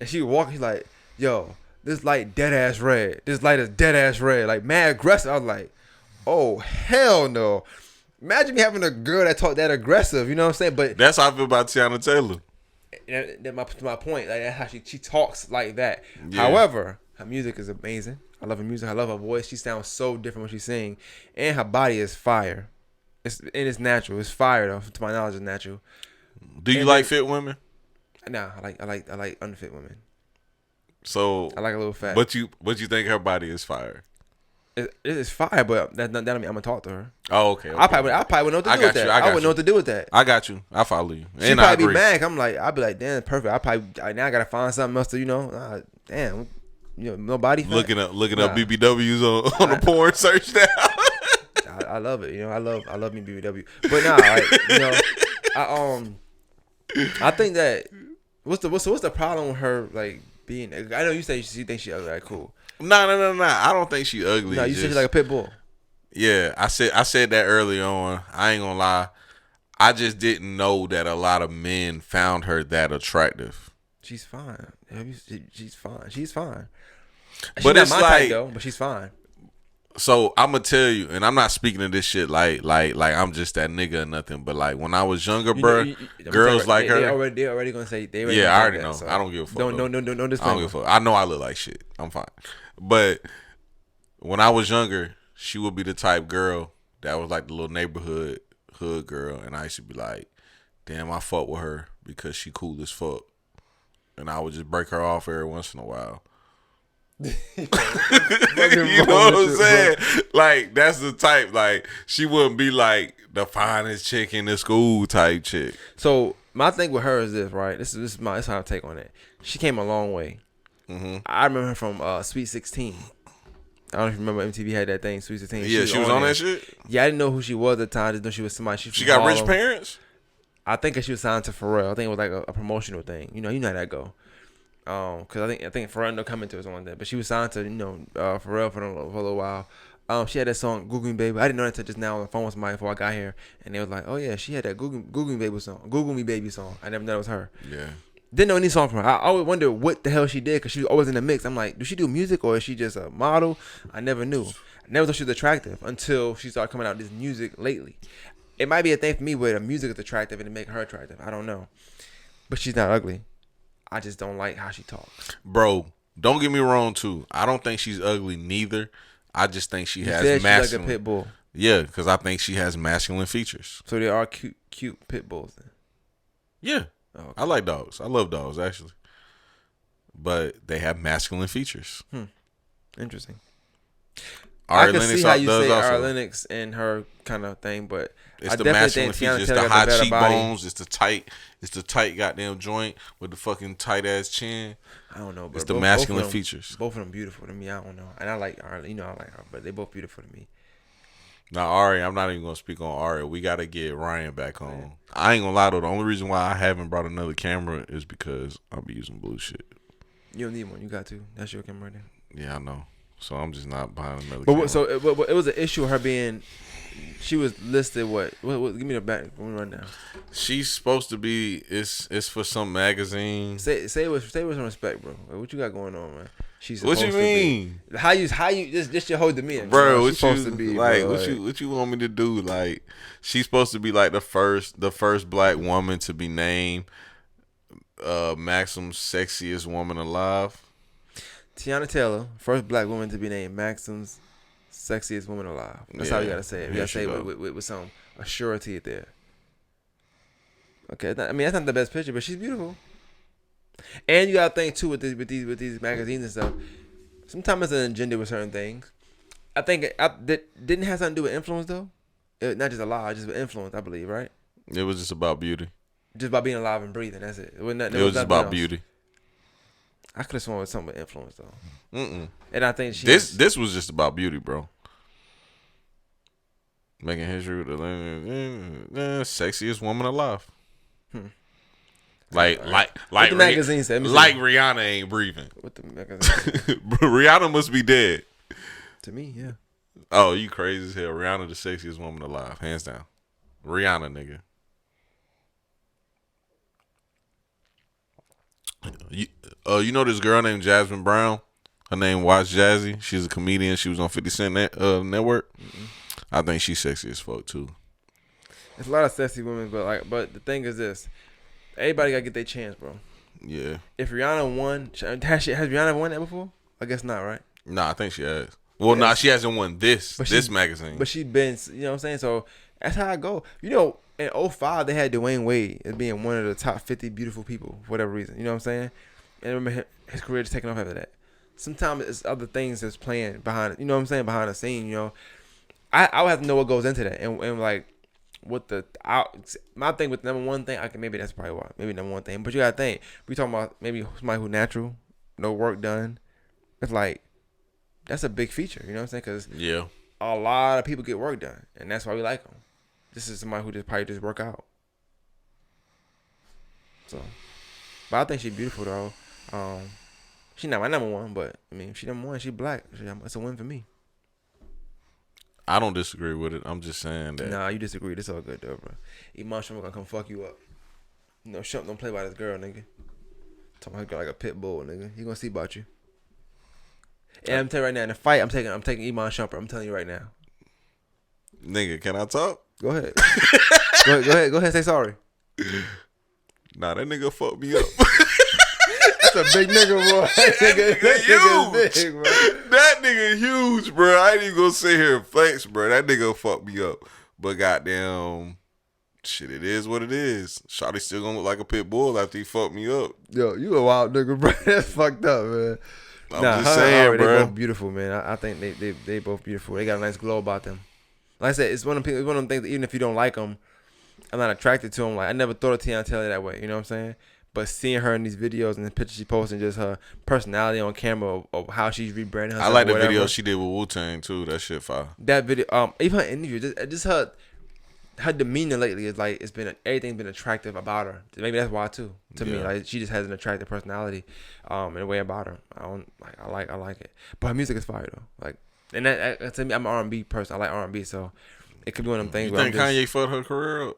and she would walk. She's like, yo, this light dead ass red. This light is dead ass red. Like mad aggressive. I was like, oh hell no. Imagine me having a girl that talk that aggressive, you know what I'm saying? But that's how I feel about Tiana Taylor. To my point, like that's how she talks like that. Yeah. However, her music is amazing. I love her music. I love her voice. She sounds so different when she sings, and her body is fire. It's natural. It's fire though. To my knowledge, it's natural. Do you like fit women? Nah, I like unfit women. So I like a little fat. But you think her body is fire? It is fire, but that don't mean I'm gonna talk to her. Oh, okay. I probably wouldn't know what to do with that. I wouldn't know what to do with that. I got you. I follow you. She probably be mad. I'd be like, damn, perfect. Now I gotta find something else to, damn, no body fat. Looking up BBWs on the porn search now. I love it. I love me BBW. But I think that what's the problem with her like being? I know you say she thinks she ugly. Like, cool. No. I don't think she ugly. No, you said she's like a pit bull. Yeah, I said that early on. I ain't gonna lie. I just didn't know that a lot of men found her that attractive. She's fine. She's fine. She's fine. She's but not it's my like, type though. But she's fine. So I'm gonna tell you, and I'm not speaking to this shit like I'm just that nigga or nothing. But like when I was younger, bro, girls like her. They already gonna say they. Yeah, I already know. So I don't give a fuck. Don't I don't give a fuck. I know I look like shit. I'm fine. But when I was younger, she would be the type girl that was like the little neighborhood hood girl, and I used to be like, damn, I fuck with her because she cool as fuck, and I would just break her off every once in a while. You know what I'm saying? Like that's the type. Like she wouldn't be like the finest chick in the school type chick. So my thing with her is this, right? This is how I take on it. She came a long way. Mm-hmm. I remember her from Sweet 16. I don't know if you remember MTV had that thing, Sweet 16. Yeah, she was on that shit. Yeah, I didn't know who she was at the time. I just know she was somebody. She got rich parents. I think she was signed to Pharrell. I think it was like a promotional thing. You know how that go. Cause I think Pharrell ended up coming to us on that, but she was signed to Pharrell for a little while. She had that song "Google Me Baby." I didn't know that until just now on the phone with somebody before I got here, and they was like, "Oh yeah, she had that Google Me Baby song, Google Me Baby song." I never knew it was her. Yeah. Didn't know any song from her. I always wondered what the hell she did because she was always in the mix. I'm like, does she do music or is she just a model? I never knew. I never thought she was attractive until she started coming out with this music lately. It might be a thing for me where the music is attractive and it make her attractive. I don't know, but she's not ugly. I just don't like how she talks. Bro, don't get me wrong too. I don't think she's ugly neither. I just think she has masculine. She's like a pit bull. Yeah, because I think she has masculine features. So they are cute pit bulls then. Yeah. Oh, okay. I like dogs. I love dogs actually. But they have masculine features. Interesting. I can see how you say Ari Lennox and her kind of thing, but it's the masculine features. It's the high cheekbones. It's the tight goddamn joint with the fucking tight ass chin. I don't know, but it's the masculine features. Both of them beautiful to me. I don't know, and I like Ari. I like her, but they both beautiful to me. Now Ari, I'm not even gonna speak on Ari. We gotta get Ryan back on. I ain't gonna lie though. The only reason why I haven't brought another camera is because I'll be using blue shit. You don't need one. You got to. That's your camera right there. Yeah, I know. So I'm just not buying another. But it was an issue of her being. She was listed. What? Give me the back. Let me run down. She's supposed to be. It's for some magazine. Say it with some respect, bro. What you got going on, man? She's what you mean? How you this your whole demeanor, bro? What you supposed to be like? Bro, what you want me to do? Like she's supposed to be like the first black woman to be named Maxim's sexiest woman alive. Tiana Taylor, first black woman to be named Maxim's sexiest woman alive. That's how you gotta say it. You gotta say it with some assurity there. Okay, that's not the best picture, but she's beautiful. And you gotta think too with these magazines and stuff. Sometimes it's an agenda with certain things. I think that didn't have something to do with influence though. Not just a lie, just with influence. I believe, right? It was just about beauty. Just about being alive and breathing. That's it. It was just about beauty. I could have sworn it was something with influence though. And I think this was just about beauty, bro. Making history with the sexiest woman alive. Like the magazine said. Like Rihanna ain't breathing. What the magazine? Rihanna must be dead. To me, yeah. Oh, you crazy as hell. Rihanna the sexiest woman alive, hands down. Rihanna, nigga. You know this girl named Jasmine Brown? Her name Watch Jazzy. She's a comedian. She was on 50 Cent Network. I think she's sexy as fuck too. There's a lot of sexy women, but the thing is this: everybody gotta get their chance, bro. Yeah. If Rihanna won, has Rihanna ever won that before? I guess not, right? Nah, I think she has. Well, she hasn't won this magazine. But she been, you know what I'm saying? So that's how I go. You know, in 2005, they had Dwayne Wade as being one of the top 50 beautiful people for whatever reason. You know what I'm saying? And I remember his career just taking off after that. Sometimes it's other things that's playing behind it. You know what I'm saying? Behind the scene, you know. I would have to know what goes into that. And like, my thing with number one thing, maybe that's probably why. Maybe number one thing. But you got to think. We talking about maybe somebody who natural, no work done. It's like, that's a big feature. You know what I'm saying? Because a lot of people get work done. And that's why we like them. This is somebody who just work out. So, but I think she's beautiful though. She's not my number one, but I mean, if she number one, she black. It's a win for me. I don't disagree with it. I'm just saying that. Nah, you disagree. It's all good though, bro. Iman gonna come fuck you up. You know, Shump don't play by this girl, nigga. Talking about like a pit bull, nigga. He gonna see about you. And I'm telling you right now, in the fight, I'm taking Iman Shumpert. I'm telling you right now. Nigga, can I talk? Go ahead. Go ahead. Say sorry. Nah, that nigga fucked me up. That's a big nigga, boy. That nigga huge. Big, bro. That nigga huge, bro. I ain't even gonna sit here and flex, bro. That nigga fucked me up. But goddamn, shit, it is what it is. Shawty still gonna look like a pit bull after he fucked me up. Yo, you a wild nigga, bro. That's fucked up, man. I'm just saying, bro. They both beautiful, man. I think they both beautiful. They got a nice glow about them. Like I said, it's one of them things that even if you don't like them, I'm not attracted to them. Like I never thought of Tiana Taylor that way. You know what I'm saying? But seeing her in these videos and the pictures she posts and just her personality on camera of how she's rebranding herself. I like the video she did with Wu-Tang too. That shit fire. That video, even her interview, just her demeanor lately is like everything's been attractive about her. Maybe that's why too. To me, like she just has an attractive personality, in a way about her. I like it. But her music is fire though. Like, and that to me, I'm an R&B person. I like R&B, so it could be one of them things. You think Kanye fucked her career up?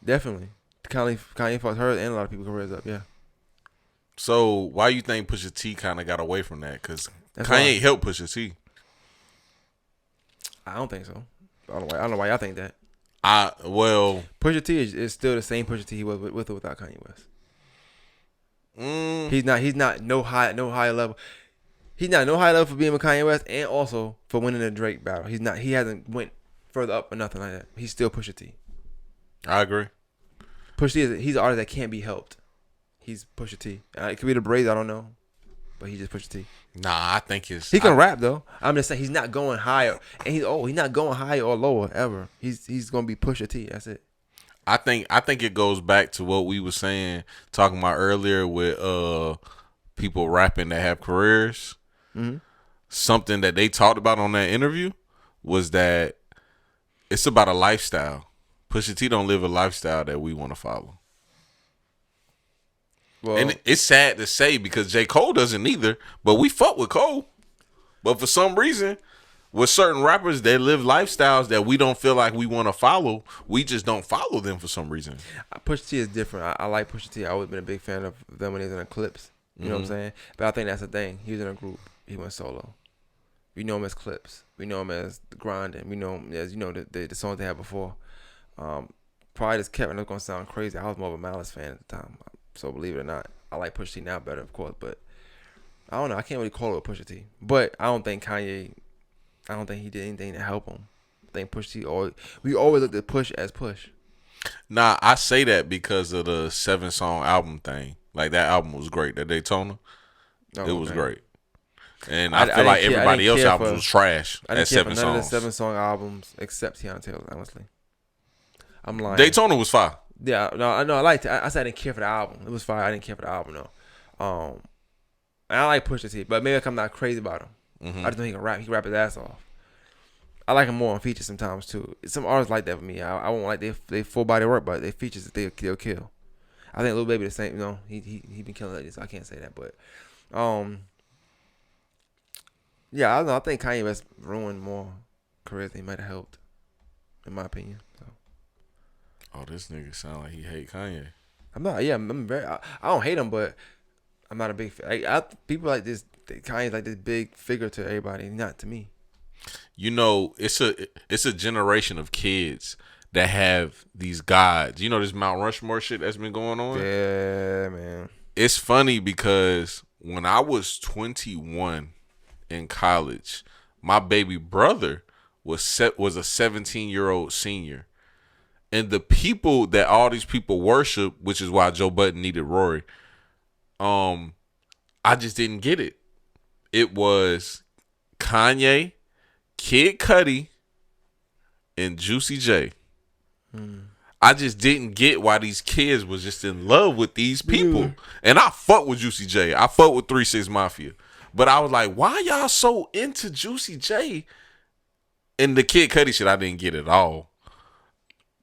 Definitely. Kanye fucked her and a lot of people's careers up, yeah. So why you think Pusha T kind of got away from that? Because Kanye helped Pusha T. I don't think so. I don't know why y'all think that. Pusha T is still the same Pusha T he was with or without Kanye West. He's not no high level. He's not no high level for being with Kanye West and also for winning the Drake battle. He hasn't went further up or nothing like that. He's still Pusha T. I agree. Pusha T he's an artist that can't be helped. He's Pusha T. It could be the braids, I don't know, but he's just Pusha T. Nah, I think he can rap though. I'm just saying he's not going higher, and he's not going higher or lower ever. He's gonna be Pusha T. That's it. I think it goes back to what we were saying, talking about earlier with people rapping that have careers. Mm-hmm. Something that they talked about on that interview was that it's about a lifestyle. Pusha T don't live a lifestyle that we want to follow. Well, and it's sad to say because J. Cole doesn't either, but we fuck with Cole. But for some reason, with certain rappers that live lifestyles that we don't feel like we want to follow, we just don't follow them for some reason. Pusha T is different. I like Pusha T. I've always been a big fan of them when he was in Eclipse. You know what I'm saying? But I think that's the thing. He was in a group. He went solo. We know him as Clips. We know him as The Grindin'. We know him as, the songs they had before. Probably just Kevin, it's going to sound crazy. I was more of a Malice fan at the time. So believe it or not, I like Pusha T now better, of course. But I don't know. I can't really call it a Pusha T. But I don't think he did anything to help him. I think Pusha T, we always looked at Push as Push. Nah, I say that because of the 7-song album thing. Like, that album was great. That Daytona, it was great. And I feel like everybody else's albums was trash. I didn't care for none of the 7-song albums except Tiana Taylor, honestly. I'm lying. Daytona was fire. Yeah, no, I liked it. I said I didn't care for the album. It was fire. I didn't care for the album, though. And I like Pusha T, but maybe I'm not crazy about him. I just know he can rap. He can rap his ass off. I like him more on features sometimes, too. Some artists like that for me. I won't like they full body work, but they features they'll kill. I think Lil Baby the same. He been killing lately, so I can't say that. But yeah, I don't know. I think Kanye West ruined more careers than he might have helped, in my opinion. So. Oh, this nigga sound like he hate Kanye. I'm not. Yeah, I'm very. I don't hate him, but I'm not a big fan. People like this. Kanye's like this big figure to everybody, not to me. It's a generation of kids that have these gods. This Mount Rushmore shit that's been going on? Yeah, man. It's funny because when I was 21 in college, my baby brother was a 17-year-old senior. And the people that all these people worship, which is why Joe Budden needed Rory, I just didn't get it. It was Kanye, Kid Cudi, and Juicy J. I just didn't get why these kids was just in love with these people. And I fuck with Juicy J. I fuck with 3 6 Mafia. But I was like, why y'all so into Juicy J? And the Kid Cudi shit, I didn't get at all.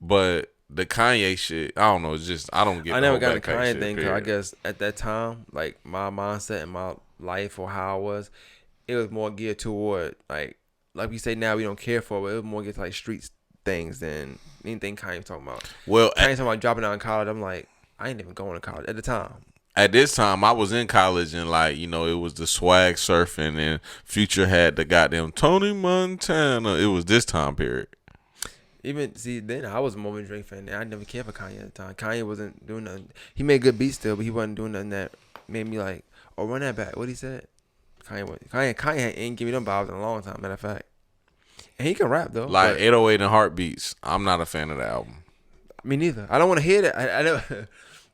But the Kanye shit, I don't know. It's just, I don't get it. I never got the Kanye thing because I guess at that time, like my mindset and my life or how I was, it was more geared toward like like we say now, we don't care for, but it more gets like street things than anything Kanye talking about. Well, Kanye talking about dropping out in college. I'm like, I ain't even going to college at the time. At this time, I was in college and like, you know, it was the swag surfing and Future had the goddamn Tony Montana. It was this time period. Even then I was more of a Drake fan. I never cared for Kanye at the time. Kanye wasn't doing nothing. He made good beats still, but he wasn't doing nothing that made me like, oh, run that back. What he said? Kanye ain't give me them vibes in a long time. Matter of fact, and he can rap though. Like 808 and Heartbeats. I'm not a fan of the album. Me neither. I don't want to hear that. I know.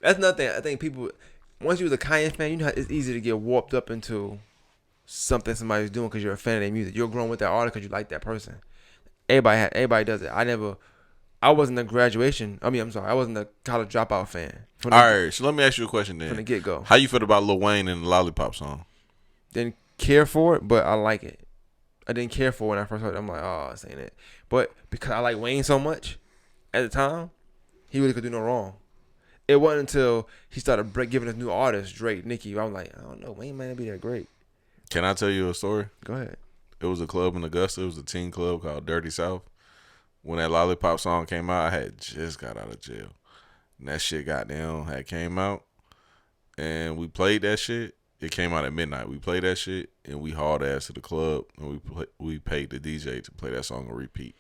That's nothing. I think people, once you're a Kanye fan, you know it's easy to get warped up into something somebody's doing because you're a fan of their music. You're growing with that artist because you like that person. Everybody does it. I wasn't a graduation. I wasn't a college dropout fan. All right, so let me ask you a question then. From the get-go. How you feel about Lil Wayne and the Lollipop song? Didn't care for it, but I like it. I didn't care for it when I first heard it. I'm like, oh, this ain't it. But because I like Wayne so much, at the time, he really could do no wrong. It wasn't until he started giving us new artists, Drake, Nicki, I'm like, I don't know, Wayne might not be that great. Can I tell you a story? Go ahead. It was a club in Augusta. It was a teen club called Dirty South. When that Lollipop song came out, I had just got out of jail. And that shit had came out. And we played that shit. It came out at midnight. We played that shit and we hauled ass to the club and we paid the DJ to play that song on repeat.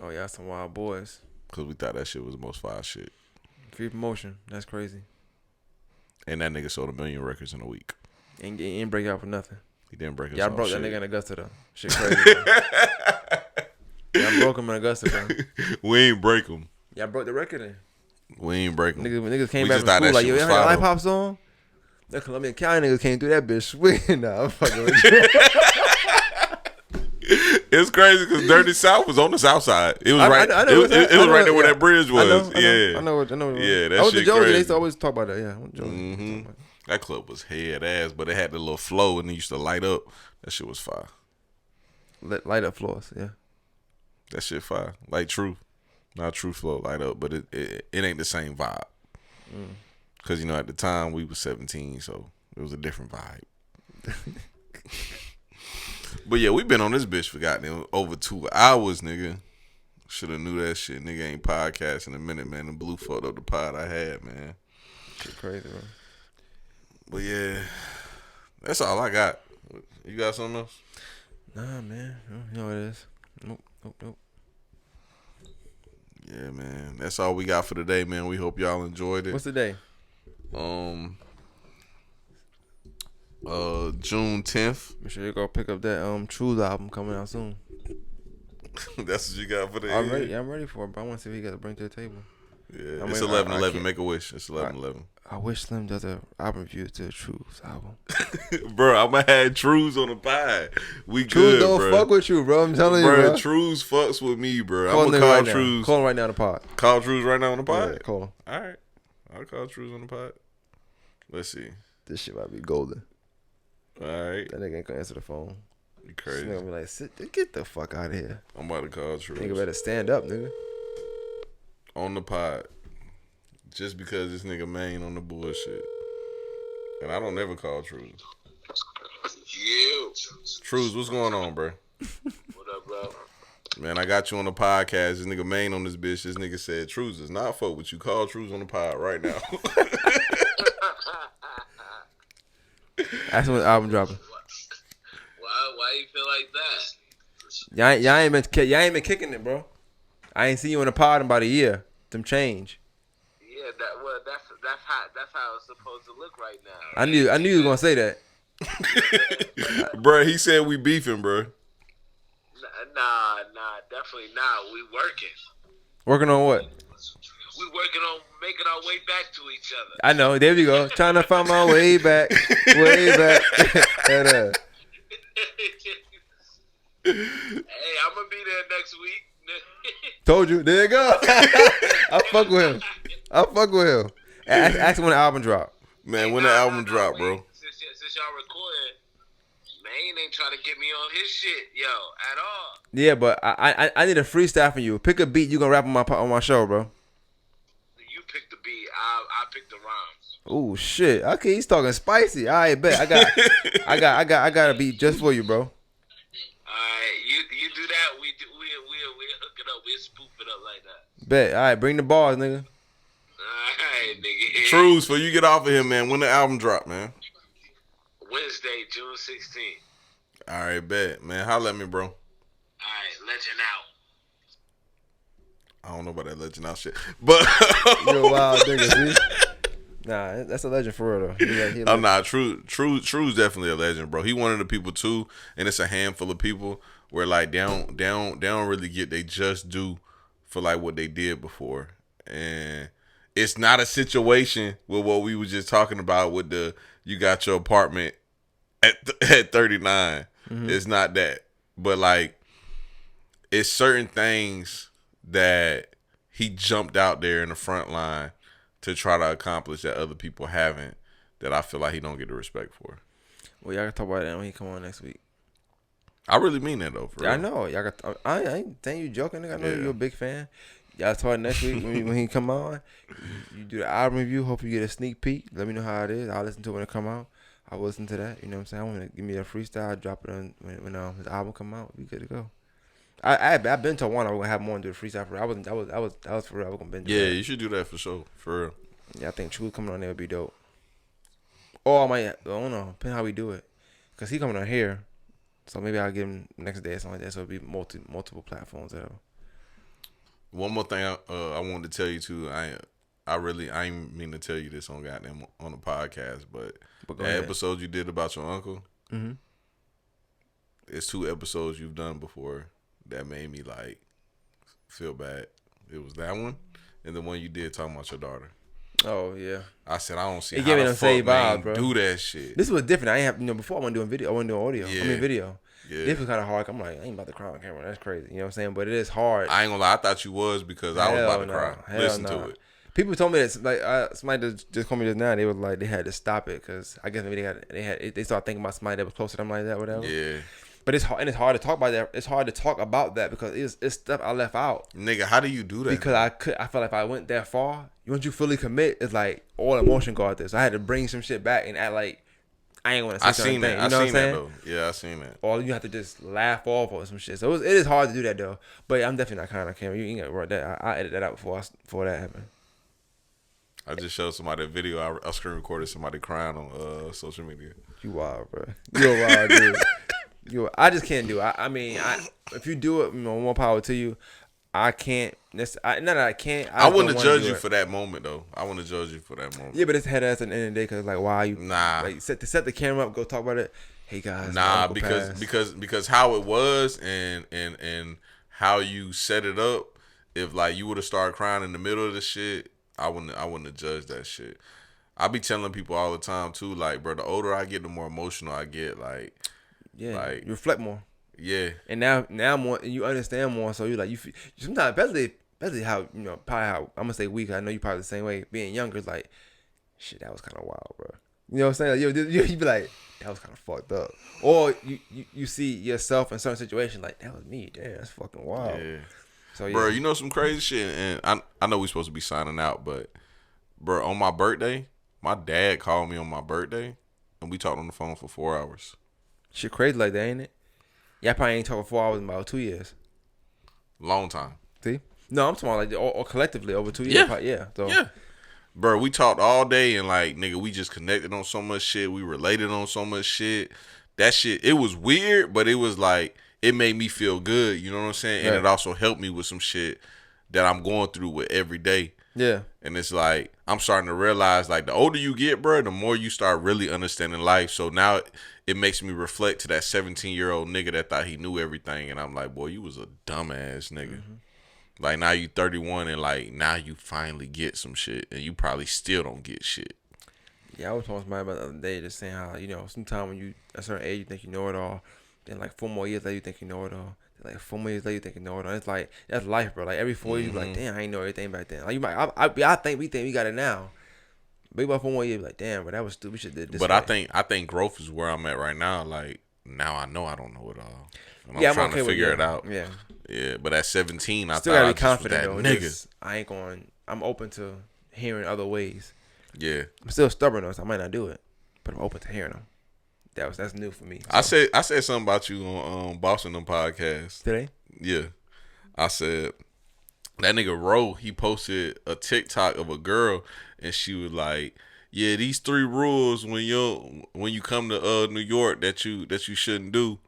Oh yeah, some wild boys. Cause we thought that shit was the most fire shit. Free promotion. That's crazy. And that nigga sold 1 million records in a week. And ain't break out for nothing. He didn't break us Y'all off broke shit. that nigga in Augusta though. Shit crazy. Y'all broke him in Augusta though. We ain't break him. Y'all broke the record in. We ain't break him. Niggas came back from school like, yo, you heard that Lollipop song? The Colombian County niggas came through that bitch swinging. Nah, I'm fucking with you. It's crazy because Dirty South was on the south side. It was right. It was right there where that bridge was. I know. Yeah, that I was shit the Josie. crazy. They used to always talk about that. Yeah, That club was head ass, but it had the little flow and it used to light up. That shit was fire. Light up floors. Yeah, that shit fire. Like Truth, not True Flow light up, but it ain't the same vibe. Cause you know at the time we was 17, so it was a different vibe. But yeah, we been on this bitch for goddamn over 2 hours, nigga. Should have knew that shit. Nigga ain't podcast in a minute, man. The blue fucked up the pod I had, man. Shit crazy, bro. But yeah, that's all I got. You got something else? Nah, man. You know what it is. Nope. Yeah, man. That's all we got for today, man. We hope y'all enjoyed it. What's the day? June 10th. Make sure you go pick up that Truth album coming out soon. That's what you got for the I'm ready for it, but I want to see what he got to bring to the table. Yeah, it's 11/11. Make a wish. It's 11/11. I wish Slim does an album review to the Truth album. Bro, I'ma have Truths on the pie. We Truth good, don't bro. fuck with you, bro. I'm telling you, bro. Truths fucks with me, bro. I'm gonna call Truths. Call him right now on the pod. Call Truths right now on the pod? Yeah, call him. All right. I'll call Truths on the pod. Let's see. This shit might be golden. All right. That nigga ain't gonna answer the phone. You crazy. This nigga be like, get the fuck out of here. I'm about to call Truths. Nigga better stand up, nigga. On the pod. Just because this nigga Maine on the bullshit. And I don't never call Truths. Truths, what's going on, bro? What up, bro? Man, I got you on the podcast. This nigga Maine on this bitch. This nigga said Truths does not fuck with you. Call Truths on the pod right now. That's when the album dropping. Why you feel like that? Y'all ain't been kicking it, bro. I ain't seen you in a pod in about a year. Them change. Yeah, that's how it's supposed to look right now. I knew you was gonna say that. Bro, he said we beefing, bro. Nah, definitely not. We working. Working on what? We working on making our way back to each other. I know. There we go. Trying to find my way back. Way back. And, Hey, I'm gonna be there next week. Told you. There you go. I fuck with him. Ask him when the album drop. Man, when the album drop, bro. Since y'all recording, Maine ain't trying to get me on his shit, at all. Yeah, but I need a freestyle from you. Pick a beat you gonna rap on my show, bro. You pick the beat. I pick the rhymes. Oh shit. Okay, he's talking spicy. I bet. I got a beat just for you, bro. Alright, you hook it up. We'll spoof it up like that. Bet. All right, bring the bars, nigga. All right, nigga. Trues, before you get off of here, man, when the album drop, man? Wednesday, June 16th. All right, bet, man. Holla at me, bro. All right, legend out. I don't know about that legend out shit, but you're a wild nigga, see? Nah, that's a legend for real though. I'm not True's definitely a legend, bro. He one of the people too, and it's a handful of people where like they don't really get they just due for like what they did before, and it's not a situation with what we were just talking about with the you got your apartment at 39. Mm-hmm. It's not that, but like it's certain things that he jumped out there in the front line to try to accomplish that other people haven't, that I feel like he don't get the respect for. Well, y'all can talk about that when he come on next week. I really mean that though. For yeah, real. I know. Y'all got. I ain't saying you joking, nigga. I know you're a big fan. Y'all talk next week when he come on. You do the album review. Hope you get a sneak peek. Let me know how it is. I'll listen to it when it come out. I'll listen to that. You know what I'm saying? I want to give me a freestyle. I'll drop it on when his album come out. We good to go. I've been to one. I'm gonna have more and do the freestyle for real. I was for real. I was gonna binge. Yeah, you should do that for sure. For real. Yeah, I think True coming on there would be dope. Or I don't know, depending how we do it, cause he coming on here, so maybe I'll give him next day or something like that. So it'll be multiple platforms. Whatever. One more thing I wanted to tell you too. I ain't mean to tell you this on the podcast, but that episode you did about your uncle. Mm-hmm. It's 2 episodes you've done before that made me like feel bad. It was that one and the one you did talking about your daughter. Oh yeah. I said I don't see how the fuck man do that shit. This was different. I ain't have before I wasn't doing video. I wasn't doing audio. Yeah. I mean video. Yeah. This was kind of hard. I'm like, I ain't about to cry on camera. That's crazy. You know what I'm saying? But it is hard. I ain't gonna lie. I thought you was because I was about to cry. Listen to it. People told me that like somebody just called me just now. They was like they had to stop it because I guess maybe they started thinking about somebody that was close to them like that, whatever. Yeah. But it's hard, and it's hard to talk about that. It's hard to talk about that because it's stuff I left out. Nigga, how do you do that? Because I felt like if I went that far, once you fully commit, it's like all emotion go out there. So I had to bring some shit back and act like I ain't want to say certain things. You know what I'm saying? Though. Yeah, I seen that. Or you have to just laugh off or some shit. So it is hard to do that though. But I'm definitely not kind of camera. You ain't got to worry that. I edit that out before that happened. I just showed somebody a video. I screen recorded somebody crying on social media. You wild, bro. You a wild dude. I just can't do it. I mean, if you do it, more power to you. I can't. Not that I can't. I wouldn't judge you for that moment, though. I wouldn't judge you for that moment. Yeah, but it's head ass at the end of the day because, like, why you? Nah. Like, set the camera up, go talk about it. Hey guys. Nah, because how it was and how you set it up. If like you would have started crying in the middle of the shit, I wouldn't have judged that shit. I be telling people all the time too, like, bro, the older I get, the more emotional I get. Like. Yeah, like, you reflect more. Yeah. And now more, and you understand more. So you like you feel, sometimes, especially how probably how I'm gonna say weak. I know you probably the same way. Being younger, it's like, shit, that was kind of wild, bro. You know what I'm saying? Like, you be like, that was kind of fucked up. Or you see yourself in certain situations like, that was me. Damn, that's fucking wild. Yeah. So yeah. Bro, you know some crazy shit, and I know we supposed to be signing out, but bro, on my birthday, my dad called me on my birthday, and we talked on the phone for 4 hours. Shit crazy like that, ain't it? Yeah, I probably ain't talking 4 hours in about 2 years. Long time. See? No, I'm talking like or collectively over 2 years. Yeah. So. Yeah. Bro, we talked all day and like, nigga, we just connected on so much shit. We related on so much shit. That shit, it was weird, but it was like, it made me feel good. You know what I'm saying? And it also helped me with some shit that I'm going through with every day. Yeah. And it's like, I'm starting to realize, like, the older you get, bro, the more you start really understanding life. So now it makes me reflect to that 17-year-old nigga that thought he knew everything. And I'm like, boy, you was a dumbass nigga. Mm-hmm. Like, now you 31 and, like, now you finally get some shit. And you probably still don't get shit. Yeah, I was talking to somebody about the other day just saying how, sometimes when you at a certain age, you think you know it all. Then, like, 4 more years later, you think you know it all. Like 4 more years later, you think you know it all. It's like, that's life, bro. Like, every 4 years, you be like, damn, I ain't know everything back then. Like, you might, I think we got it now. But about 4 more years, like, damn, bro, that was stupid. We should did this. But way. I think growth is where I'm at right now. Like, now I know I don't know it all. And I'm trying to figure it out. Yeah. Yeah, but at 17, I still thought gotta be confident, though. Nigga. I'm open to hearing other ways. Yeah. I'm still stubborn, though, so I might not do it. But I'm open to hearing them. That's new for me. So. I said something about you on Bossing Them podcast. Today? Yeah. I said, that nigga Ro, he posted a TikTok of a girl, and she was like, yeah, these 3 rules when you come to New York that you shouldn't do.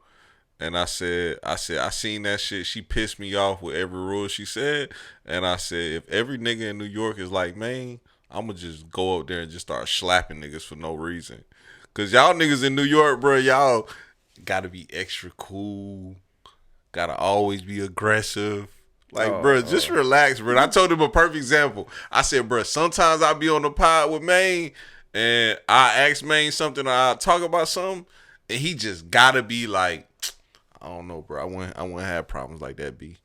And I said, I seen that shit. She pissed me off with every rule she said. And I said, if every nigga in New York is like Maine, I'ma just go up there and just start slapping niggas for no reason. Cause y'all niggas in New York, bro, y'all gotta be extra cool. Gotta always be aggressive. Like, bro, just relax, bro. I told him a perfect example. I said, bro, sometimes I be on the pod with Maine, and I ask Maine something, or I talk about something, and he just gotta be like, I don't know, bro. I wouldn't have problems like that, B.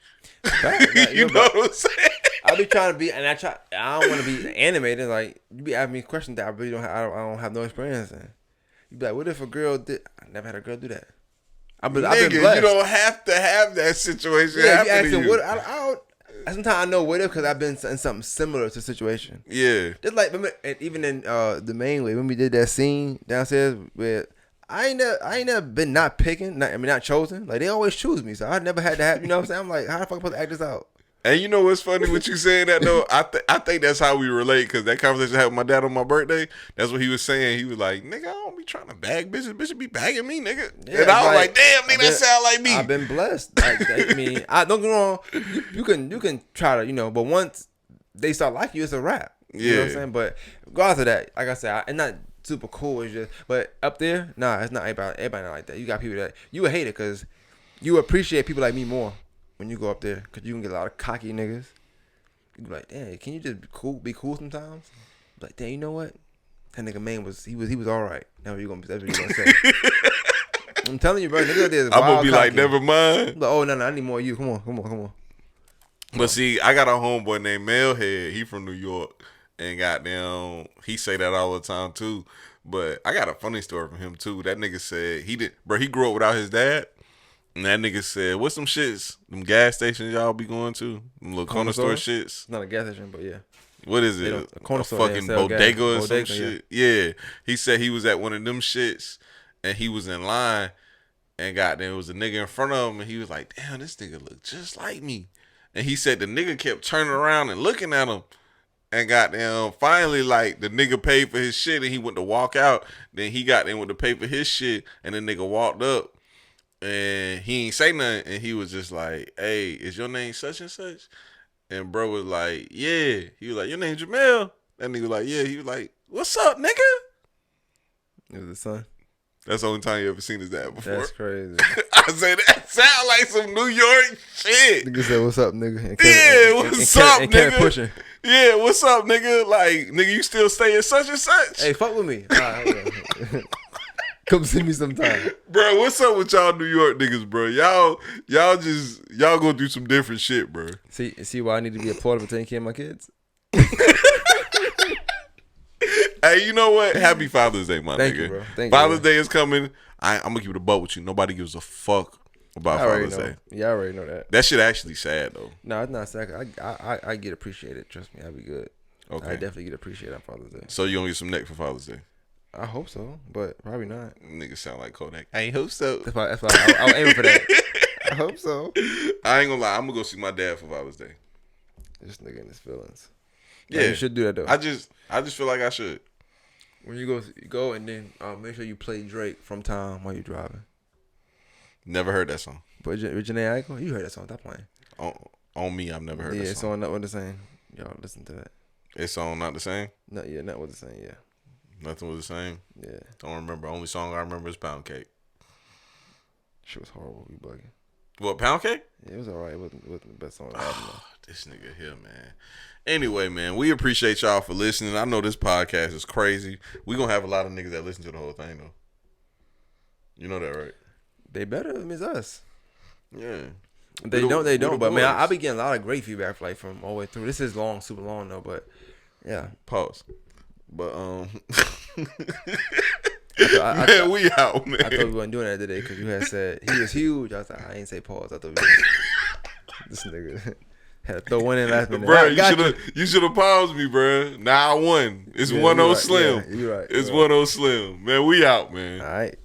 You know what I'm saying? I be trying to be, and I don't want to be animated. Like, you be asking me questions that I really don't have. I don't have no experience in. You be like, what if a girl did? I never had a girl do that. I've been blessed. You don't have to have that situation happen to you. What, I don't. Sometimes I know what if because I've been in something similar to the situation. Yeah. Just like, and even in the main way when we did that scene downstairs where I ain't never been not picking, not chosen. Like, they always choose me, so I never had to have. You know what I'm saying? I'm like, how the fuck am I supposed to act this out? And you know what's funny with you saying that though? I think that's how we relate, because that conversation I had with my dad on my birthday, that's what he was saying. He was like, nigga, I don't be trying to bag bitches. Bitches be bagging me, nigga. Yeah, and I was like, damn, nigga, that sound like me. I've been blessed. Like, I mean, don't get me wrong. You can try to, but once they start liking you, it's a wrap. You know what I'm saying? But regardless of that, like I said, it's not super cool. It's just, but up there, nah, it's not everybody not like that. You got people that, you would hate it because you appreciate people like me more when you go up there, because you can get a lot of cocky niggas. You be like, damn, can you just be cool sometimes? Be like, damn, you know what? That nigga Maine was all right. That's what you gonna say. I'm telling you, bro. Nigga there is wild. I'm gonna be cocky. Like, never mind. Like, oh no, I need more of you. Come on. But see, I got a homeboy named Melhead. He from New York, and goddamn, he say that all the time too. But I got a funny story from him too. That nigga said he grew up without his dad. And that nigga said, what's some shits? Them gas stations y'all be going to? Them little corner store shits? It's not a gas station, but yeah. What is it? A corner store. Fucking bodega or some shit? Yeah. He said he was at one of them shits, and he was in line, and goddamn, it was a nigga in front of him, and he was like, damn, this nigga look just like me. And he said the nigga kept turning around and looking at him, and goddamn, finally, like, the nigga paid for his shit, and he went to walk out. Then he got in with to pay for his shit, and the nigga walked up. And he ain't say nothing, and he was just like, hey, is your name such and such? And bro was like, yeah. He was like, your name Jamel? That nigga was like, yeah. He was like, what's up, nigga? It was his son. That's the only time you ever seen his dad before. That's crazy. I said, that sound like some New York shit. Nigga said, what's up, nigga? What's up, nigga? Pushing. Yeah, what's up, nigga? Like, nigga, you still stay at such and such? Hey, fuck with me. All right, come see me sometime. Bro, what's up with y'all New York niggas, bro? Y'all go do some different shit, bro. See why I need to be applauded for taking care of my kids? Hey, you know what? Happy Father's Day, my Thank nigga. You, bro. Thank Father's you, Day is coming. I'm going to keep it a buck with you. Nobody gives a fuck about Father's Day. Yeah, I already know that. That shit actually sad, though. No, it's not sad. I get appreciated. Trust me, I'll be good. Okay. I definitely get appreciated on Father's Day. So you going to get some neck for Father's Day? I hope so, but probably not. Niggas sound like Kodak. I ain't hope so. That's why I was aiming for that. I hope so. I ain't gonna lie. I'm gonna go see my dad for Father's Day. This nigga in his feelings. Yeah, you should do that though. I just feel like I should. When you go and then make sure you play Drake from Time while you're driving. Never heard that song. But Janae Aiko, you heard that song? Stop playing. On me, I've never heard that song. Yeah, it's on Not What the Same. Y'all listen to that. It's on Not the Same? Not What the Same, yeah. Nothing was the same? Yeah. Don't remember. Only song I remember is Pound Cake. Shit was horrible. You bugging. What, Pound Cake? Yeah, it was alright. It wasn't the best song on the album, though. This nigga here, man. Anyway, man, we appreciate y'all for listening. I know this podcast is crazy. We gonna have a lot of niggas that listen to the whole thing, though. You know that, right? They better than us. Yeah. They don't. But, man, I be getting a lot of great feedback from all the way through. This is super long, though, but, yeah. Pause. But man, we out, man. I thought we weren't doing that today because you had said he was huge. I was like, I ain't say pause. I thought this nigga had to throw one in last minute. Bro, you should have paused me, bro. Now I won. It's 1-0 Slim. Yeah, you're right. It's 1-0 Slim. Man, we out, man. All right.